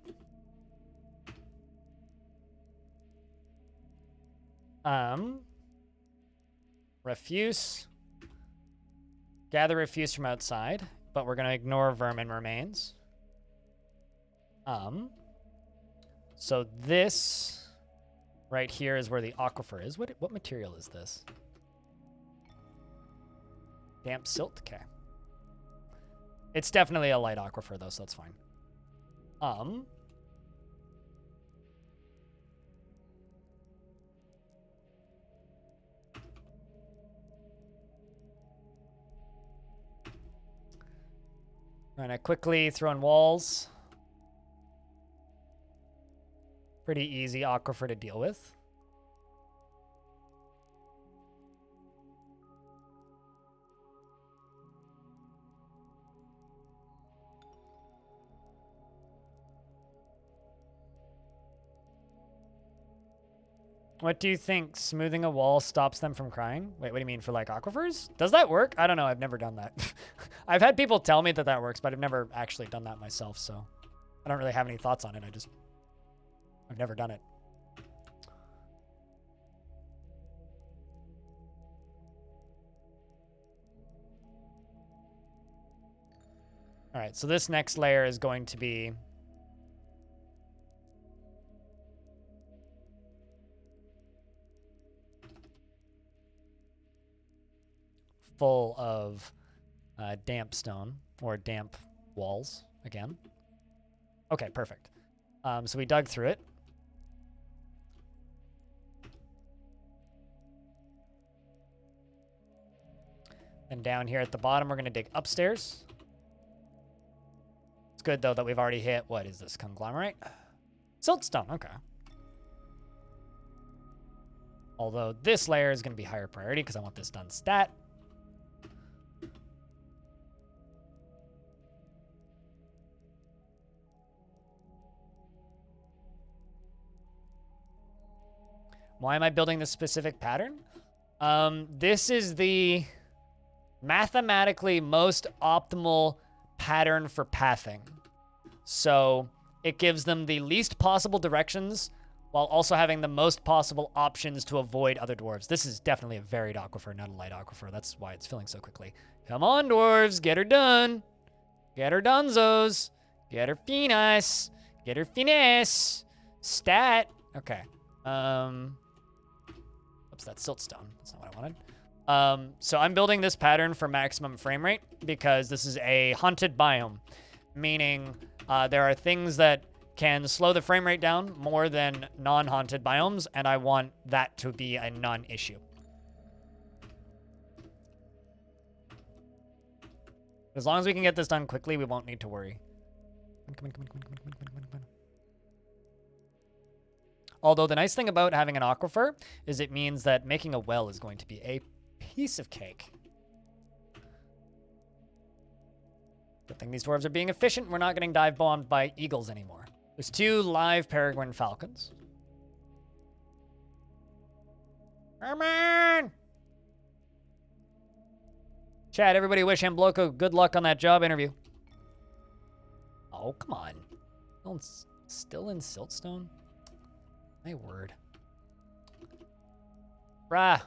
Refuse. Gather refuse from outside, but we're going to ignore vermin remains. So this right here is where the aquifer is. What material is this? Damp silt? Okay. It's definitely a light aquifer, though, so that's fine. And I quickly throw in walls. Pretty easy aquifer to deal with. What do you think? Smoothing a wall stops them from crying? Wait, what do you mean, for like aquifers? Does that work? I don't know. I've never done that. I've had people tell me that that works, but I've never actually done that myself, so I don't really have any thoughts on it. I've never done it. All right, so this next layer is going to be full of damp stone or damp walls again. Okay, perfect. So we dug through it. And down here at the bottom, we're going to dig upstairs. It's good, though, that we've already hit, what is this, conglomerate? Siltstone, okay. Although this layer is going to be higher priority because I want this done stat. Why am I building this specific pattern? This is the mathematically most optimal pattern for pathing. So it gives them the least possible directions while also having the most possible options to avoid other dwarves. This is definitely a varied aquifer, not a light aquifer. That's why it's filling so quickly. Come on, dwarves, get her done. Get her donzos. Get her finis. Get her finesse. Stat. Okay. Oops, that's siltstone. That's not what I wanted. So I'm building this pattern for maximum frame rate because this is a haunted biome, meaning there are things that can slow the frame rate down more than non-haunted biomes, and I want that to be a non-issue. As long as we can get this done quickly, we won't need to worry. Come on. Although the nice thing about having an aquifer is it means that making a well is going to be a piece of cake. Good thing these dwarves are being efficient. We're not getting dive bombed by eagles anymore. There's 2 live peregrine falcons. Come on! Chat, everybody wish Ambloco good luck on that job interview. Oh, come on. Still in siltstone? My word. Bruh.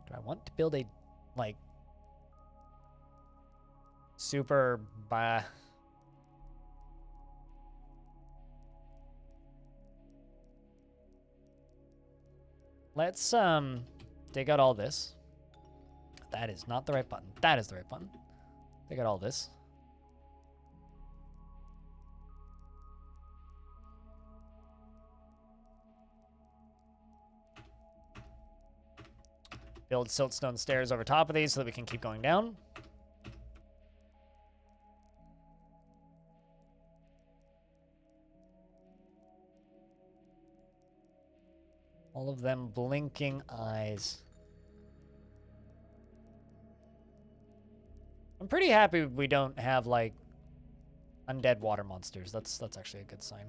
Do I want to build a, like, super, let's, dig out all this. That is not the right button. That is the right button. Dig out all this. Build siltstone stairs over top of these so that we can keep going down. All of them blinking eyes. I'm pretty happy we don't have, like, undead water monsters. That's actually a good sign.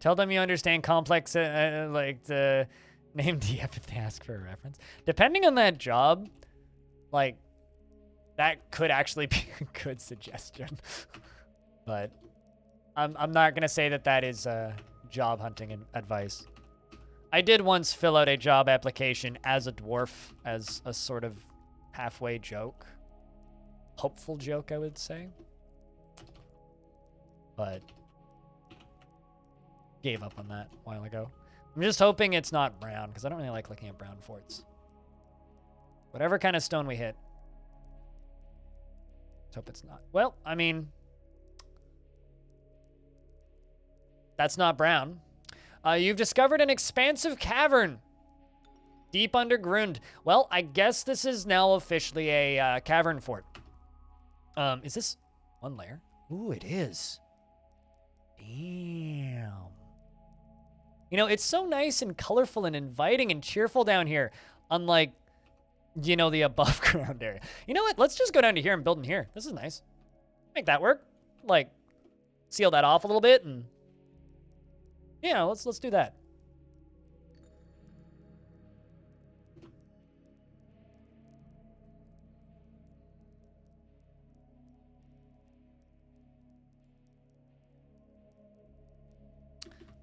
Tell them you understand complex, like, the name DF if they ask for a reference. Depending on that job, like, that could actually be a good suggestion. But I'm not going to say that that is job hunting advice. I did once fill out a job application as a dwarf, as a sort of halfway joke. Hopeful joke, I would say. But gave up on that a while ago. I'm just hoping it's not brown, because I don't really like looking at brown forts. Whatever kind of stone we hit. Let's hope it's not. Well, I mean, that's not brown. You've discovered an expansive cavern deep underground. Well, I guess this is now officially a cavern fort. Is this one layer? Ooh, it is. Damn. You know, it's so nice and colorful and inviting and cheerful down here, unlike, you know, the above ground area. You know what? Let's just go down to here and build in here. This is nice. Make that work. Like, seal that off a little bit and yeah, let's do that.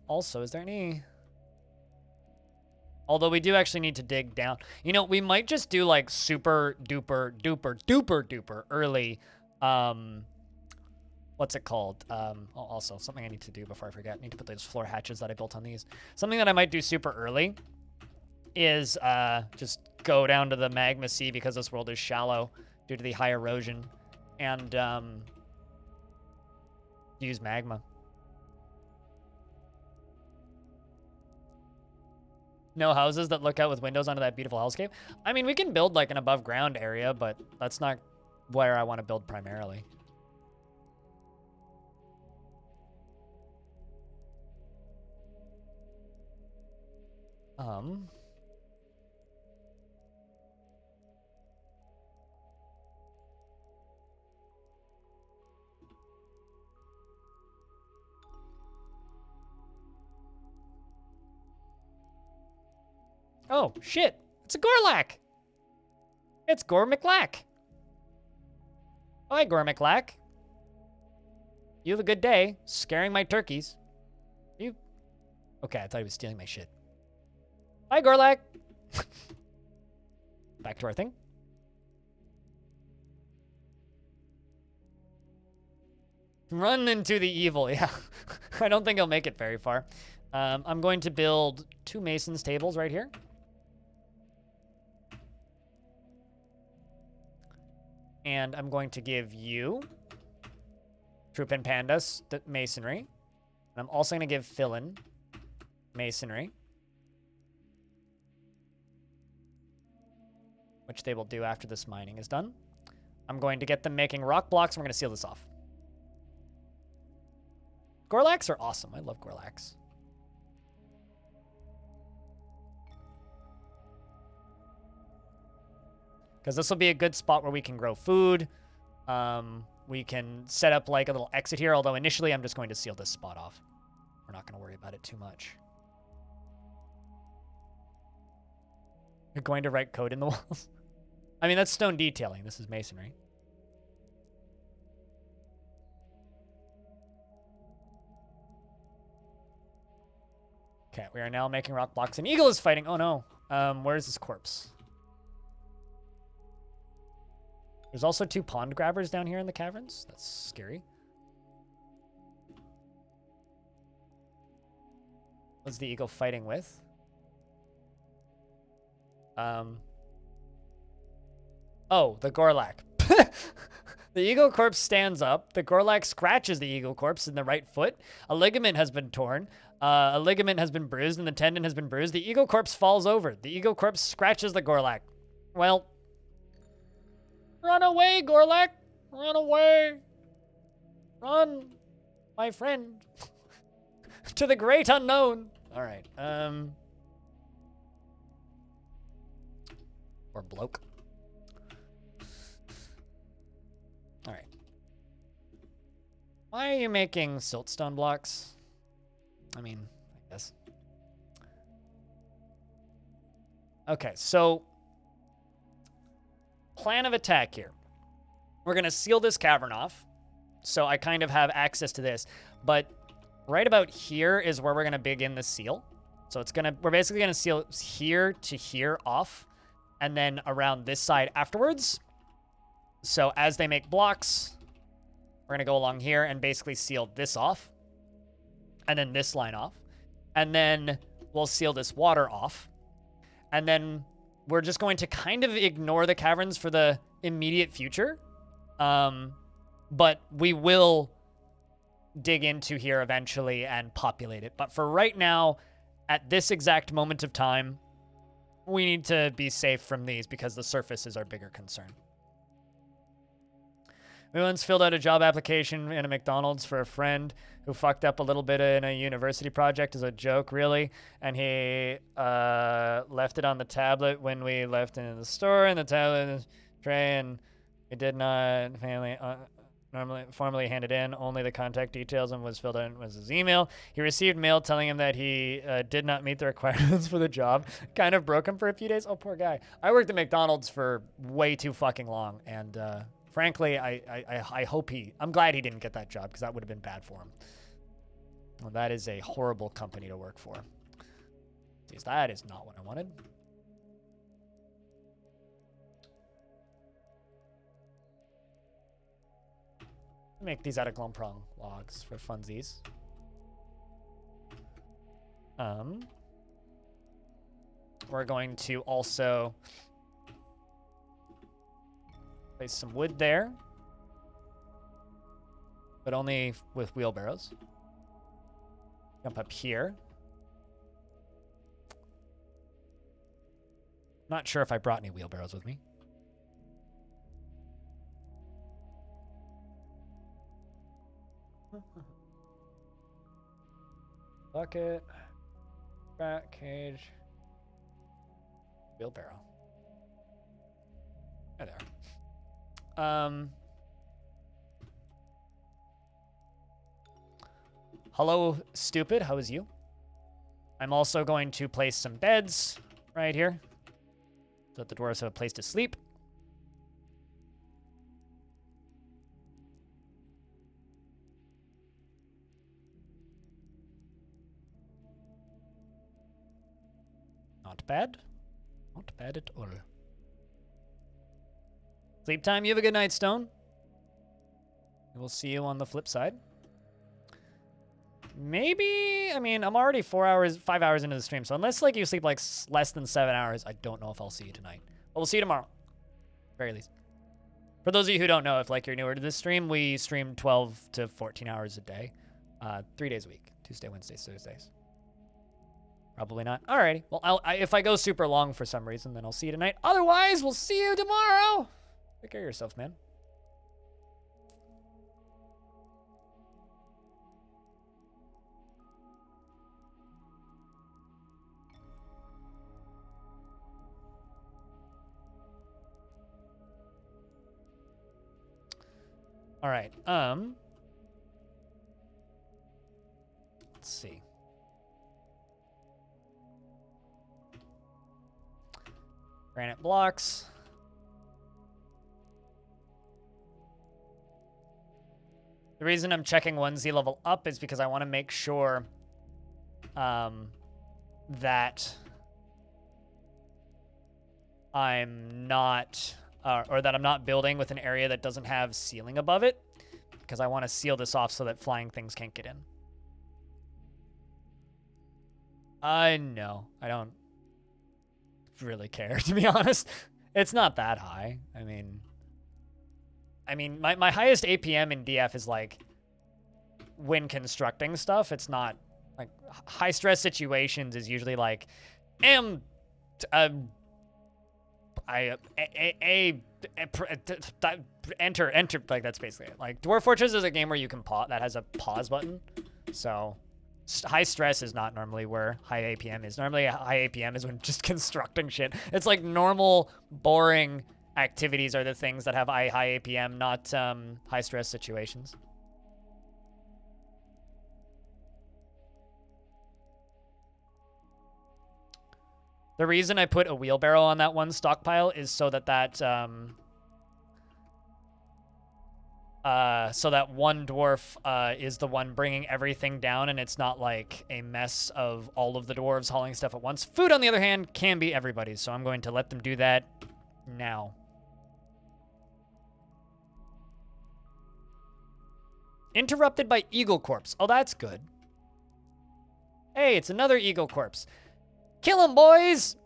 Also, is there any... Although we do actually need to dig down. You know, we might just do like super duper duper duper duper early. What's it called? Also, something I need to do before I forget. I need to put those floor hatches that I built on these. Something that I might do super early is just go down to the magma sea because this world is shallow due to the high erosion, and use magma. No houses that look out with windows onto that beautiful hellscape. I mean, we can build like an above ground area, but that's not where I want to build primarily. Oh, shit. It's a Gorlak. It's Gormiclack. Hi, Gormiclack. You have a good day scaring my turkeys. You... Okay, I thought he was stealing my shit. Hi, Gorlak. Back to our thing. Run into the evil, yeah. I don't think he'll make it very far. I'm going to build 2 mason's tables right here. And I'm going to give you Troop and Pandas the masonry. And I'm also going to give Philin masonry, which they will do after this mining is done. I'm going to get them making rock blocks. And we're going to seal this off. Gorlaks are awesome. I love Gorlaks. Because this will be a good spot where we can grow food. We can set up like a little exit here, although initially I'm just going to seal this spot off. We're not going to worry about it too much. You're going to write code in the walls? I mean, that's stone detailing. This is masonry. Okay, we are now making rock blocks. An eagle is fighting. Oh, no. Where's his corpse? There's also 2 pond grabbers down here in the caverns. That's scary. What's the eagle fighting with? Oh, the Gorlak. The eagle corpse stands up. The Gorlak scratches the eagle corpse in the right foot. A ligament has been torn. A ligament has been bruised and the tendon has been bruised. The eagle corpse falls over. The eagle corpse scratches the Gorlak. Well... Run away, Gorlak! Run away! Run, my friend. To the great unknown. Alright, or bloke. Alright. Why are you making siltstone blocks? I mean, I guess. Okay, so... Plan of attack here. We're going to seal this cavern off. So I kind of have access to this. But right about here is where we're going to begin the seal. So it's going to, we're basically going to seal here to here off. And then around this side afterwards. So as they make blocks, we're going to go along here and basically seal this off. And then this line off. And then we'll seal this water off. And then we're just going to kind of ignore the caverns for the immediate future. But we will dig into here eventually and populate it. But for right now, at this exact moment of time, we need to be safe from these because the surface is our bigger concern. We once filled out a job application in a McDonald's for a friend who fucked up a little bit in a university project as a joke, really. And he left it on the tablet when we left in the store, and the tablet in the tray, and it did not formally handed in. Only the contact details and was filled in was his email. He received mail telling him that he did not meet the requirements for the job. Kind of broke him for a few days. Oh, poor guy. I worked at McDonald's for way too fucking long, and frankly, I'm glad he didn't get that job because that would have been bad for him. Well, that is a horrible company to work for. Jeez, that is not what I wanted. Make these out of glumprong logs for funsies. We're going to also place some wood there, but only with wheelbarrows. Jump up here. Not sure if I brought any wheelbarrows with me. Bucket, rat cage, wheelbarrow. There they are. Hello, stupid. How is you? I'm also going to place some beds right here so that the dwarves have a place to sleep. Not bad. Not bad at all. Sleep time. You have a good night, Stone. We'll see you on the flip side. Maybe, I mean, I'm already 5 hours into the stream, so unless, like, you sleep, like, less than 7 hours, I don't know if I'll see you tonight. But we'll see you tomorrow. Very least. For those of you who don't know, if, like, you're newer to this stream, we stream 12 to 14 hours a day. 3 days a week. Tuesday, Wednesdays, Thursdays. Probably not. Alrighty. Well, if I go super long for some reason, then I'll see you tonight. Otherwise, we'll see you tomorrow. Take care of yourself, man. All right. Let's see. Granite blocks. The reason I'm checking 1Z level up is because I want to make sure that I'm not, or that I'm not building with an area that doesn't have ceiling above it, because I want to seal this off so that flying things can't get in. No, I don't really care, to be honest. It's not that high. I mean, my highest APM in DF is, like, when constructing stuff. It's not, like, high stress situations is usually, like, enter, like, that's basically it. Like, Dwarf Fortress is a game where you can pause, that has a pause button. So, high stress is not normally where high APM is. Normally, high APM is when just constructing shit. It's like normal, boring activities are the things that have high APM, not high stress situations. The reason I put a wheelbarrow on that one stockpile is so that so that one dwarf is the one bringing everything down, and it's not like a mess of all of the dwarves hauling stuff at once. Food, on the other hand, can be everybody's, so I'm going to let them do that now. Interrupted by Eagle Corpse. Oh, that's good. Hey, it's another Eagle Corpse. Kill him, boys!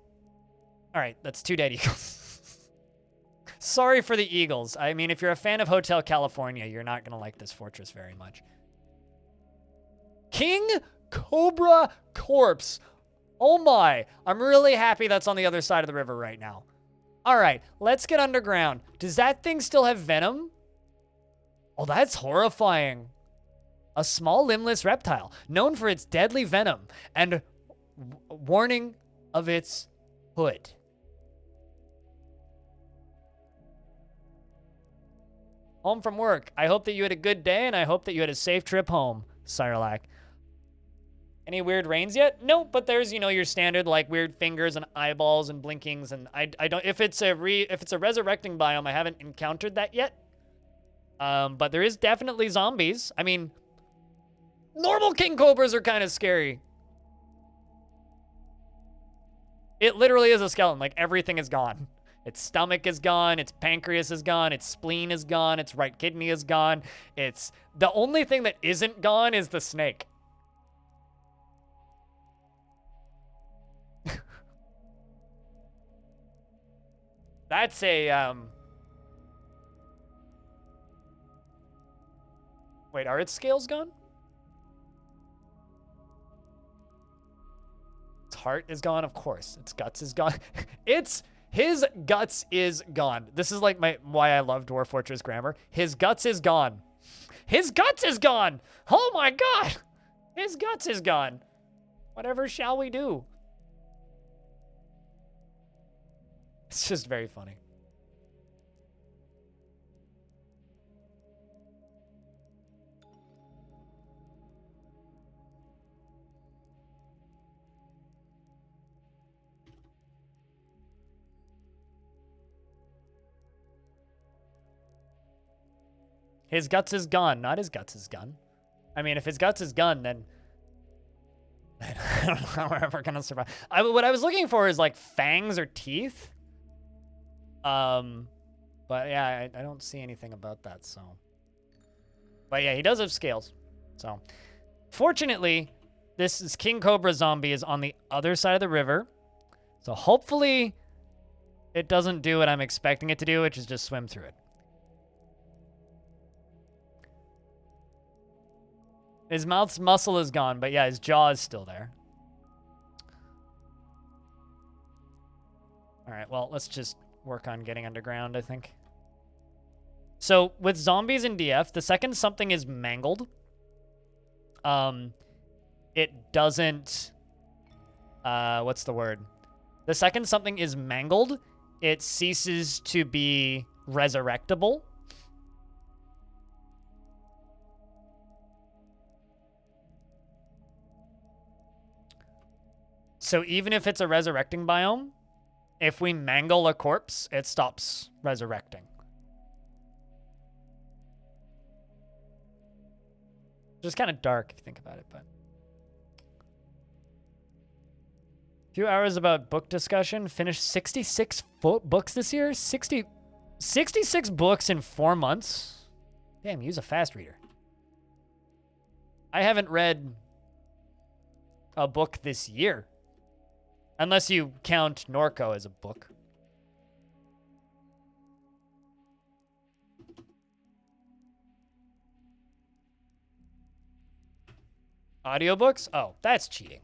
Alright, that's 2 dead eagles. Sorry for the eagles. I mean, if you're a fan of Hotel California, you're not going to like this fortress very much. King Cobra Corpse. Oh my. I'm really happy that's on the other side of the river right now. Alright, let's get underground. Does that thing still have venom? Oh, that's horrifying. A small limbless reptile, known for its deadly venom, and warning of its hood. Home from work. I hope that you had a good day, and I hope that you had a safe trip home, Cyrlac. Any weird rains yet? No, but there's, you know, your standard, like, weird fingers and eyeballs and blinkings, and I don't, if it's a resurrecting biome, I haven't encountered that yet. But there is definitely zombies. I mean, Normal king cobras are kind of scary. It literally is a skeleton. Like, everything is gone. Its stomach is gone. Its pancreas is gone. Its spleen is gone. Its right kidney is gone. It's... The only thing that isn't gone is the snake. That's a, Wait, are its scales gone? Its heart is gone, of course. Its guts is gone. His guts is gone. This is like why I love Dwarf Fortress grammar. His guts is gone. His guts is gone! Oh my god! His guts is gone. Whatever shall we do? It's just very funny. His guts is gone, not his guts is gone. I mean, if his guts is gone, then I don't know how we're ever gonna survive. What I was looking for is like fangs or teeth. But yeah, I don't see anything about that, so. But yeah, he does have scales. So, fortunately, this King Cobra zombie is on the other side of the river. So hopefully it doesn't do what I'm expecting it to do, which is just swim through it. His mouth's muscle is gone, but yeah, his jaw is still there. All right, well, let's just work on getting underground, I think. So with zombies in DF, the second something is mangled, it doesn't, what's the word? The second something is mangled, it ceases to be resurrectable. So even if it's a resurrecting biome, if we mangle a corpse, it stops resurrecting. Just kind of dark if you think about it, but. A few hours about book discussion. Finished 66 books this year? 66 books in 4 months? Damn, use a fast reader. I haven't read a book this year. Unless you count Norco as a book. Audiobooks? Oh, that's cheating.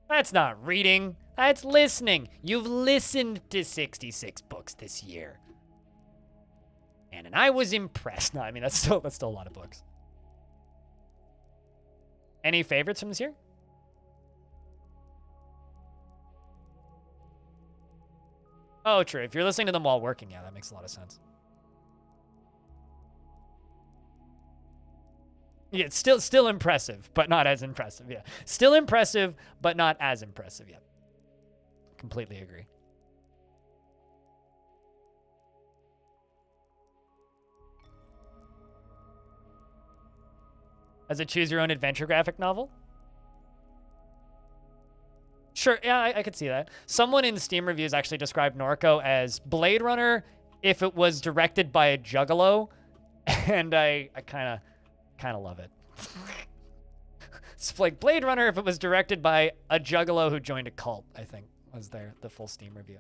That's not reading. That's listening. You've listened to 66 books this year. And I was impressed. No, I mean, that's still a lot of books. Any favorites from this year? Oh, true. If you're listening to them while working, yeah, that makes a lot of sense. Yeah, it's still impressive, but not as impressive, yeah. Still impressive, but not as impressive, yeah. Completely agree. As a choose-your-own-adventure graphic novel? Sure, yeah, I could see that. Someone in Steam reviews actually described Norco as Blade Runner if it was directed by a juggalo, and I kind of love it. It's like Blade Runner if it was directed by a juggalo who joined a cult, I think, was the full Steam review.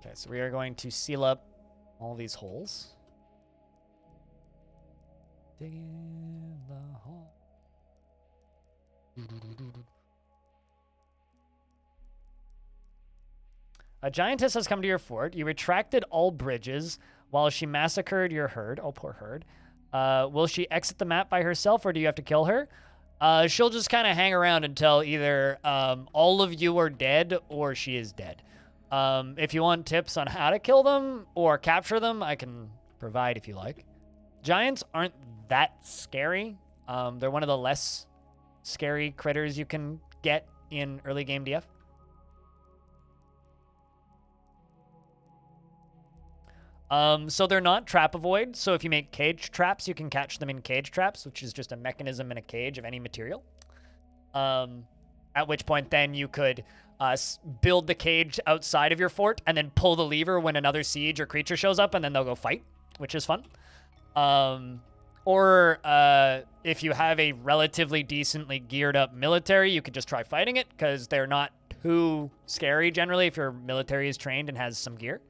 Okay, so we are going to seal up all these holes. Dig in the hole. A giantess has come to your fort. You retracted all bridges while she massacred your herd. Oh, poor herd. Will she exit the map by herself, or do you have to kill her? She'll just kind of hang around until either all of you are dead or she is dead. If you want tips on how to kill them or capture them, I can provide if you like. Giants aren't that scary. They're one of the less scary critters you can get in early game DF. So they're not trap avoid. So if you make cage traps, you can catch them in cage traps, which is just a mechanism in a cage of any material. At which point then you could build the cage outside of your fort and then pull the lever when another siege or creature shows up, and then they'll go fight, which is fun. Or if you have a relatively decently geared up military, you could just try fighting it because they're not too scary generally if your military is trained and has some gear.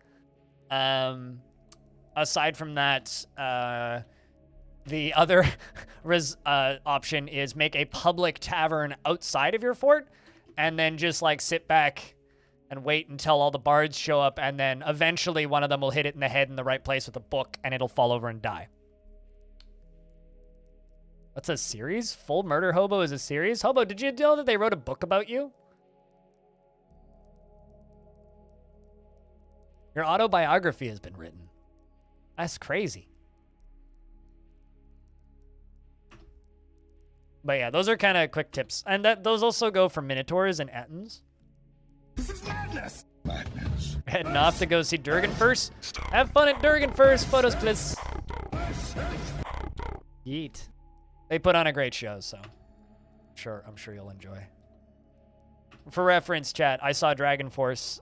Aside from that, the other option is make a public tavern outside of your fort and then just like sit back and wait until all the bards show up, and then eventually one of them will hit it in the head in the right place with a book and it'll fall over and die. What's a series? Full Murder Hobo is a series? Hobo, did you know that they wrote a book about you? Your autobiography has been written. That's crazy. But yeah, those are kind of quick tips. And those also go for Minotaurs and Ettins. This is madness. Heading off to go see Durgan first. Have fun at Durgan first. Photos, please. Yeet. They put on a great show, so I'm sure you'll enjoy. For reference, chat, I saw Dragon Force,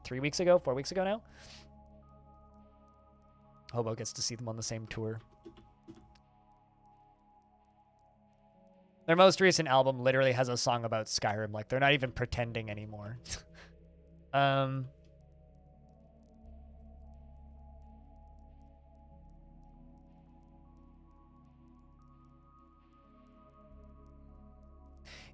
3 weeks ago? 4 weeks ago now? Hobo gets to see them on the same tour. Their most recent album literally has a song about Skyrim. Like, they're not even pretending anymore.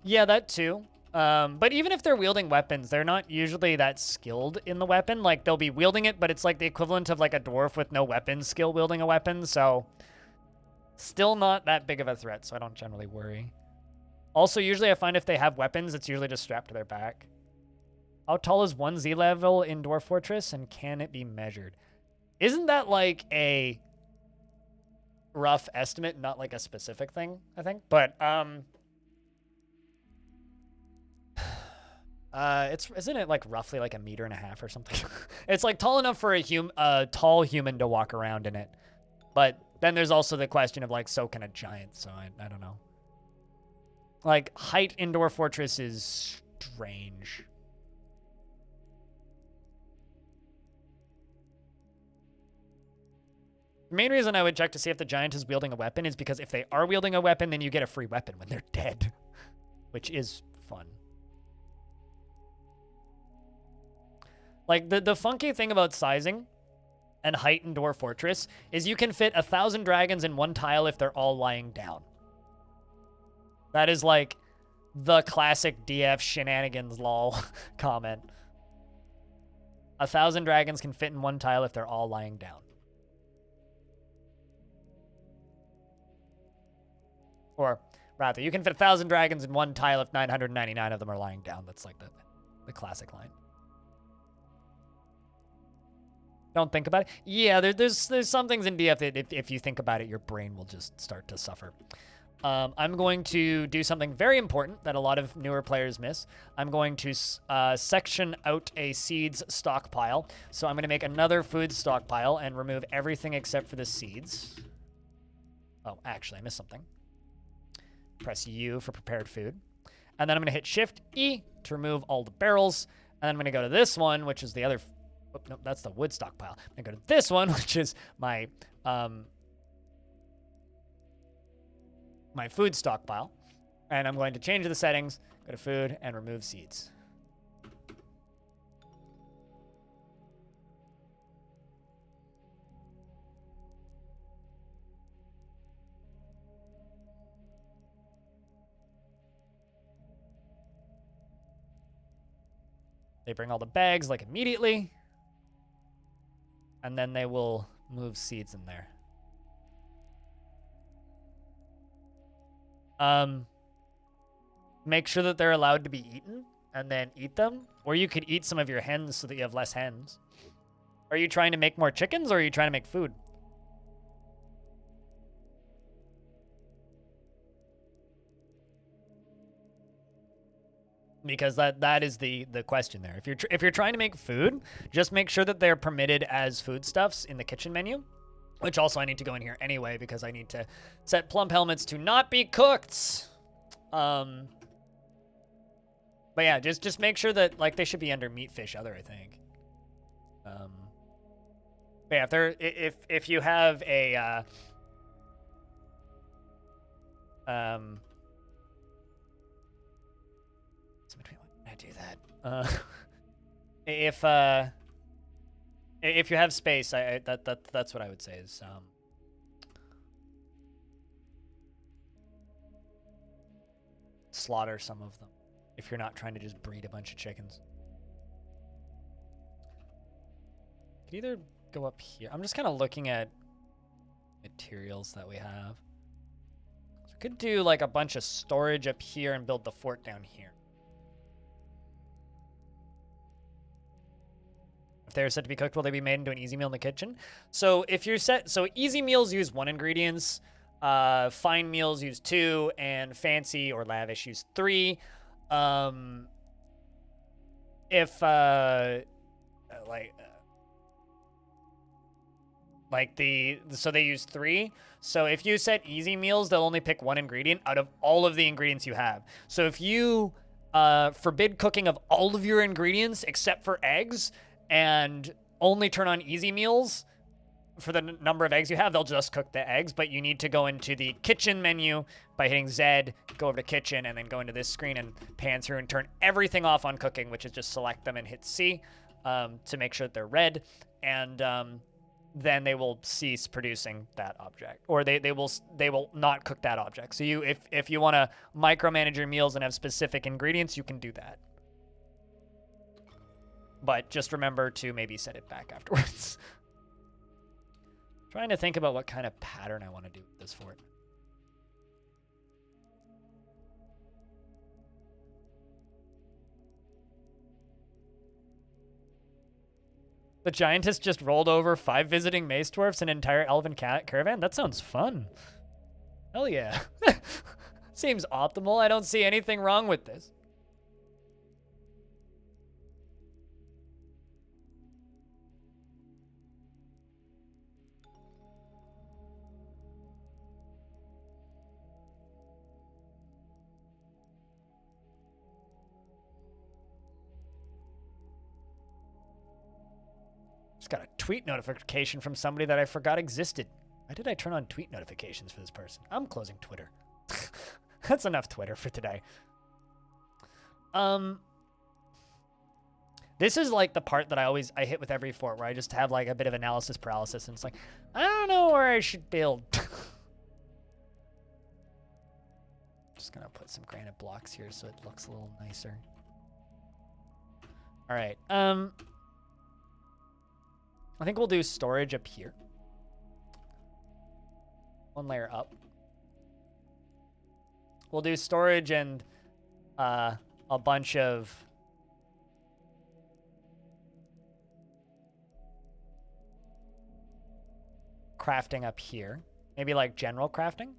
Yeah, that too. But even if they're wielding weapons, they're not usually that skilled in the weapon. Like, they'll be wielding it, but it's like the equivalent of like a dwarf with no weapon skill wielding a weapon. So still not that big of a threat, so I don't generally worry. Also, usually I find if they have weapons, it's usually just strapped to their back. How tall is 1 Z level in Dwarf Fortress, and can it be measured? Isn't that like a rough estimate, not like a specific thing, I think? But, isn't it like roughly like 1.5 meters or something? It's like tall enough for a tall human to walk around in it. But then there's also the question of like, so can a giant, so I don't know. Like, height in Dwarf Fortress is strange. The main reason I would check to see if the giant is wielding a weapon is because if they are wielding a weapon, then you get a free weapon when they're dead, which is fun. Like, the funky thing about sizing and height in Dwarf Fortress is you can fit 1,000 dragons in one tile if they're all lying down. That is like the classic DF shenanigans lol comment. 1,000 dragons can fit in one tile if they're all lying down. Or rather, you can fit 1,000 dragons in one tile if 999 of them are lying down. That's like the classic line. Don't think about it. Yeah, there's some things in DF that if you think about it, your brain will just start to suffer. I'm going to do something very important that a lot of newer players miss. I'm going to section out a seeds stockpile. So I'm going to make another food stockpile and remove everything except for the seeds. Oh, actually, I missed something. Press U for prepared food. And then I'm going to hit Shift E to remove all the barrels. And then I'm going to go to this one, which is the other... Oh, no, that's the wood stockpile. I'm going to go to this one, which is my... my food stockpile, and I'm going to change the settings, go to food, and remove seeds. They bring all the bags like immediately, and then they will move seeds in there. Make sure that they're allowed to be eaten and then eat them. Or you could eat some of your hens so that you have less hens. Are you trying to make more chickens or are you trying to make food? because that is the question there. If you're trying to make food, just make sure that they're permitted as foodstuffs in the kitchen menu, which also I need to go in here anyway because I need to set plump helmets to not be cooked. But yeah, just make sure that like they should be under meat, fish, other, I think. But yeah, if you have a I do that. If you have space, that's what I would say is slaughter some of them if you're not trying to just breed a bunch of chickens. Could either go up here. I'm just kind of looking at materials that we have. So we could do like a bunch of storage up here and build the fort down here. If they're set to be cooked, will they be made into an easy meal in the kitchen? So if you're so easy meals use 1 ingredients, fine meals use 2, and fancy or lavish use 3. So they use 3. So if you set easy meals, they'll only pick 1 ingredient out of all of the ingredients you have. So if you forbid cooking of all of your ingredients except for eggs, and only turn on easy meals for the number of eggs you have, they'll just cook the eggs, but you need to go into the kitchen menu by hitting Z, go over to kitchen, and then go into this screen and pan through and turn everything off on cooking, which is just select them and hit C to make sure that they're red, and then they will cease producing that object, or they will not cook that object. So if you want to micromanage your meals and have specific ingredients, you can do that. But just remember to maybe set it back afterwards. Trying to think about what kind of pattern I want to do with this fort. The giantess just rolled over 5 visiting mace dwarfs and an entire elven caravan? That sounds fun. Hell yeah. Seems optimal. I don't see anything wrong with this. Just got a tweet notification from somebody that I forgot existed. Why did I turn on tweet notifications for this person? I'm closing Twitter. That's enough Twitter for today. This is like the part that I hit with every fort, where I just have like a bit of analysis paralysis, and it's like, I don't know where I should build. Just gonna put some granite blocks here so it looks a little nicer. All right. I think we'll do storage up here. 1 layer up. We'll do storage and a bunch of crafting up here. Maybe like general crafting.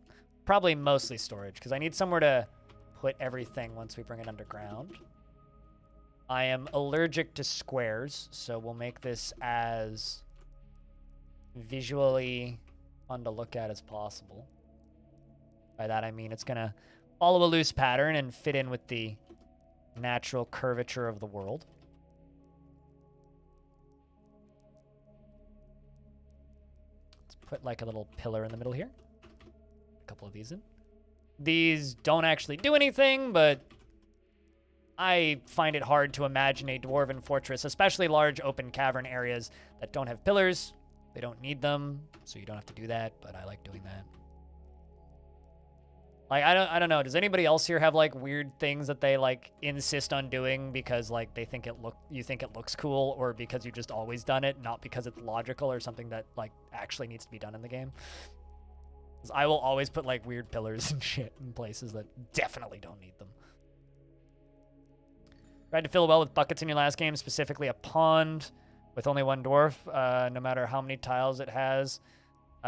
Probably mostly storage, because I need somewhere to put everything once we bring it underground. I am allergic to squares, so we'll make this as visually fun to look at as possible. By that I mean it's going to follow a loose pattern and fit in with the natural curvature of the world. Let's put like a little pillar in the middle here. A couple of these in. These don't actually do anything, but I find it hard to imagine a dwarven fortress, especially large open cavern areas that don't have pillars. They don't need them, so you don't have to do that, but I like doing that. Like, I don't know. Does anybody else here have like weird things that they like insist on doing because like you think it looks cool, or because you've just always done it, not because it's logical or something that like actually needs to be done in the game? Because I will always put like weird pillars and shit in places that definitely don't need them. Tried to fill a well with buckets in your last game, specifically a pond with only 1 dwarf, no matter how many tiles it has.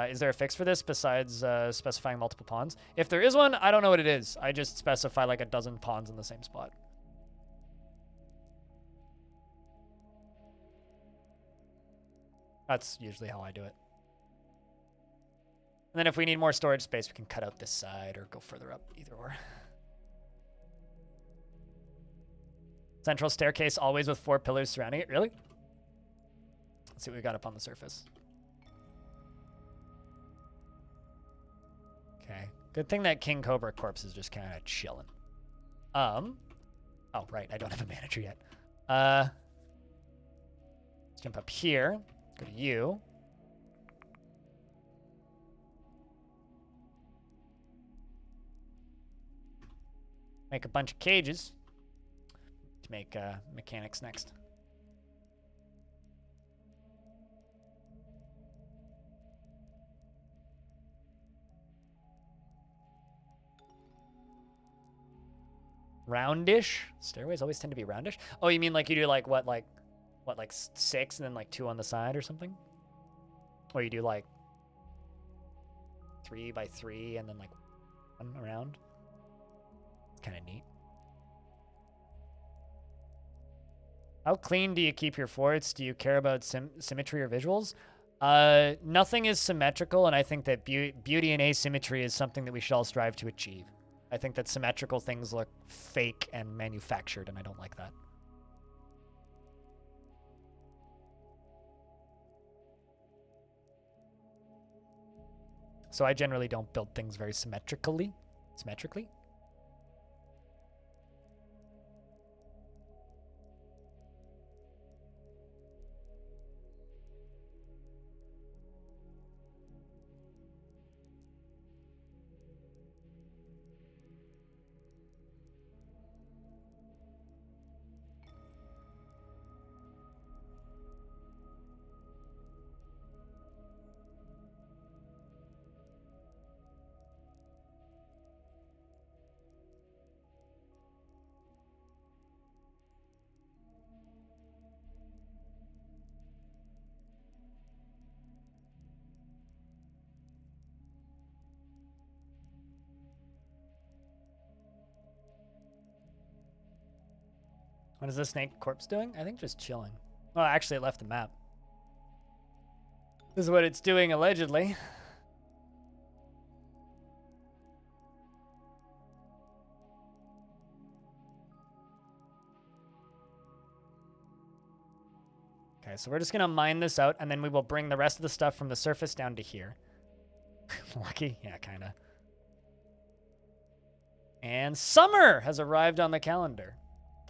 Is there a fix for this besides specifying multiple ponds? If there is one, I don't know what it is. I just specify like a dozen ponds in the same spot. That's usually how I do it. And then if we need more storage space, we can cut out this side or go further up, either or. Central staircase always with 4 pillars surrounding it. Really? Let's see what we got up on the surface. Okay. Good thing that King Cobra corpse is just kind of chilling. Oh, right. I don't have a manager yet. Let's jump up here. Go to you. Make a bunch of cages to make mechanics next. Roundish? Stairways always tend to be roundish? Oh, you mean like you do like what, like 6 and then like 2 on the side or something? Or you do like 3 by 3 and then like 1 around? It's kind of neat. How clean do you keep your forts? Do you care about symmetry or visuals? Nothing is symmetrical, and I think that beauty and asymmetry is something that we should all strive to achieve. I think that symmetrical things look fake and manufactured, and I don't like that. So I generally don't build things very symmetrically. What is the snake corpse doing? I think just chilling. Well, actually, it left the map. This is what it's doing, allegedly. Okay, so we're just going to mine this out, and then we will bring the rest of the stuff from the surface down to here. Lucky? Yeah, kind of. And summer has arrived on the calendar.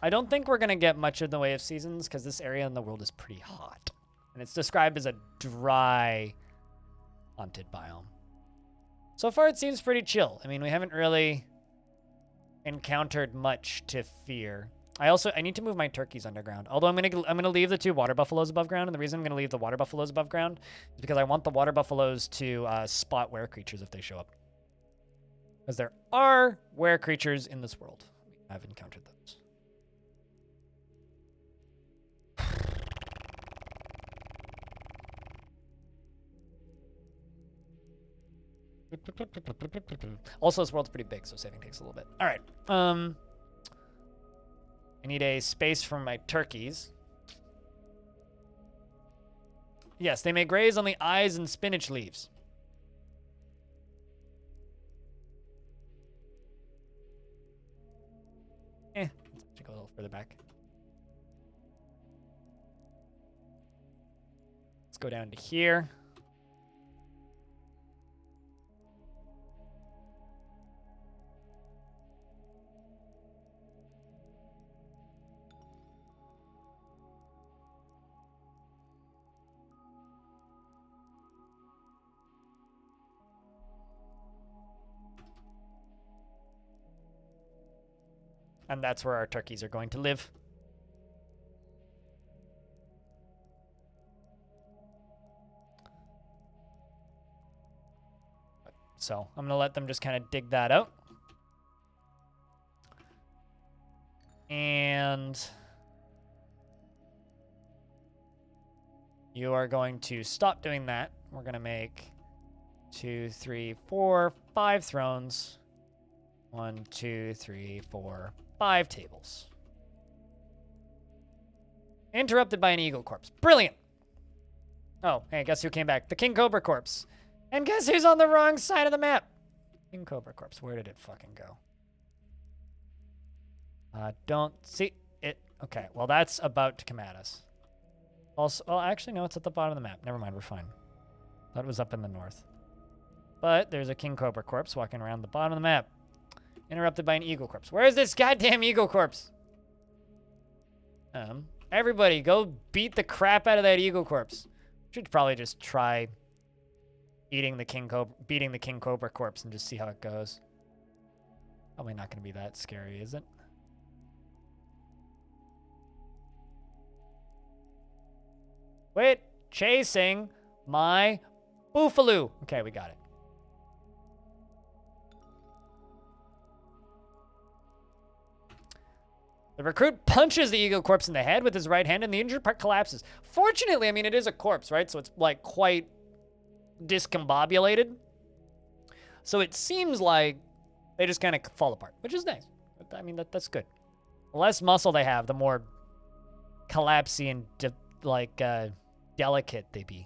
I don't think we're going to get much in the way of seasons because this area in the world is pretty hot. And it's described as a dry, haunted biome. So far, it seems pretty chill. I mean, we haven't really encountered much to fear. I need to move my turkeys underground. Although I'm gonna leave the 2 water buffaloes above ground, and the reason I'm gonna leave the water buffaloes above ground is because I want the water buffaloes to spot were creatures if they show up. Because there are were creatures in this world. I've encountered those. Also, this world's pretty big, so saving takes a little bit. All right. I need a space for my turkeys. Yes, they may graze on the eyes and spinach leaves. Let's go a little further back. Let's go down to here. And that's where our turkeys are going to live. So I'm going to let them just kind of dig that out. And you are going to stop doing that. We're going to make 2, 3, 4, 5 thrones. 1, 2, 3, 4, 5 tables. Interrupted by an eagle corpse. Brilliant. Oh, hey, guess who came back? The King Cobra corpse. And guess who's on the wrong side of the map? King Cobra corpse. Where did it fucking go? Don't see it. Okay, well, that's about to come at us. Also, well, actually, no, it's at the bottom of the map. Never mind, we're fine. Thought it was up in the north. But there's a King Cobra corpse walking around the bottom of the map. Interrupted by an eagle corpse. Where is this goddamn eagle corpse? Everybody, go beat the crap out of that eagle corpse. Should probably just try beating the King Cobra corpse and just see how it goes. Probably not going to be that scary, is it? Quit chasing my boofaloo. Okay, we got it. The recruit punches the eagle corpse in the head with his right hand and the injured part collapses. Fortunately, I mean, it is a corpse, right? So it's like quite discombobulated. So it seems like they just kind of fall apart, which is nice. I mean, that's good. The less muscle they have, the more collapsy and delicate they be.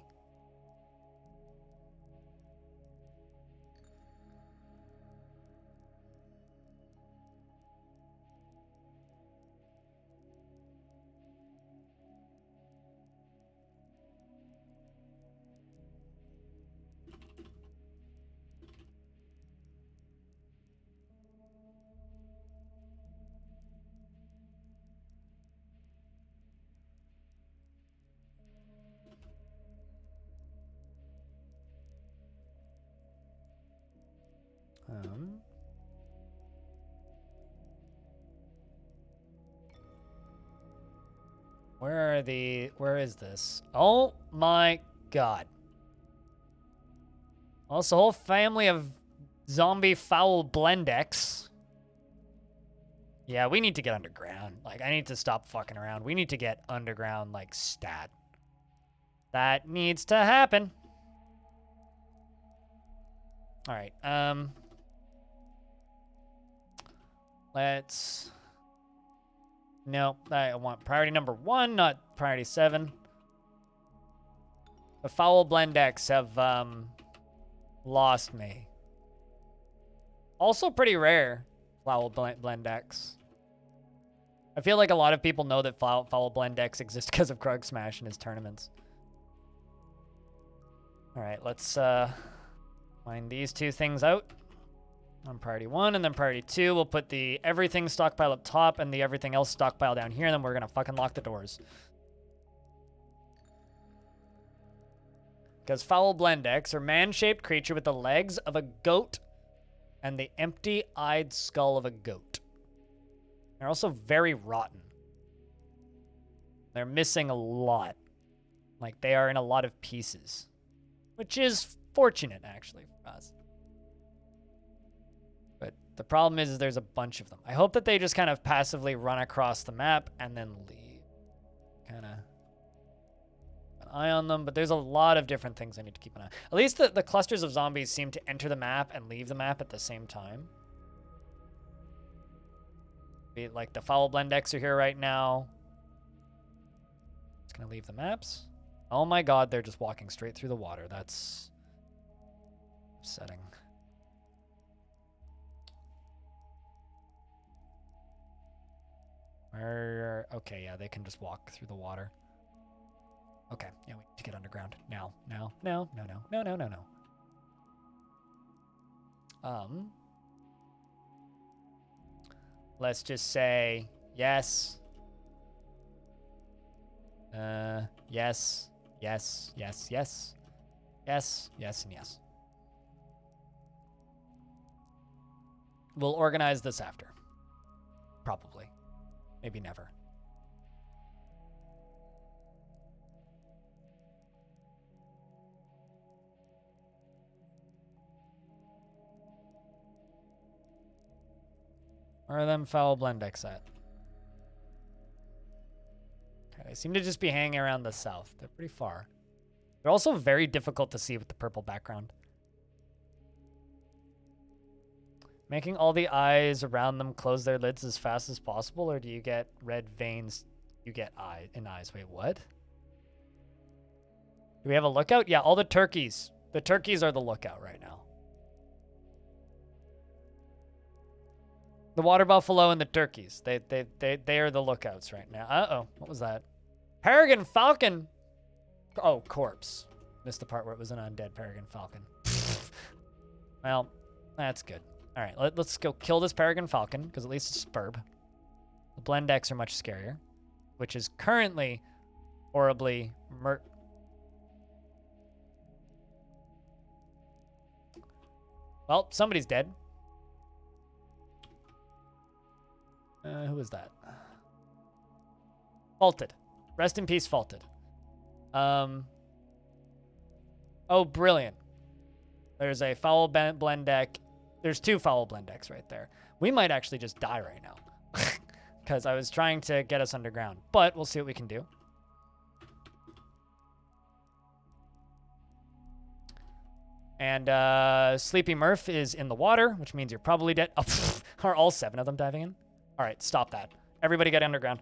Where is this? Oh my god. Well, it's a whole family of zombie foul blendex. Yeah, we need to get underground. Like, I need to stop fucking around. We need to get underground, like, stat. That needs to happen. Alright, let's... No, I want priority number 1, not priority 7. The foul blendex have, lost me. Also pretty rare, foul blendex. I feel like a lot of people know that foul blendex exists because of Krug Smash in his tournaments. Alright, let's, find these two things out. On priority 1, and then priority 2, we'll put the everything stockpile up top and the everything else stockpile down here, and then we're gonna fucking lock the doors. Because foul blendex are man-shaped creature with the legs of a goat and the empty-eyed skull of a goat. They're also very rotten. They're missing a lot. Like, they are in a lot of pieces. Which is fortunate, actually, for us. The problem is there's a bunch of them. I hope that they just kind of passively run across the map and then leave. Kind of an eye on them, but there's a lot of different things I need to keep an eye on. At least the clusters of zombies seem to enter the map and leave the map at the same time. Like the foul blendex are here right now. It's gonna leave the maps. Oh my god, they're just walking straight through the water. That's upsetting. Okay, yeah, they can just walk through the water. Okay, yeah, we need to get underground. Now. Let's just say yes. Yes, and yes. We'll organize this after. Probably. Maybe never. Where are them foul blendex at? Okay, they seem to just be hanging around the south. They're pretty far. They're also very difficult to see with the purple background. Making all the eyes around them close their lids as fast as possible, or do you get red veins? You get eyes. Wait, what? Do we have a lookout? Yeah, all the turkeys. The turkeys are the lookout right now. The water buffalo and the turkeys. They are the lookouts right now. Uh-oh. What was that? Peregrine falcon. Oh, corpse. Missed the part where it was an undead peregrine falcon. Well, that's good. All right, let's go kill this peregrine falcon, because at least it's spurb. The Blendex are much scarier, which is currently horribly Well, somebody's dead. Who is that? Faulted. Rest in peace, Faulted. Oh, brilliant. There's a foul blend deck. There's 2 foul blend decks right there. We might actually just die right now. Because I was trying to get us underground. But we'll see what we can do. And Sleepy Murph is in the water, which means you're probably dead. Oh, are all 7 of them diving in? All right, stop that. Everybody get underground.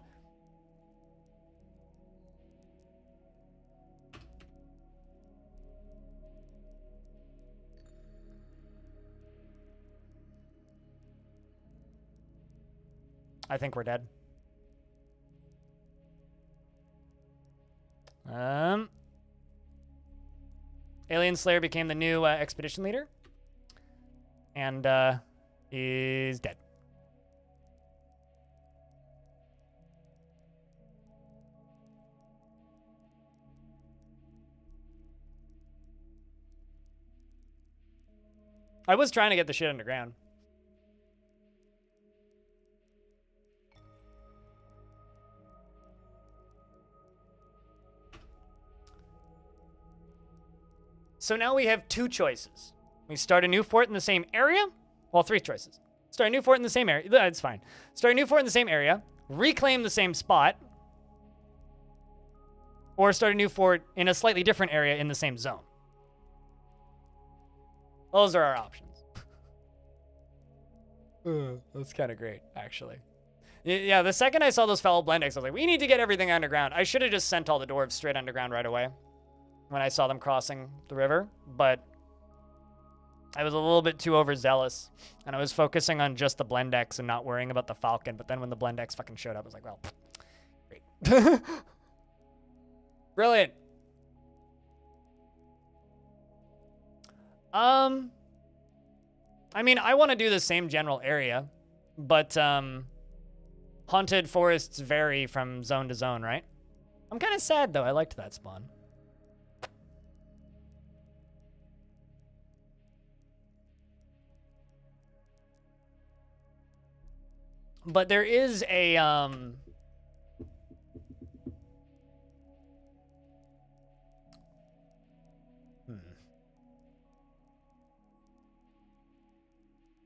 I think we're dead. Alien Slayer became the new expedition leader. And is dead. I was trying to get the shit underground. So now we have 2 choices. We start a new fort in the same area. Well, 3 choices. Start a new fort in the same area. That's fine. Start a new fort in the same area. Reclaim the same spot. Or start a new fort in a slightly different area in the same zone. Those are our options. That's kind of great, actually. Yeah, the second I saw those foul blend decks, I was like, we need to get everything underground. I should have just sent all the dwarves straight underground right away when I saw them crossing the river, but I was a little bit too overzealous, and I was focusing on just the blend decks and not worrying about the falcon, but then when the blend decks fucking showed up, I was like, well, great. Brilliant. I mean, I want to do the same general area, but haunted forests vary from zone to zone, right? I'm kind of sad, though. I liked that spawn. But there is a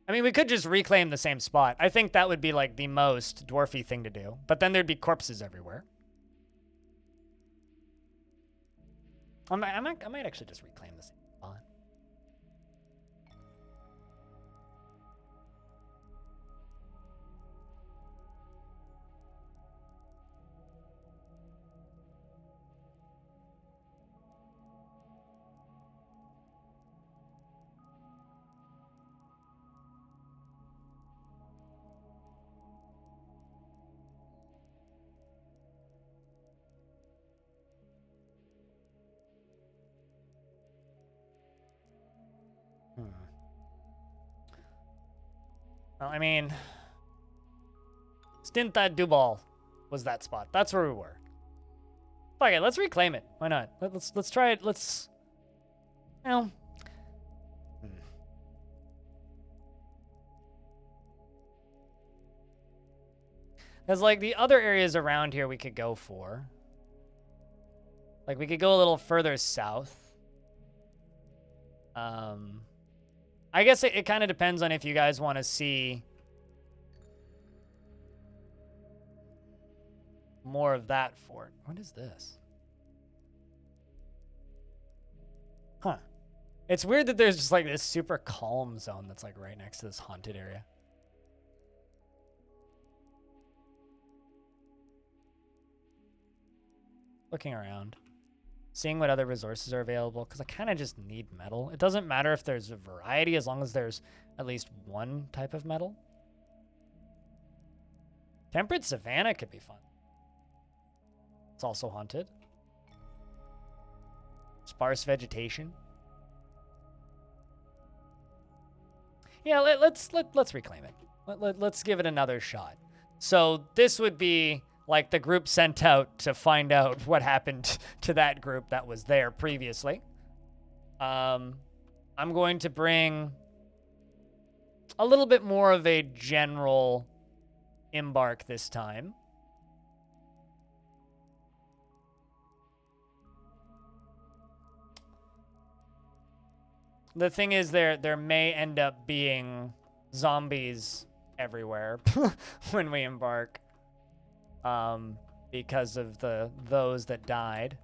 I mean, we could just reclaim the same spot. I think that would be like the most dwarfy thing to do. But then there'd be corpses everywhere. I might actually just reclaim the same spot. Well, I mean, Stinta Dubal was that spot. That's where we were. Fuck it, let's reclaim it. Why not? Let's try it. Let's, you know. Because, like, the other areas around here we could go for. Like, we could go a little further south. I guess it kind of depends on if you guys want to see more of that fort. What is this? Huh. It's weird that there's just like this super calm zone that's like right next to this haunted area. Looking around. Seeing what other resources are available, because I kind of just need metal. It doesn't matter if there's a variety as long as there's at least one type of metal. Temperate Savanna could be fun. It's also haunted. Sparse vegetation. Yeah, let's reclaim it. Let's give it another shot. So this would be like the group sent out to find out what happened to that group that was there previously. I'm going to bring a little bit more of a general embark this time. The thing is, there may end up being zombies everywhere when we embark, because of those that died.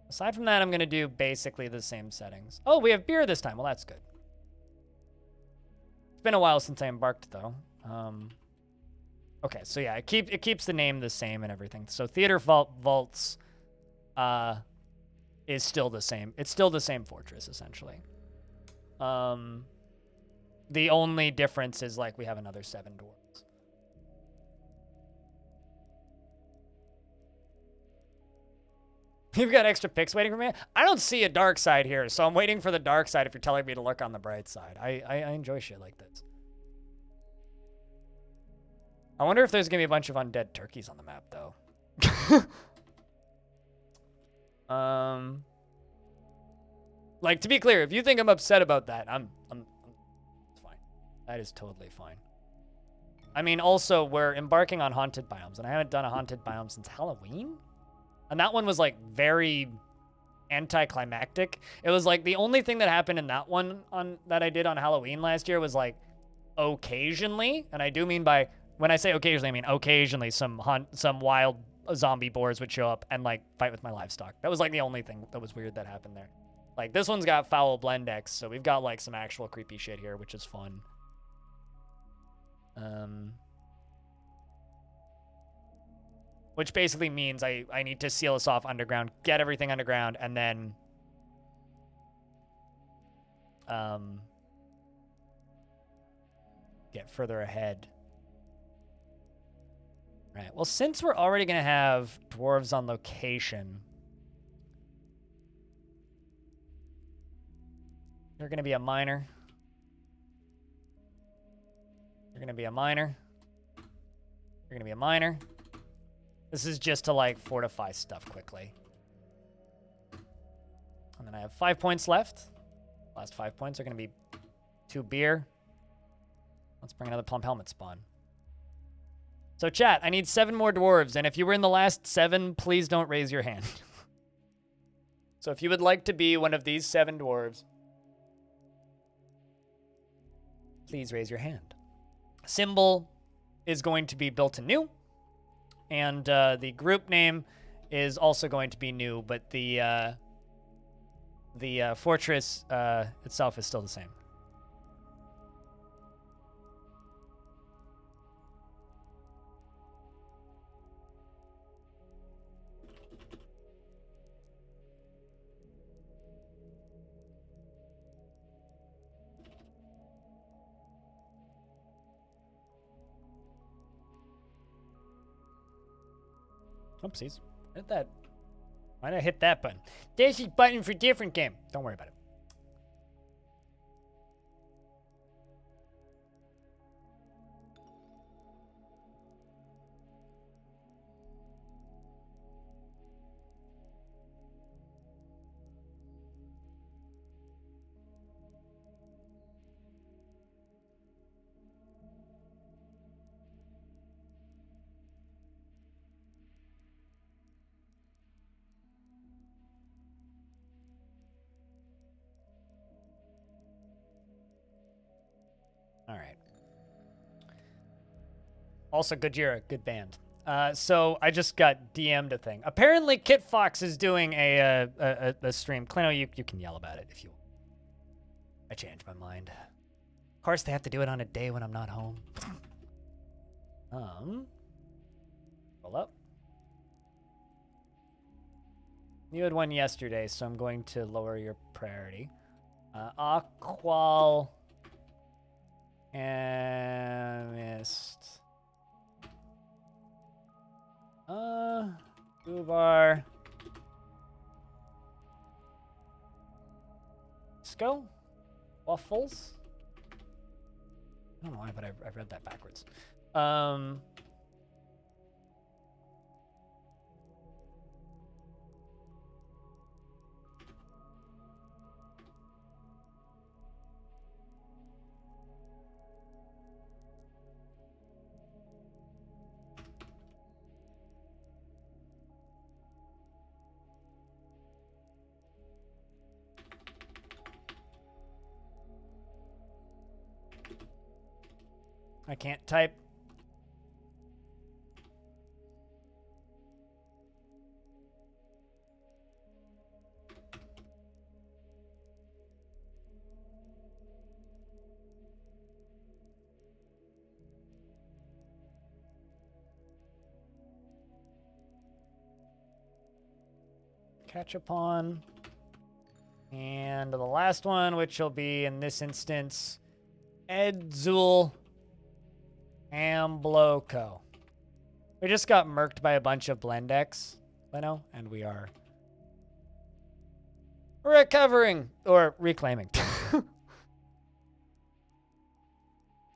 Aside from that, I'm gonna do basically the same settings. Oh, we have beer this time. Well, that's good. It's been a while since I embarked, though. Okay, so yeah, it keeps the name the same and everything. So Theatervults is still the same. It's still the same fortress, essentially. The only difference is, like, we have another 7 dwarves. You've got extra picks waiting for me? I don't see a dark side here, so I'm waiting for the dark side if you're telling me to look on the bright side. I enjoy shit like this. I wonder if there's going to be a bunch of undead turkeys on the map, though. Like, to be clear, if you think I'm upset about that, it's fine. That is totally fine. I mean, also, we're embarking on haunted biomes, and I haven't done a haunted biome since Halloween? And that one was, like, very anticlimactic. It was, like, the only thing that happened in that one that I did on Halloween last year was, like, occasionally, and I do mean by, when I say occasionally, I mean occasionally some wild zombie boars would show up and, like, fight with my livestock. That was, like, the only thing that was weird that happened there. Like, this one's got foul blendex, so we've got, like, some actual creepy shit here, which is fun. Which basically means I need to seal us off underground, get everything underground, and then get further ahead. Right, well, since we're already going to have dwarves on location, you're going to be a miner. You're going to be a miner. You're going to be a miner. This is just to, like, fortify stuff quickly. And then I have 5 points left. Last 5 points are going to be 2 beer. Let's bring another plump helmet spawn. So, chat, I need 7 more dwarves, and if you were in the last 7, please don't raise your hand. So if you would like to be one of these 7 dwarves, please raise your hand. Symbol is going to be built anew, and the group name is also going to be new, but the fortress itself is still the same. Oopsies. Hit that. Why did I hit that button? There's a button for different game. Don't worry about it. All right. Also, Gojira, good band. So I just got DM'd a thing. Apparently, Kit Fox is doing a stream. Clino, you can yell about it if you want. I changed my mind. Of course, they have to do it on a day when I'm not home. Roll up. You had one yesterday, so I'm going to lower your priority. Aqual Chemist. Ubar. Sco? Waffles? I don't know why, but I read that backwards. I can't type. Catch upon. And the last one, which will be in this instance, Edzul Ambloco. We just got murked by a bunch of Blendex, Leno, and we are recovering or reclaiming.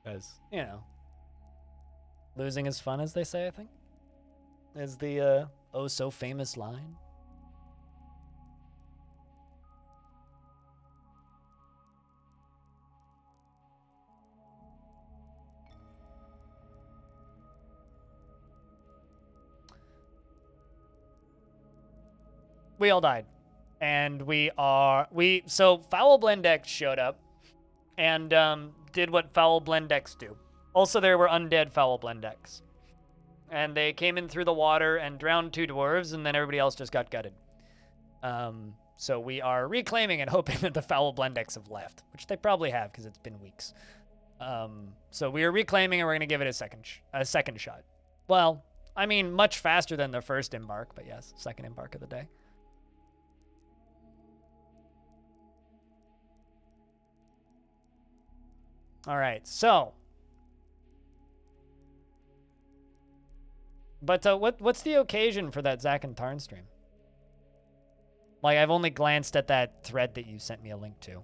Because, you know, losing is fun, as they say, I think, is the oh so famous line. We all died. And so Foul Blendex showed up and did what Foul Blendex do. Also, there were undead Foul Blendex. And they came in through the water and drowned 2 dwarves, and then everybody else just got gutted. So we are reclaiming and hoping that the Foul Blendex have left, which they probably have because it's been weeks. So we are reclaiming and we're going to give it a second shot. Well, I mean, much faster than the first embark, but yes, second embark of the day. All right, so. But what's the occasion for that Zack and Tarn stream? Like, I've only glanced at that thread that you sent me a link to.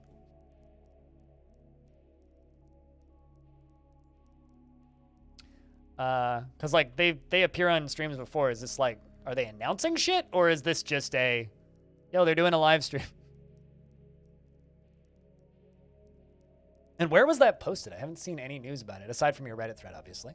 Because, like, they appear on streams before. Is this, like, are they announcing shit? Or is this just yo, they're doing a live stream? And where was that posted? I haven't seen any news about it, aside from your Reddit thread, obviously.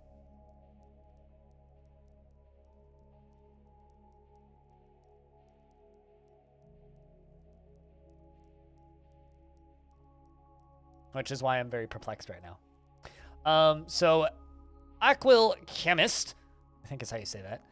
Which is why I'm very perplexed right now. So, Aquil Chemist, I think is how you say that,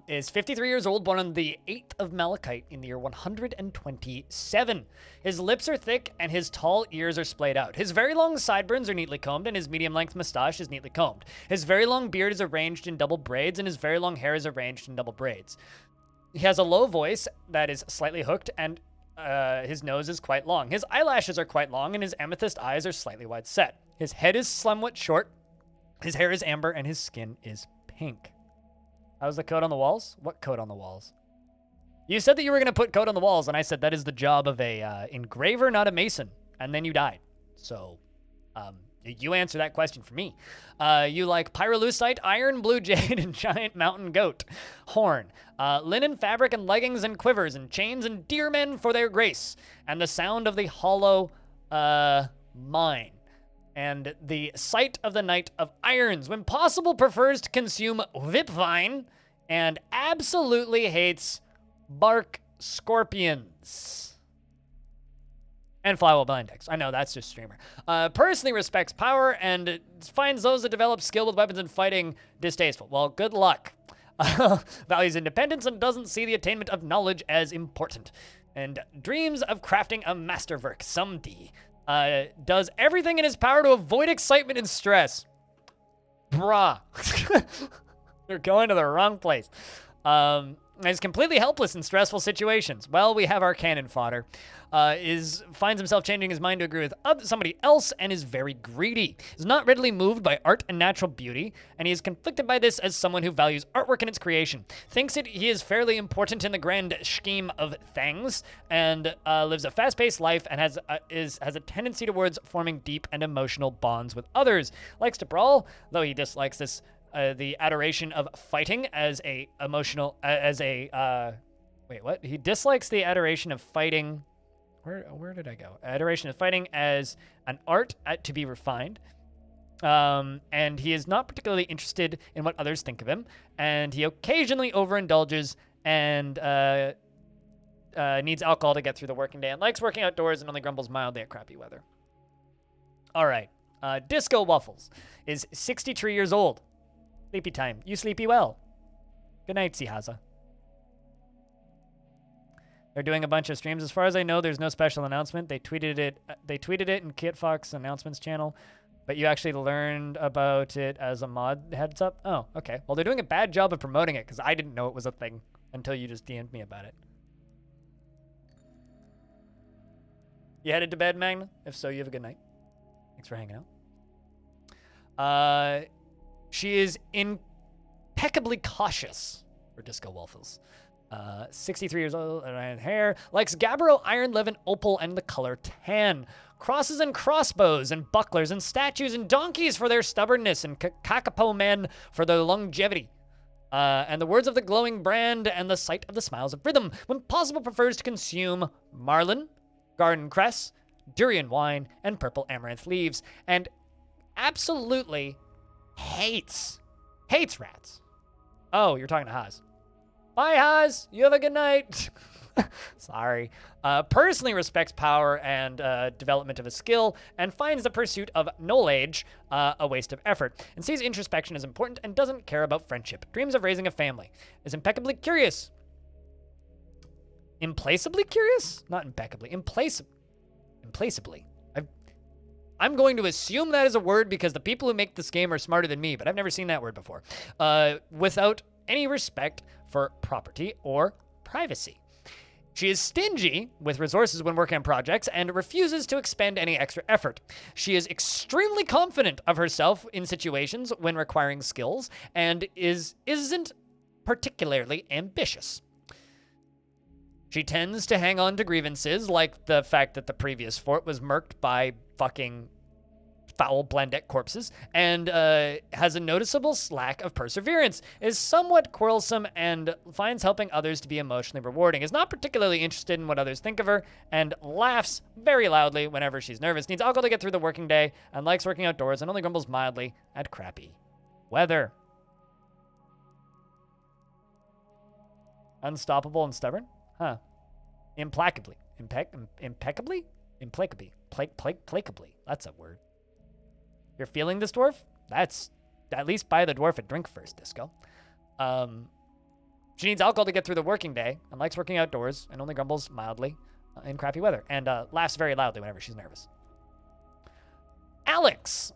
is 53 years old, born on the 8th of Malachite in the year 127. His lips are thick and his tall ears are splayed out. His very long sideburns are neatly combed and his medium-length mustache is neatly combed. His very long beard is arranged in double braids and his very long hair is arranged in double braids. He has a low voice that is slightly hooked and his nose is quite long. His eyelashes are quite long and his amethyst eyes are slightly wide set. His head is somewhat short. His hair is amber and his skin is pink. How's the coat on the walls? What coat on the walls? You said that you were going to put coat on the walls, and I said that is the job of a engraver, not a mason. And then you died. So, you answer that question for me. You like pyrolusite, iron, blue jade, and giant mountain goat. Horn. Linen fabric and leggings and quivers and chains and deer men for their grace. And the sound of the hollow mine. And the sight of the Knight of Irons. When possible, prefers to consume whipvine and absolutely hates bark scorpions. And Flywheel Blindex. I know, that's just streamer. Personally respects power and finds those that develop skill with weapons and fighting distasteful. Well, good luck. Values independence and doesn't see the attainment of knowledge as important. And dreams of crafting a masterwork someday. Does everything in his power to avoid excitement and stress. Bruh. You're going to the wrong place. and is completely helpless in stressful situations. Well, we have our cannon fodder. Finds himself changing his mind to agree with somebody else and is very greedy. Is not readily moved by art and natural beauty, and he is conflicted by this as someone who values artwork and its creation. Thinks he is fairly important in the grand scheme of things, and lives a fast-paced life and has a tendency towards forming deep and emotional bonds with others. Likes to brawl, though he dislikes this. The adoration of fighting as a emotional wait, what? He dislikes the adoration of fighting. Where did I go? Adoration of fighting as an art to be refined. And he is not particularly interested in what others think of him. And he occasionally overindulges and needs alcohol to get through the working day and likes working outdoors and only grumbles mildly at crappy weather. All right. Disco Waffles is 63 years old. Sleepy time. You sleepy well. Good night, Sihaza. They're doing a bunch of streams. As far as I know, there's no special announcement. They tweeted it. They tweeted it in Kit Fox announcements channel, but you actually learned about it as a mod heads up. Oh, okay. Well, they're doing a bad job of promoting it because I didn't know it was a thing until you just DM'd me about it. You headed to bed, Magna? If so, you have a good night. Thanks for hanging out. She is impeccably cautious for Disco Waffles. 63 years old, and hair. Likes Gabbro, Iron, Levin, Opal, and the color tan. Crosses and crossbows, and bucklers, and statues, and donkeys for their stubbornness, and kakapo men for their longevity. And the words of the glowing brand, and the sight of the smiles of rhythm. When possible, prefers to consume marlin, garden cress, durian wine, and purple amaranth leaves. And absolutely hates rats. Oh, you're talking to Haas. Bye, Haas. You have a good night. Sorry. Personally respects power and development of a skill, and finds the pursuit of knowledge a waste of effort, and sees introspection as important and doesn't care about friendship. Dreams of raising a family. Is impeccably curious. Implacably curious? Not impeccably. Implacably. I'm going to assume that is a word because the people who make this game are smarter than me, but I've never seen that word before. Without any respect for property or privacy. She is stingy with resources when working on projects and refuses to expend any extra effort. She is extremely confident of herself in situations when requiring skills and isn't particularly ambitious. She tends to hang on to grievances, like the fact that the previous fort was murked by fucking foul Blendek corpses, and has a noticeable lack of perseverance, is somewhat quarrelsome, and finds helping others to be emotionally rewarding, is not particularly interested in what others think of her, and laughs very loudly whenever she's nervous, needs alcohol to get through the working day, and likes working outdoors, and only grumbles mildly at crappy weather. Unstoppable and stubborn? Huh. Implacably. Impeccably? Placably. That's a word. You're feeling this, Dwarf? That's... At least buy the Dwarf a drink first, Disco. She needs alcohol to get through the working day, and likes working outdoors, and only grumbles mildly in crappy weather, and laughs very loudly whenever she's nervous. Alex.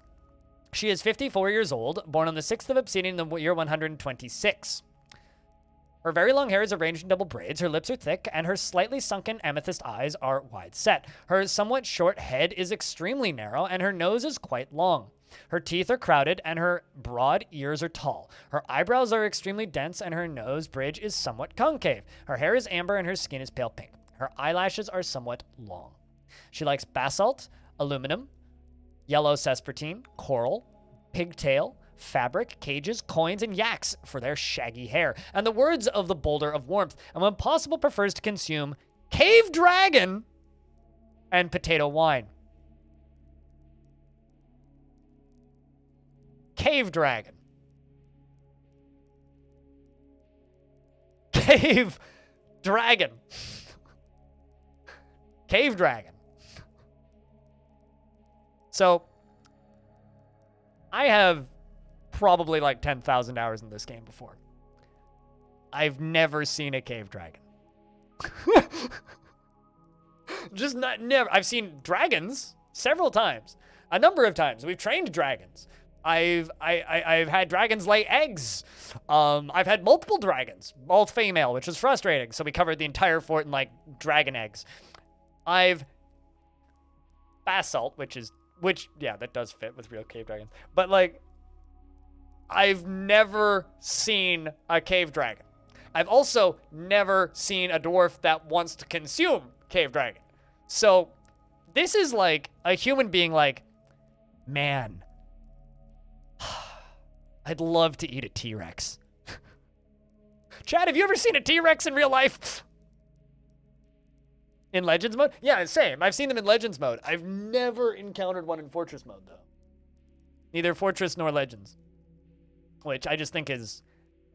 She is 54 years old, born on the 6th of Obsidian in the year 126. Her very long hair is arranged in double braids, her lips are thick, and her slightly sunken amethyst eyes are wide set. Her somewhat short head is extremely narrow, and her nose is quite long. Her teeth are crowded, and her broad ears are tall. Her eyebrows are extremely dense, and her nose bridge is somewhat concave. Her hair is amber, and her skin is pale pink. Her eyelashes are somewhat long. She likes basalt, aluminum, yellow sespertine, coral, pigtail, fabric, cages, coins, and yaks for their shaggy hair, and the words of the boulder of warmth, and when possible prefers to consume cave dragon and potato wine. Cave dragon. Cave dragon. Cave dragon. So, I have probably like 10,000 hours in this game before. I've never seen a cave dragon. Just never. I've seen dragons several times. A number of times. We've trained dragons. I've had dragons lay eggs. I've had multiple dragons, both female, which was frustrating. So we covered the entire fort in like dragon eggs. I've basalt, which yeah, that does fit with real cave dragons. But like, I've never seen a cave dragon. I've also never seen a dwarf that wants to consume cave dragon. So this is like a human being like, man, I'd love to eat a T-Rex. Chad, have you ever seen a T-Rex in real life? In Legends mode? Yeah, same. I've seen them in Legends mode. I've never encountered one in Fortress mode, though. Neither Fortress nor Legends. Which I just think is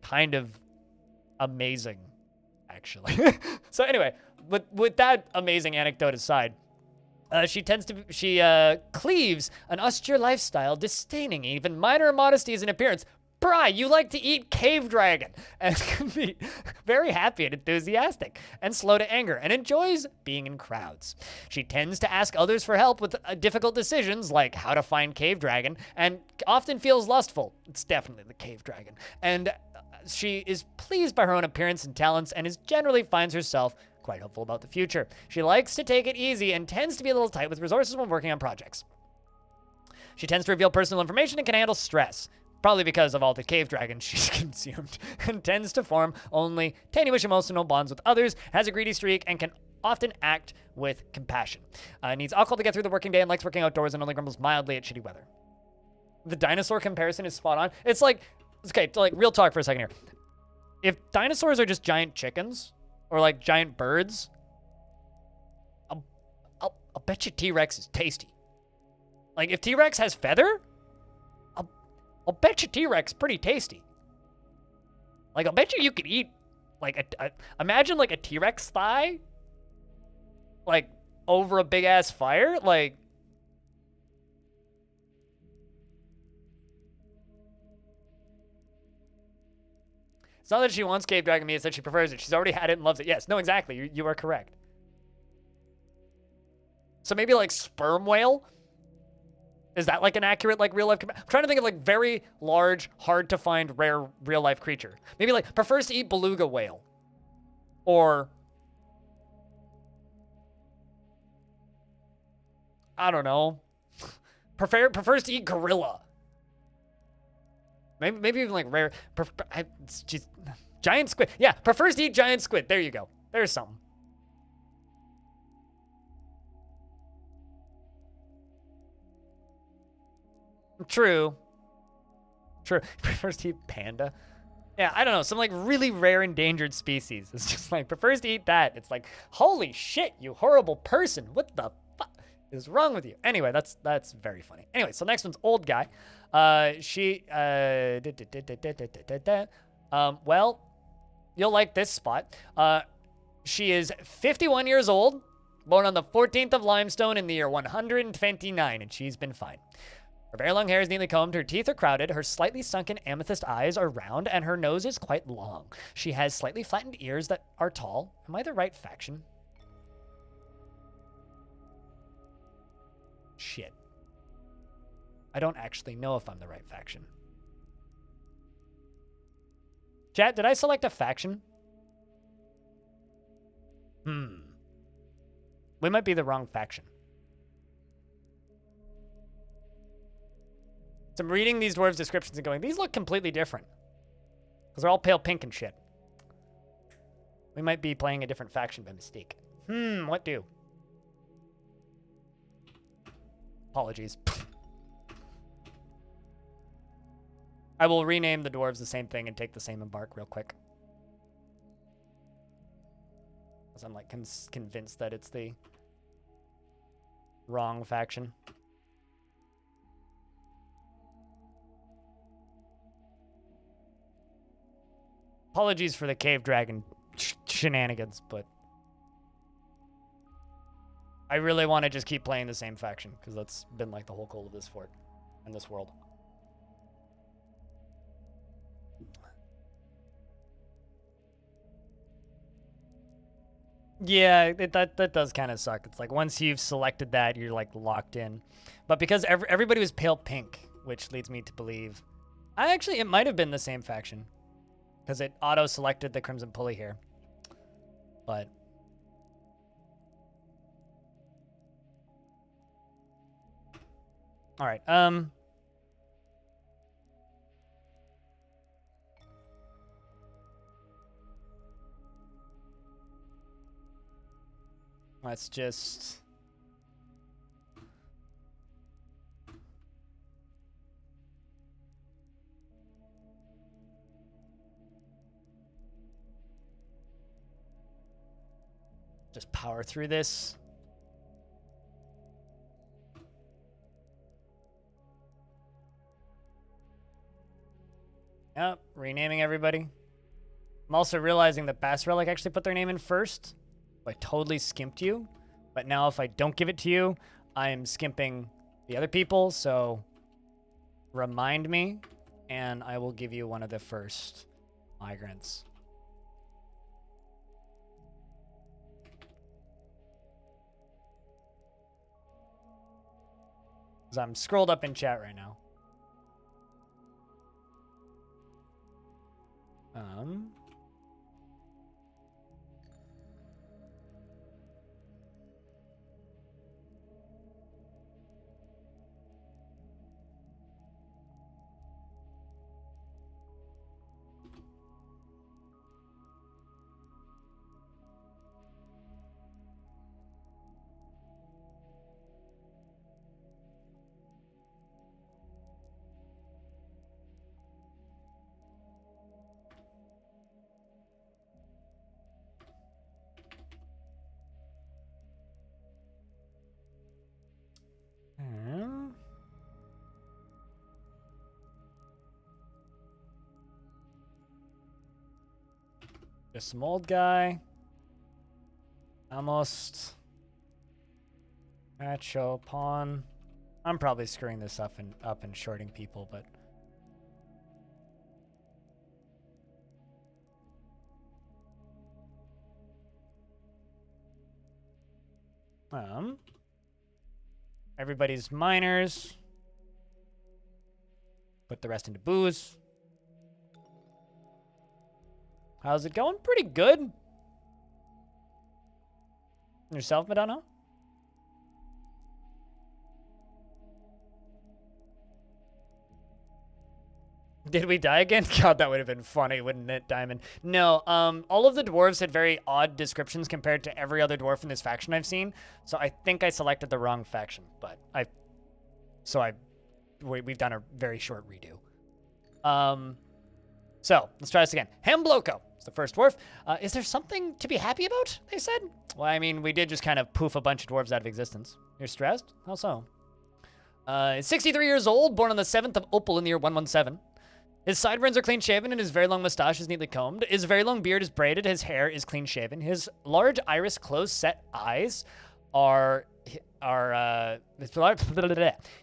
kind of amazing, actually. So anyway, with that amazing anecdote aside, she cleaves an austere lifestyle, disdaining even minor modesties in appearance. Bri, you like to eat cave dragon, and can be very happy and enthusiastic, and slow to anger, and enjoys being in crowds. She tends to ask others for help with difficult decisions, like how to find cave dragon, and often feels lustful. It's definitely the cave dragon. And she is pleased by her own appearance and talents, and generally finds herself quite hopeful about the future. She likes to take it easy and tends to be a little tight with resources when working on projects. She tends to reveal personal information and can handle stress, probably because of all the cave dragons she's consumed, and tends to form only tenuous emotional bonds with others, has a greedy streak, and can often act with compassion. Needs alcohol to get through the working day and likes working outdoors and only grumbles mildly at shitty weather. The dinosaur comparison is spot on. It's like, okay, like real talk for a second here. If dinosaurs are just giant chickens or like giant birds, I'll bet you T-Rex is tasty. Like if T-Rex has feather, I'll bet you T-Rex pretty tasty. Like, I'll bet you could eat, like, imagine, like, a T-Rex thigh, like, over a big-ass fire. Like, it's not that she wants cave dragon meat, it's that she prefers it. She's already had it and loves it. Yes, no, exactly. You are correct. So maybe, like, sperm whale? Is that like an accurate, like, real life? I'm trying to think of like very large, hard to find, rare real life creature. Maybe like prefers to eat beluga whale. Or, I don't know. Prefers to eat gorilla. Maybe even like rare. Just, giant squid. Yeah, prefers to eat giant squid. There you go. There's something. True. Prefers to eat panda. Yeah, I don't know. Some like really rare endangered species. It's just like prefers to eat that. It's like, holy shit, you horrible person. What the fuck is wrong with you? Anyway, that's very funny. Anyway, so next one's old guy. Well, you'll like this spot. She is 51 years old, born on the 14th of Limestone in the year 129, and she's been fine. Her very long hair is neatly combed, her teeth are crowded, her slightly sunken amethyst eyes are round, and her nose is quite long. She has slightly flattened ears that are tall. Am I the right faction? Shit. I don't actually know if I'm the right faction. Chat, did I select a faction? We might be the wrong faction. So I'm reading these dwarves' descriptions and going, these look completely different. Because they're all pale pink and shit. We might be playing a different faction by mistake. What do? Apologies. I will rename the dwarves the same thing and take the same embark real quick. Because I'm like convinced that it's the wrong faction. Apologies for the cave dragon shenanigans, but I really want to just keep playing the same faction because that's been like the whole goal of this fort and this world. Yeah, that does kind of suck. It's like once you've selected that, you're like locked in. But because everybody was pale pink, which leads me to believe... it might have been the same faction, because it auto-selected the Crimson Pulley here. But... Alright, let's just... Just power through this. Yep, renaming everybody. I'm also realizing that Bass Relic actually put their name in first. I totally skimped you. But now if I don't give it to you, I am skimping the other people, so remind me, and I will give you one of the first migrants. Because I'm scrolled up in chat right now. Just some old guy. Almost. Macho pawn. I'm probably screwing this up and shorting people, but everybody's minors. Put the rest into booze. How's it going? Pretty good. And yourself, Madonna? Did we die again? God, that would have been funny, wouldn't it, Diamond? No, all of the dwarves had very odd descriptions compared to every other dwarf in this faction I've seen. So I think I selected the wrong faction, but we've done a very short redo. So let's try this again. Hambloco is the first dwarf. Is there something to be happy about? They said. Well, I mean, we did just kind of poof a bunch of dwarves out of existence. You're stressed? How so? He's 63 years old, born on the 7th of Opal in the year 117. His sideburns are clean-shaven, and his very long mustache is neatly combed. His very long beard is braided. His hair is clean-shaven. His large iris close-set eyes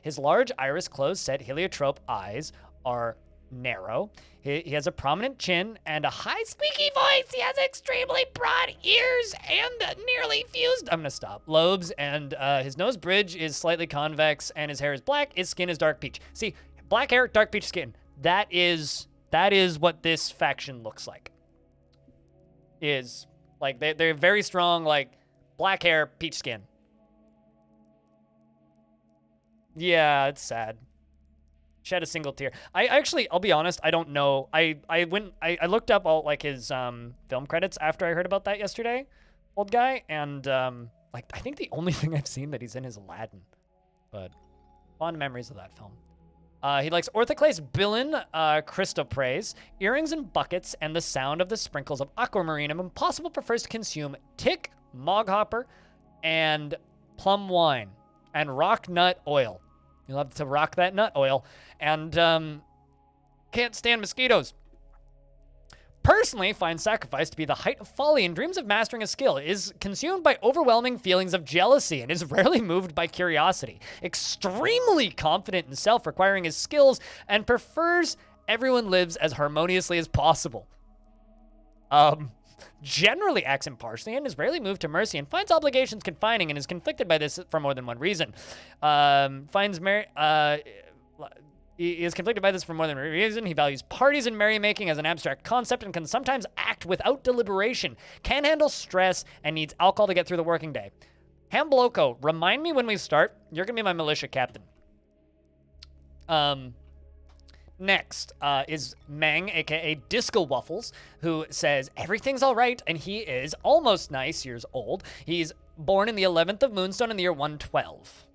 his large iris close-set heliotrope eyes are narrow. He has a prominent chin and a high squeaky voice. He has extremely broad ears and nearly fused, I'm gonna stop, lobes, and his nose bridge is slightly convex, and his hair is black. His skin is dark peach. See, black hair, dark peach skin. That is what this faction looks like. Is like they're very strong, like black hair, peach skin. Yeah, it's sad. Shed a single tear. I'll be honest, I don't know. I looked up all like his film credits after I heard about that yesterday, old guy, and like I think the only thing I've seen that he's in is Aladdin, but fond memories of that film. He likes orthoclase billin, Christopraise, earrings and buckets, and the sound of the sprinkles of aquamarine. And Impossible prefers to consume tick, moghopper, and plum wine, and rock nut oil. You'll have to rock that nut oil. And can't stand mosquitoes. Personally, finds sacrifice to be the height of folly and dreams of mastering a skill, is consumed by overwhelming feelings of jealousy, and is rarely moved by curiosity. Extremely confident in self, requiring his skills, and prefers everyone lives as harmoniously as possible. Generally acts impartially and is rarely moved to mercy, and finds obligations confining, and is conflicted by this for more than one reason. He is conflicted by this for more than a reason. He values parties and merrymaking as an abstract concept and can sometimes act without deliberation, can handle stress, and needs alcohol to get through the working day. Hambloco, remind me when we start. You're going to be my militia captain. Next is Meng, aka Disco Waffles, who says everything's all right, and he is almost nice years old. He's born in the 11th of Moonstone in the year 112.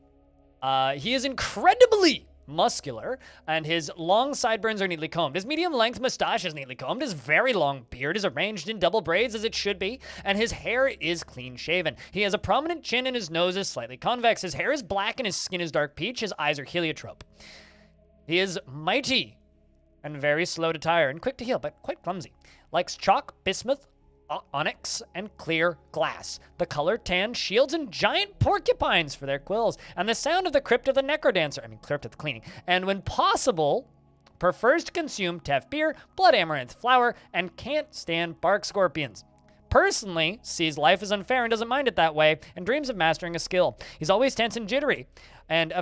He is incredibly muscular, and his long sideburns are neatly combed. His medium-length mustache is neatly combed. His very long beard is arranged in double braids, as it should be, and his hair is clean-shaven. He has a prominent chin, and his nose is slightly convex. His hair is black, and his skin is dark peach. His eyes are heliotrope. He is mighty and very slow to tire and quick to heal, but quite clumsy. Likes chalk, bismuth, onyx, and clear glass. The color tan shields and giant porcupines for their quills, and the sound of the crypt of the necrodancer. Crypt of the cleaning. And when possible, prefers to consume Tef beer, blood amaranth flower, and can't stand bark scorpions. Personally, sees life as unfair and doesn't mind it that way, and dreams of mastering a skill. He's always tense and jittery, and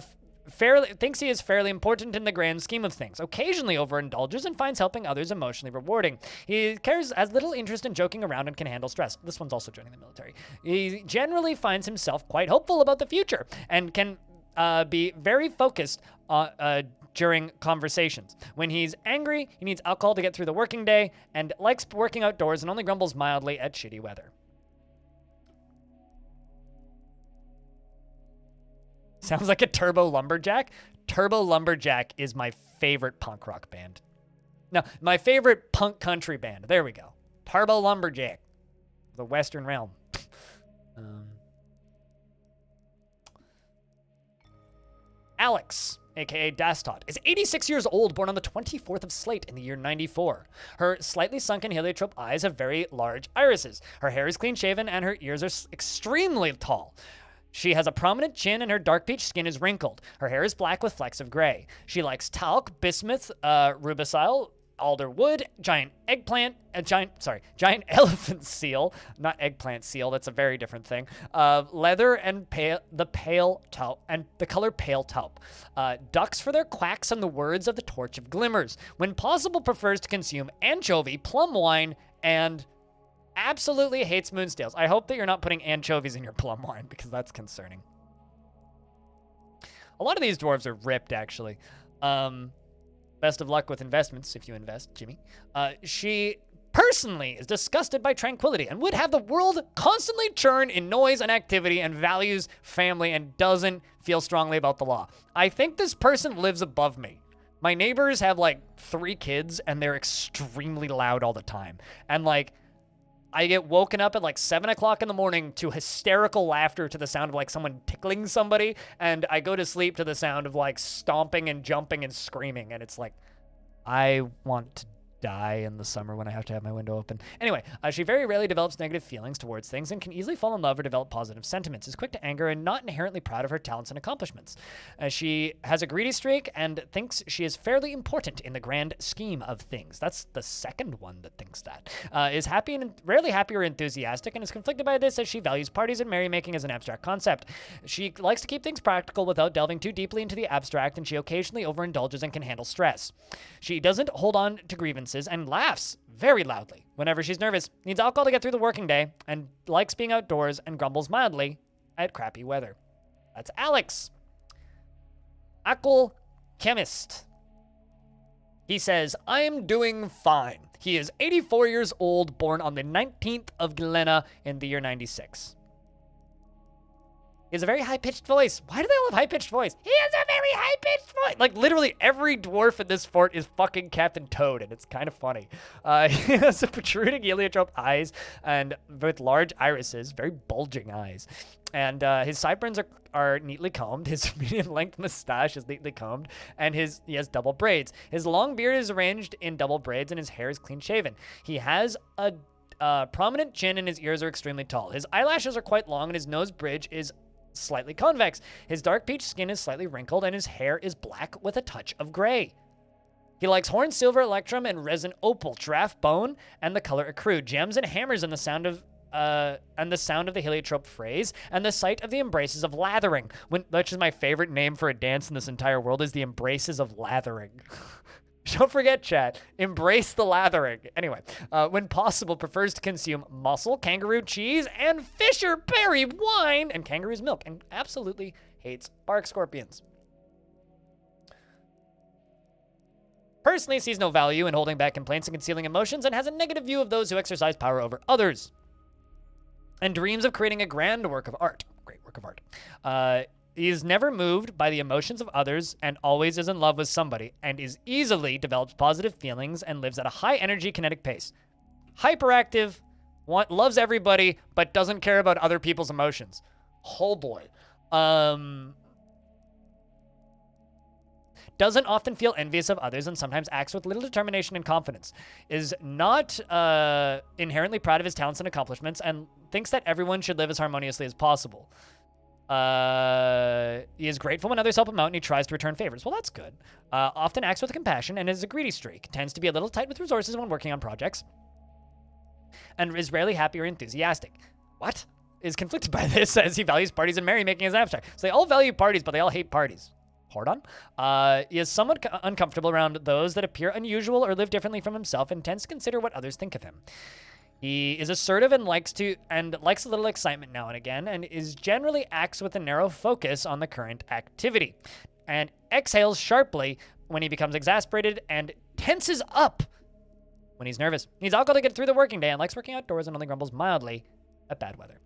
thinks he is fairly important in the grand scheme of things. Occasionally overindulges and finds helping others emotionally rewarding. He has little interest in joking around and can handle stress. This one's also joining the military. He generally finds himself quite hopeful about the future and can be very focused during conversations. When he's angry, he needs alcohol to get through the working day and likes working outdoors and only grumbles mildly at shitty weather. Sounds like a Turbo Lumberjack. Turbo Lumberjack is my favorite punk rock band. No, my favorite punk country band. There we go. Turbo Lumberjack. The Western Realm. Alex, aka Dastot, is 86 years old, born on the 24th of Slate in the year 94. Her slightly sunken heliotrope eyes have very large irises. Her hair is clean-shaven and her ears are extremely tall. She has a prominent chin and her dark peach skin is wrinkled. Her hair is black with flecks of gray. She likes talc, bismuth, rubicile, alder wood, giant elephant seal, not eggplant seal, that's a very different thing, leather and the color pale taupe. Ducks for their quacks and the words of the Torch of Glimmers. When possible, prefers to consume anchovy, plum wine, and absolutely hates moonstales. I hope that you're not putting anchovies in your plum wine because that's concerning. A lot of these dwarves are ripped, actually. Best of luck with investments if you invest, Jimmy. She personally is disgusted by tranquility and would have the world constantly churn in noise and activity and values family and doesn't feel strongly about the law. I think this person lives above me. My neighbors have like 3 kids and they're extremely loud all the time. And like, I get woken up at like 7 o'clock in the morning to hysterical laughter to the sound of like someone tickling somebody. And I go to sleep to the sound of like stomping and jumping and screaming. And it's like, I want to die in the summer when I have to have my window open. Anyway, she very rarely develops negative feelings towards things and can easily fall in love or develop positive sentiments, is quick to anger and not inherently proud of her talents and accomplishments. She has a greedy streak and thinks she is fairly important in the grand scheme of things. That's the second one that thinks that. Is happy and rarely happy or enthusiastic and is conflicted by this as she values parties and merrymaking as an abstract concept. She likes to keep things practical without delving too deeply into the abstract, and she occasionally overindulges and can handle stress. She doesn't hold on to grievances and laughs very loudly whenever she's nervous, needs alcohol to get through the working day, and likes being outdoors and grumbles mildly at crappy weather. That's Alex. Aquel Chemist. He says, I am doing fine. He is 84 years old, born on the 19th of Glenna in the year 96. He has a very high-pitched voice. Why do they all have high-pitched voice? He has a very high-pitched voice. Like, literally every dwarf in this fort is fucking Captain Toad, and it's kind of funny. He has a protruding heliotrope eyes and with large irises, very bulging eyes. And his sideburns are neatly combed. His medium-length mustache is neatly combed, and he has double braids. His long beard is arranged in double braids, and his hair is clean-shaven. He has a prominent chin, and his ears are extremely tall. His eyelashes are quite long, and his nose bridge is slightly convex. His dark peach skin is slightly wrinkled, and his hair is black with a touch of gray. He likes horn silver, electrum, and resin opal, giraffe bone, and the color ecru, gems and hammers, and the sound of and the sound of the heliotrope phrase, and the sight of the embraces of lathering. Which is my favorite name for a dance in this entire world, is the embraces of lathering. Don't forget, chat. Embrace the lathering. Anyway, when possible, prefers to consume mussel, kangaroo cheese, and Fisher berry wine, and kangaroo's milk, and absolutely hates bark scorpions. Personally sees no value in holding back complaints and concealing emotions, and has a negative view of those who exercise power over others. And dreams of creating a grand work of art. Great work of art. He is never moved by the emotions of others and always is in love with somebody, and is easily develops positive feelings and lives at a high energy kinetic pace. Hyperactive, loves everybody, but doesn't care about other people's emotions. Oh boy. Doesn't often feel envious of others and sometimes acts with little determination and confidence. Is not inherently proud of his talents and accomplishments and thinks that everyone should live as harmoniously as possible. He is grateful when others help him out and he tries to return favors. Well, that's good. Often acts with compassion and is a greedy streak. Tends to be a little tight with resources when working on projects. And is rarely happy or enthusiastic. What? Is conflicted by this as he values parties and merrymaking as abstract. So they all value parties, but they all hate parties. Hold on. He is somewhat uncomfortable around those that appear unusual or live differently from himself and tends to consider what others think of him. He is assertive and likes a little excitement now and again, and is generally acts with a narrow focus on the current activity, and exhales sharply when he becomes exasperated and tenses up when he's nervous. Needs alcohol to get through the working day and likes working outdoors and only grumbles mildly at bad weather.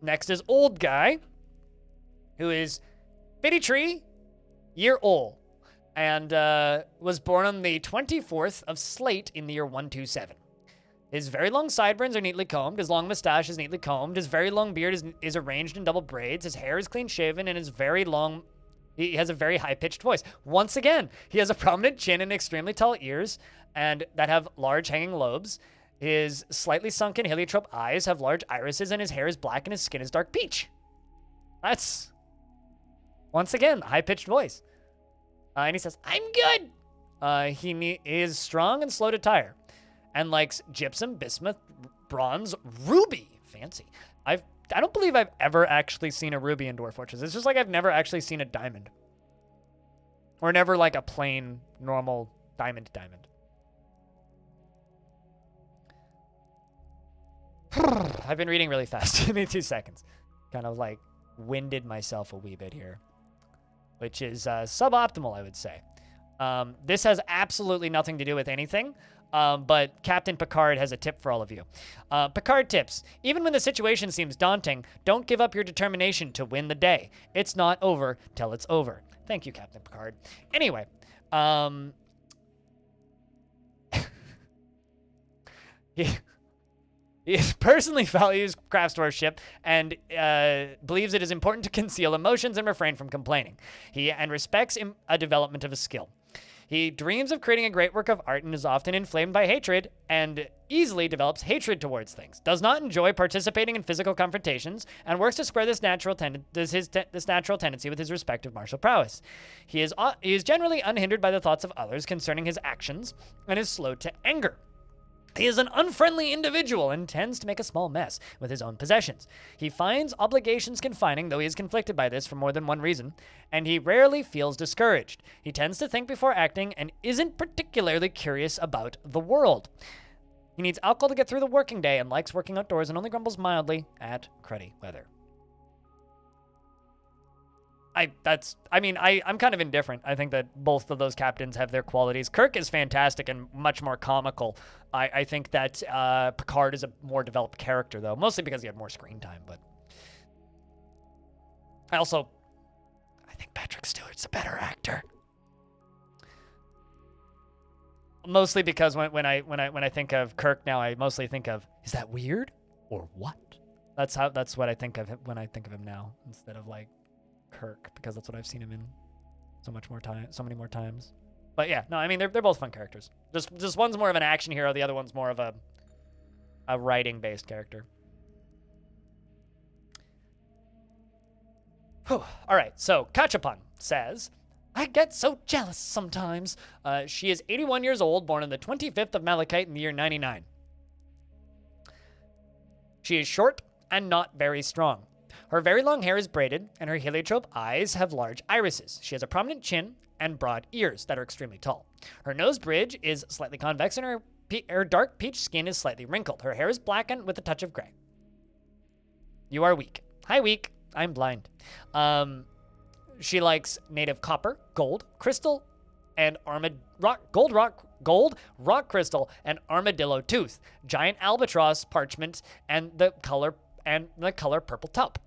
Next is old guy, who is 53 year old. And was born on the 24th of Slate in the year 127. His very long sideburns are neatly combed. His long mustache is neatly combed. His very long beard is arranged in double braids. His hair is clean shaven, and he has a very high-pitched voice. Once again, he has a prominent chin and extremely tall ears, and that have large hanging lobes. His slightly sunken heliotrope eyes have large irises, and his hair is black and his skin is dark peach. That's, once again, high-pitched voice. And he says, I'm good. He is strong and slow to tire and likes gypsum, bismuth, bronze, ruby. Fancy. I don't believe I've ever actually seen a ruby in Dwarf Fortress. It's just like I've never actually seen a diamond. Or never like a plain, normal diamond. I've been reading really fast. Give me 2 seconds. Kind of like winded myself a wee bit here, which is suboptimal, I would say. This has absolutely nothing to do with anything, but Captain Picard has a tip for all of you. Picard tips: even when the situation seems daunting, don't give up your determination to win the day. It's not over till it's over. Thank you, Captain Picard. Anyway, he personally values craftsmanship and believes it is important to conceal emotions and refrain from complaining. He respects a development of a skill. He dreams of creating a great work of art and is often inflamed by hatred and easily develops hatred towards things. Does not enjoy participating in physical confrontations and works to square this natural tendency with his respective martial prowess. He is generally unhindered by the thoughts of others concerning his actions and is slow to anger. He is an unfriendly individual and tends to make a small mess with his own possessions. He finds obligations confining, though he is conflicted by this for more than one reason, and he rarely feels discouraged. He tends to think before acting and isn't particularly curious about the world. He needs alcohol to get through the working day and likes working outdoors and only grumbles mildly at cruddy weather. I'm kind of indifferent. I think that both of those captains have their qualities. Kirk is fantastic and much more comical. I think that Picard is a more developed character, though, mostly because he had more screen time. But I think Patrick Stewart's a better actor. Mostly because when I think of Kirk now, I mostly think of, is that weird or what? That's what I think of him when I think of him now, instead of like Kirk, because that's what I've seen him in so many more times. But yeah, no, I mean they're both fun characters. Just one's more of an action hero, the other one's more of a writing based character. Whew. All right, so Kachapun says, I get so jealous sometimes. She is 81 years old, born on the 25th of Malachite in the year 99. She is short and not very strong. Her very long hair is braided, and her heliotrope eyes have large irises. She has a prominent chin and broad ears that are extremely tall. Her nose bridge is slightly convex, and her dark peach skin is slightly wrinkled. Her hair is blackened with a touch of gray. You are weak. Hi, weak. I'm blind. She likes native copper, gold, crystal, and gold rock crystal, and armadillo tooth, giant albatross parchment, and the color purple taupe.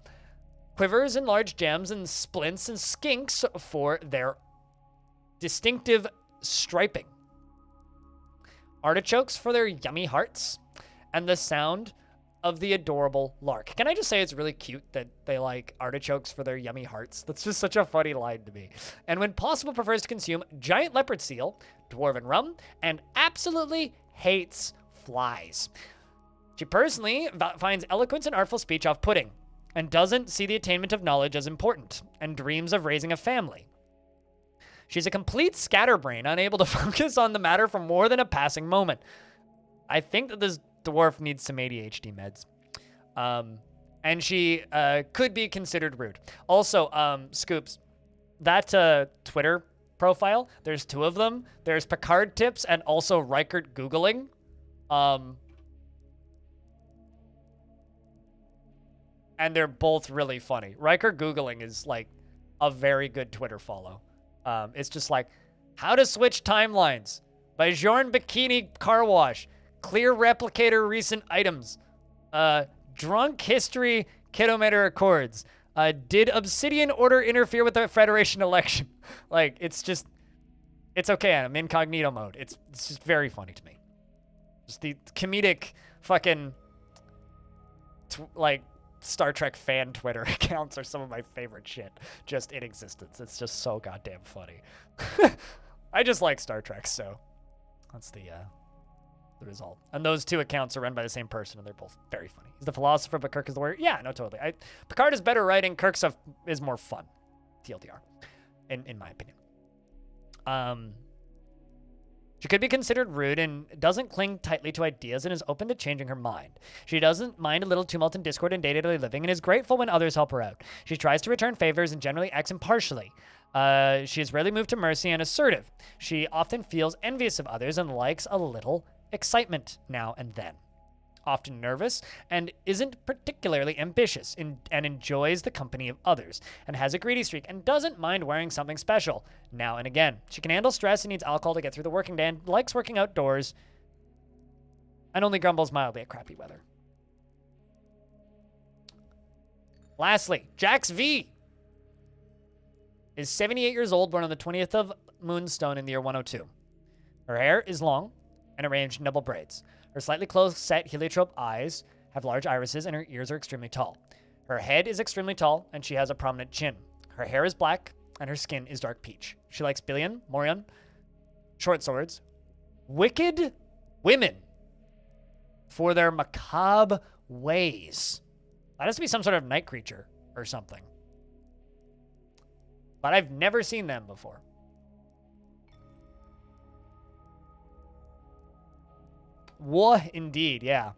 Quivers and large gems and splints and skinks for their distinctive striping. Artichokes for their yummy hearts, and the sound of the adorable lark. Can I just say it's really cute that they like artichokes for their yummy hearts? That's just such a funny line to me. And when possible, prefers to consume giant leopard seal, dwarven rum, and absolutely hates flies. She personally finds eloquence and artful speech off-putting, and doesn't see the attainment of knowledge as important, and dreams of raising a family. She's a complete scatterbrain, unable to focus on the matter for more than a passing moment. I think that this dwarf needs some ADHD meds. And she could be considered rude. Also, Scoops, that Twitter profile, there's two of them. There's Picard Tips and also Reichert Googling. And they're both really funny. Riker Googling is like a very good Twitter follow. It's just like, how to switch timelines. Bajorn Bikini Car Wash. Clear replicator recent items. Drunk history kilometer accords. Did Obsidian Order interfere with the Federation election? Like, it's okay. I'm incognito mode. It's just very funny to me. Just the comedic fucking, Star Trek fan Twitter accounts are some of my favorite shit just in existence. It's just so goddamn funny. I just like Star Trek, so that's the result. And those two accounts are run by the same person, and they're both very funny. He's the philosopher, but Kirk is the warrior. Yeah, no, totally. Picard is better writing. Kirk stuff is more fun. TLDR, in my opinion. She could be considered rude and doesn't cling tightly to ideas and is open to changing her mind. She doesn't mind a little tumult and discord in day-to-day living and is grateful when others help her out. She tries to return favors and generally acts impartially. She is rarely moved to mercy and assertive. She often feels envious of others and likes a little excitement now and then. Often nervous and isn't particularly ambitious and enjoys the company of others and has a greedy streak and doesn't mind wearing something special now and again. She can handle stress and needs alcohol to get through the working day and likes working outdoors and only grumbles mildly at crappy weather. Lastly, Jax V is 78 years old, born on the 20th of Moonstone in the year 102. Her hair is long and arranged in double braids. Her slightly close-set heliotrope eyes have large irises, and her ears are extremely tall. Her head is extremely tall, and she has a prominent chin. Her hair is black, and her skin is dark peach. She likes Billion, Morion, short swords, wicked women for their macabre ways. That has to be some sort of night creature or something. But I've never seen them before. What indeed, yeah.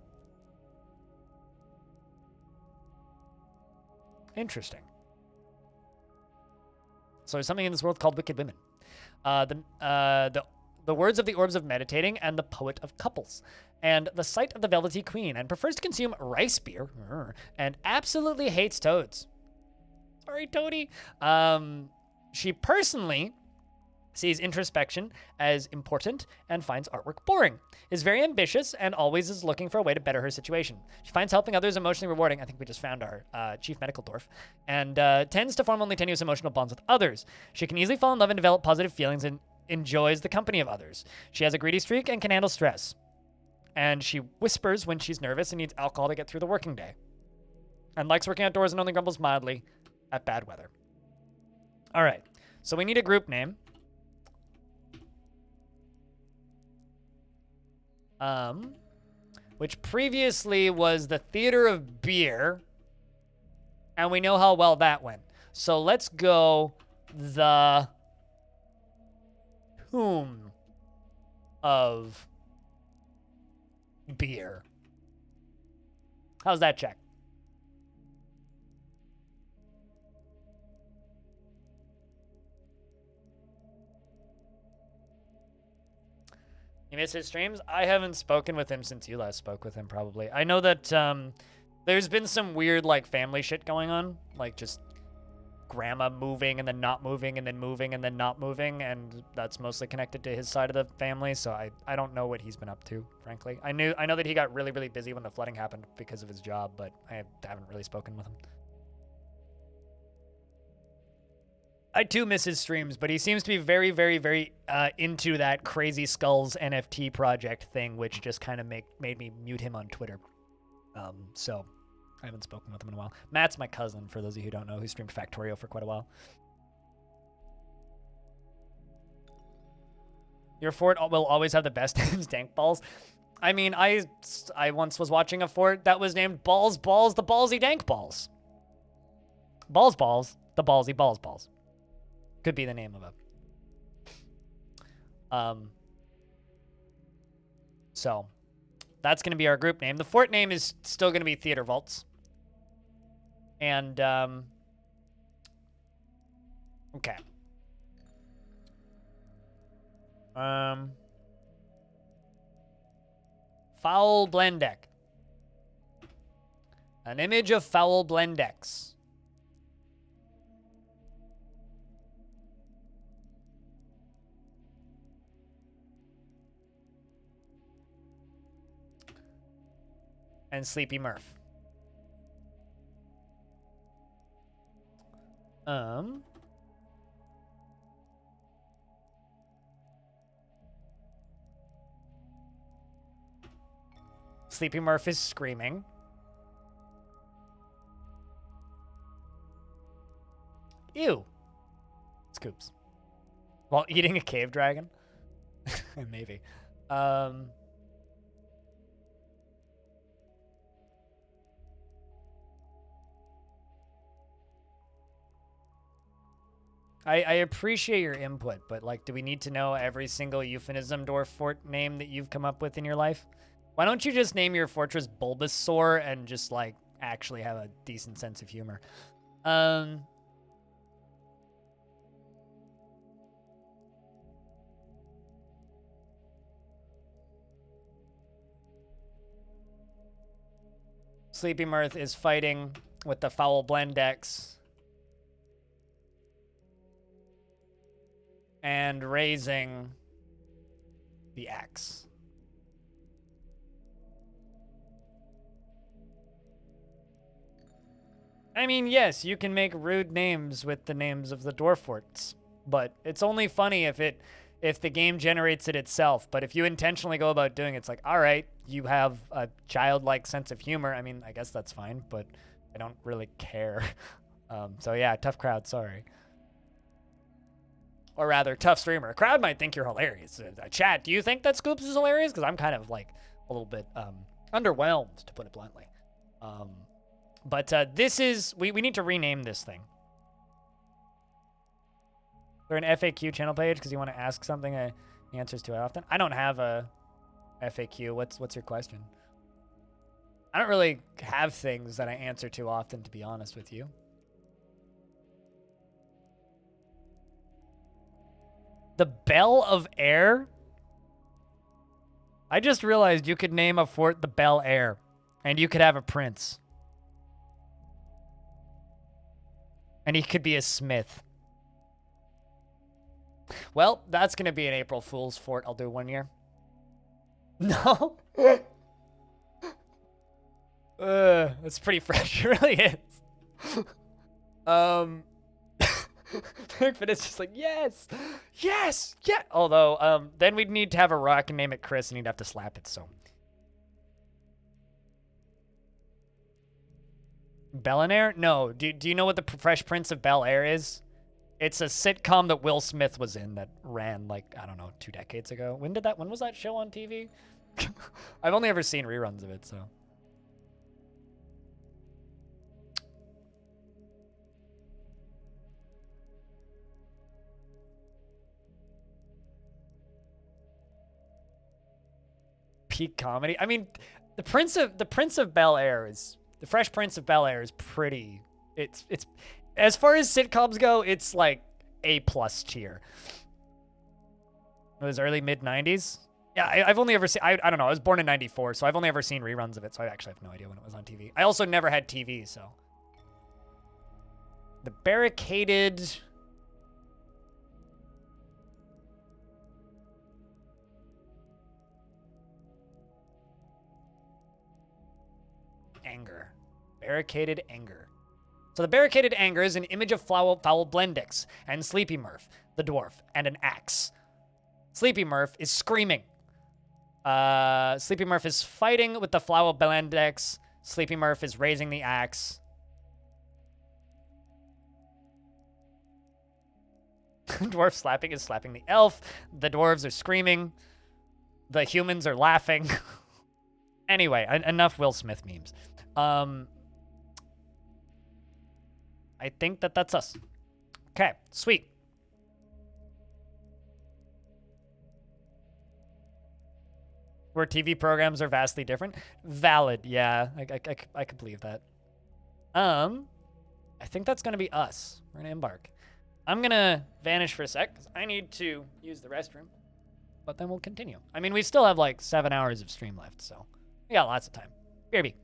Interesting. So there's something in this world called wicked women. The words of the orbs of meditating and the poet of couples. And the sight of the velvety queen, and prefers to consume rice beer, and absolutely hates toads. Sorry, Toady. She personally sees introspection as important and finds artwork boring, is very ambitious, and always is looking for a way to better her situation. She finds helping others emotionally rewarding. I think we just found our chief medical dwarf. And tends to form only tenuous emotional bonds with others. She can easily fall in love and develop positive feelings and enjoys the company of others. She has a greedy streak and can handle stress. And she whispers when she's nervous and needs alcohol to get through the working day. And likes working outdoors and only grumbles mildly at bad weather. All right, so we need a group name. Which previously was the Theater of Beer, and we know how well that went. So let's go the tomb of beer. How's that check? You miss his streams? I haven't spoken with him since you last spoke with him, probably. I know that there's been some weird, like, family shit going on. Like, just grandma moving and then not moving and then moving and then not moving, and that's mostly connected to his side of the family, so I don't know what he's been up to, frankly. I know that he got really, really busy when the flooding happened because of his job, but I haven't really spoken with him. I too miss his streams, but he seems to be very, very, very into that Crazy Skulls NFT project thing, which just kind of made me mute him on Twitter. So I haven't spoken with him in a while. Matt's my cousin, for those of you who don't know, who streamed Factorio for quite a while. Your fort will always have the best names, Dank Balls. I mean, I once was watching a fort that was named Balls Balls, the Ballsy Dank Balls. Balls Balls, the Ballsy Balls Balls. Could be the name of it. So that's going to be our group name. The fort name is still going to be Theatervults. And, okay. Foul Blendeck. An image of Foul Blendex. And Sleepy Murph. Sleepy Murph is screaming. Ew. Scoops. While eating a cave dragon? Maybe. I appreciate your input, but, like, do we need to know every single euphemism Dwarf fort name that you've come up with in your life? Why don't you just name your fortress Bulbasaur and just, like, actually have a decent sense of humor? Sleepy Mirth is fighting with the Foul Blendex. And raising the axe. I mean, yes, you can make rude names with the names of the dwarf forts, but it's only funny if the game generates it itself. But if you intentionally go about doing it, it's like, all right, you have a childlike sense of humor. I mean, I guess that's fine, but I don't really care. So yeah, tough crowd, sorry. Or rather, tough streamer. A crowd might think you're hilarious. Chat, do you think that Scoops is hilarious? Because I'm kind of, like, a little bit underwhelmed, to put it bluntly. But this is... We need to rename this thing. Is there an FAQ channel page? Because you want to ask something answers to it often? I don't have a FAQ. What's your question? I don't really have things that I answer to often, to be honest with you. The Bell of Air? I just realized you could name a fort the Bel Air, and you could have a prince. And he could be a smith. Well, that's going to be an April Fool's fort I'll do one year. No? That's pretty fresh. It really is. But it's just like, yes, yes, yeah. Although, then we'd need to have a rock and name it Chris, and he'd have to slap it, so. Bel-Air? No. Do you know what the Fresh Prince of Bel-Air is? It's a sitcom that Will Smith was in that ran, like, I don't know, 2 decades ago. When was that show on TV? I've only ever seen reruns of it, so. peak comedy. I mean, the Prince of Bel-Air is the Fresh Prince of Bel-Air is pretty. It's as far as sitcoms go, it's like A+ tier. It was early mid 90s. Yeah, I've only ever seen. I don't know. I was born in '94, so I've only ever seen reruns of it. So I actually have no idea when it was on TV. I also never had TV, so the barricaded. Anger. Barricaded anger. So the barricaded anger is an image of foul Blendix and Sleepy Murph, the dwarf, and an axe. Sleepy Murph is screaming. Sleepy Murph is fighting with the foul Blendix. Sleepy Murph is raising the axe. Dwarf slapping is slapping the elf. The dwarves are screaming. The humans are laughing. Anyway, enough Will Smith memes. I think that's us. Okay, sweet. Where TV programs are vastly different. Valid, yeah. I could believe that. I think that's gonna be us. We're gonna embark. I'm gonna vanish for a sec, because I need to use the restroom. But then we'll continue. I mean, we still have like 7 hours of stream left, so we got lots of time. BRB.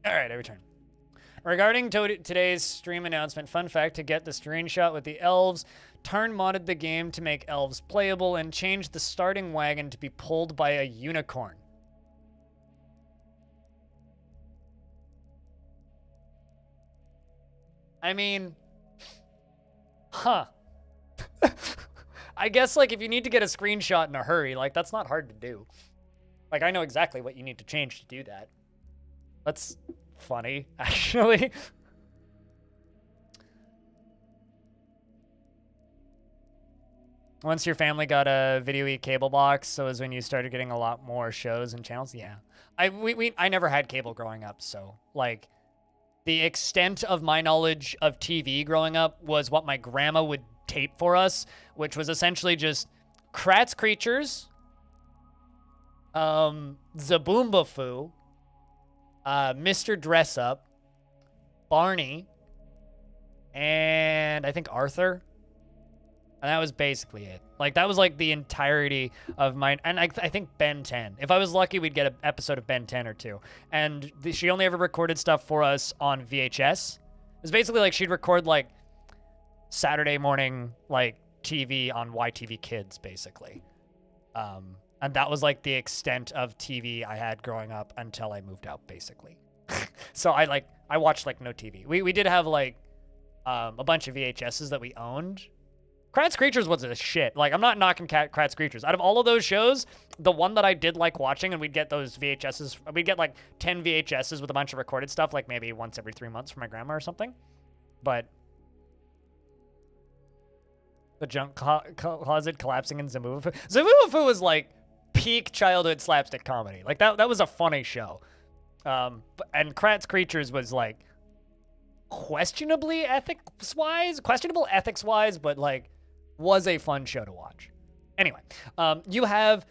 All right, I return. Regarding today's stream announcement, fun fact, to get the screenshot with the elves, Tarn modded the game to make elves playable and changed the starting wagon to be pulled by a unicorn. I mean, huh. I guess, like, if you need to get a screenshot in a hurry, like, that's not hard to do. Like, I know exactly what you need to change to do that. That's funny, actually. Once your family got a Video E cable box, so is when you started getting a lot more shows and channels. Yeah, I never had cable growing up, so like the extent of my knowledge of TV growing up was what my grandma would tape for us, which was essentially just Kratz Creatures, Zaboomba Mr. Dress Up, Barney, and I think Arthur. And that was basically it. Like, that was like the entirety of mine. And I think Ben 10. If I was lucky, we'd get an episode of Ben 10 or 2. And she only ever recorded stuff for us on VHS. It was basically like she'd record like Saturday morning like TV on YTV Kids, basically. And that was like the extent of TV I had growing up until I moved out, basically. So I watched like no TV. We did have like a bunch of VHSs that we owned. Kratz Creatures was a shit. Like, I'm not knocking Kratz Creatures. Out of all of those shows, the one that I did like watching, and we'd get those VHSs, we'd get like 10 VHSs with a bunch of recorded stuff, like maybe once every 3 months from my grandma or something. But the junk closet collapsing in Zaboomba. Zaboomba was like peak childhood slapstick comedy. Like that was a funny show. And Kratz Creatures was like questionable ethics-wise, but like was a fun show to watch. Anyway, you have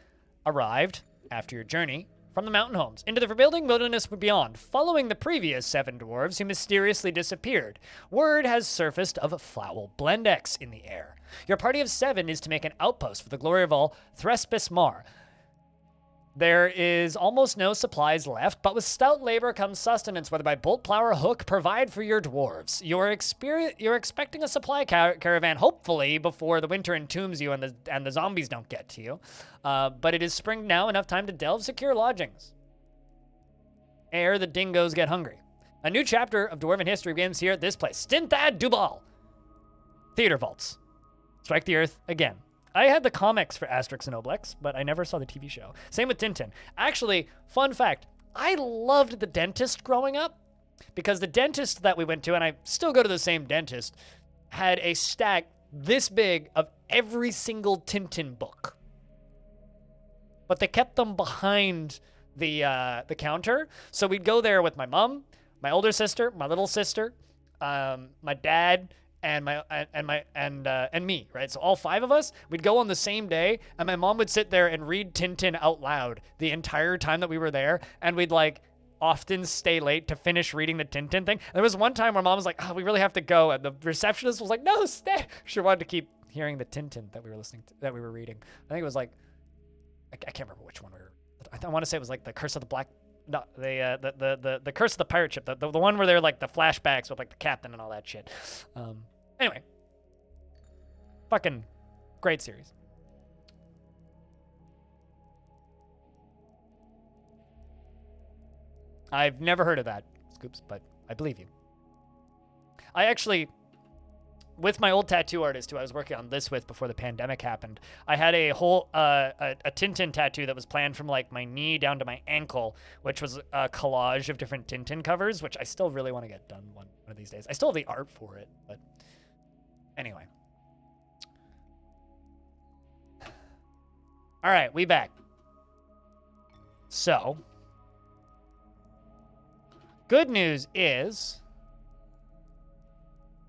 arrived after your journey from the mountain homes into the forbidding wilderness beyond, following the previous 7 dwarves who mysteriously disappeared. Word has surfaced of foul Blendex in the air. Your party of 7 is to make an outpost for the glory of all Thespis Mar. There is almost no supplies left, but with stout labor comes sustenance, whether by bolt, plow, or hook, provide for your dwarves. You're expecting a supply caravan, hopefully, before the winter entombs you and the zombies don't get to you. But it is spring now, enough time to delve secure lodgings, ere the dingoes get hungry. A new chapter of Dwarven history begins here at this place. Stinthad Dubal. Theatervults. Strike the earth again. I had the comics for Asterix and Obelix, but I never saw the TV show. Same with Tintin. Actually, fun fact, I loved the dentist growing up because the dentist that we went to, and I still go to the same dentist, had a stack this big of every single Tintin book. But they kept them behind the counter. So we'd go there with my mom, my older sister, my little sister, my dad, and me, right? So all 5 of us, we'd go on the same day, and my mom would sit there and read Tintin out loud the entire time that we were there, and we'd like often stay late to finish reading the Tintin thing. There was one time where mom was like, "Oh, we really have to go," and the receptionist was like, "No, stay." She wanted to keep hearing the Tintin that we were listening to, that we were reading. I think it was like, I can't remember which one we were. I want to say it was like the Curse of the Black. No, the Curse of the Pirate Ship, the one where they're like the flashbacks with like the captain and all that shit. Anyway, fucking great series. I've never heard of that, Scoops, but I believe you. I actually, with my old tattoo artist who I was working on this with before the pandemic happened, I had a whole a Tintin tattoo that was planned from like my knee down to my ankle, which was a collage of different Tintin covers, which I still really want to get done one of these days. I still have the art for it, but anyway. All right, we back. So, good news is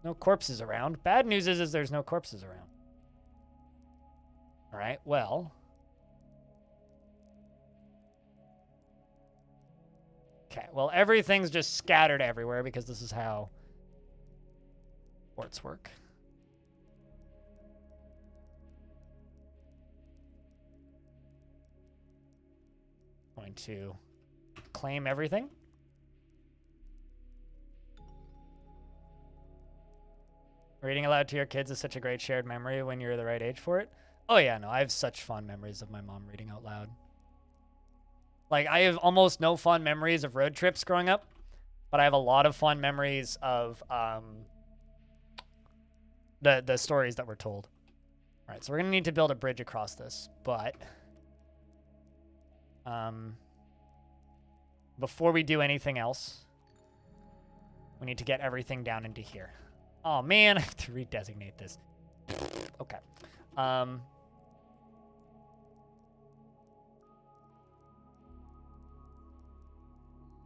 no corpses around. Bad news is there's no corpses around. All right, well. Okay, well, everything's just scattered everywhere because this is how forts work. Going to claim everything. Reading aloud to your kids is such a great shared memory when you're the right age for it. Oh yeah, no, I have such fond memories of my mom reading out loud. Like, I have almost no fond memories of road trips growing up, but I have a lot of fond memories of the stories that were told. All right, so we're gonna need to build a bridge across this, but before we do anything else, we need to get everything down into here. Oh man, I have to redesignate this. Okay.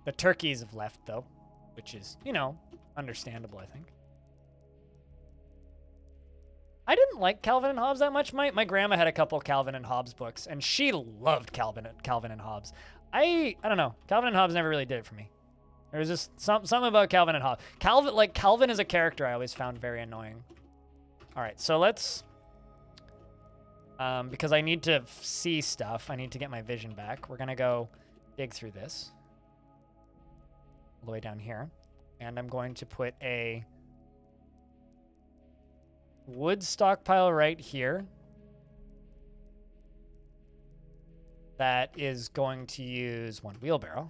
The turkeys have left though, which is, you know, understandable, I think. I didn't like Calvin and Hobbes that much. My grandma had a couple Calvin and Hobbes books, and she loved Calvin and Hobbes. I don't know. Calvin and Hobbes never really did it for me. There was just something about Calvin and Hobbes. Calvin as a character I always found very annoying. All right, so let's, because I need to see stuff. I need to get my vision back. We're gonna go dig through this all the way down here, and I'm going to put a wood stockpile right here that is going to use one wheelbarrow.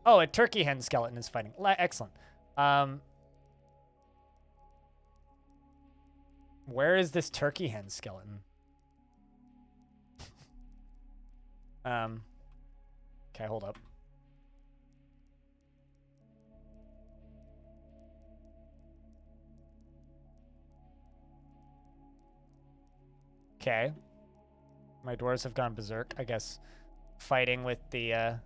Oh, a turkey hen skeleton is fighting. Excellent. Where is this turkey hen skeleton? Okay, hold up. Okay. My dwarves have gone berserk, I guess, fighting with the,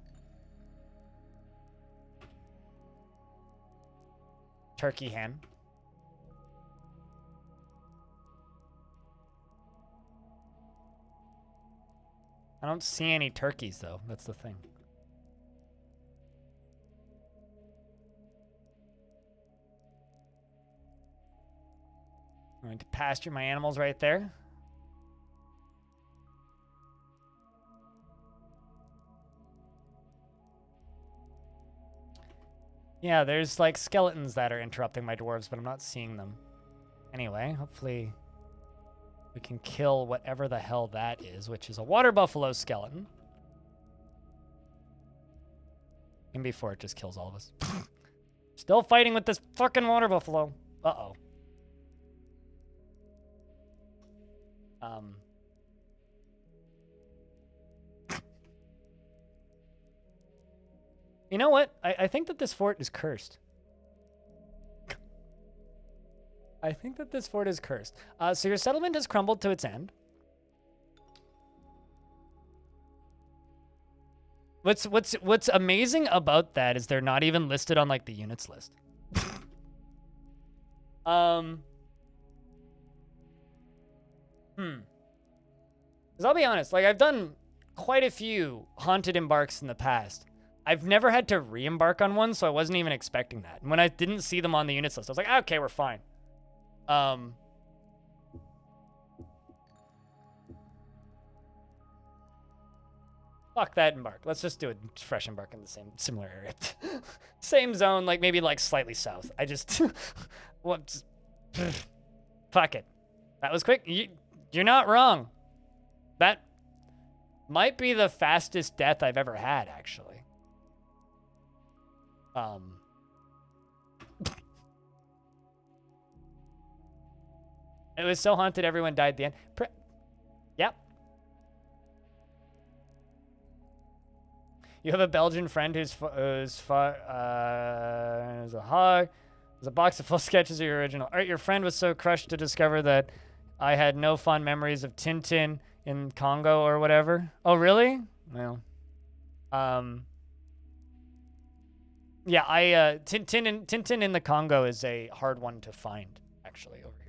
turkey hen. I don't see any turkeys, though. That's the thing. I'm going to pasture my animals right there. Yeah, there's like skeletons that are interrupting my dwarves, but I'm not seeing them. Anyway, hopefully we can kill whatever the hell that is, which is a water buffalo skeleton. And before it just kills all of us. Still fighting with this fucking water buffalo. Uh-oh. You know what? I think that this fort is cursed. I think that this fort is cursed. So your settlement has crumbled to its end. What's amazing about that is they're not even listed on like the units list. Because I'll be honest, like I've done quite a few haunted embarks in the past. I've never had to re-embark on one, so I wasn't even expecting that. And when I didn't see them on the units list, I was like, okay, we're fine. Fuck that embark. Let's just do a fresh embark in the same similar area. Same zone, like maybe like slightly south. I just whoops. Fuck it. That was quick. You're not wrong. That might be the fastest death I've ever had, actually. It was so haunted, everyone died at the end. Yep. You have a Belgian friend who's a hog. There's a box of full sketches of your original art. Your friend was so crushed to discover that I had no fond memories of Tintin in Congo or whatever. Oh, really? Well, yeah, Tintin in the Congo is a hard one to find, actually, over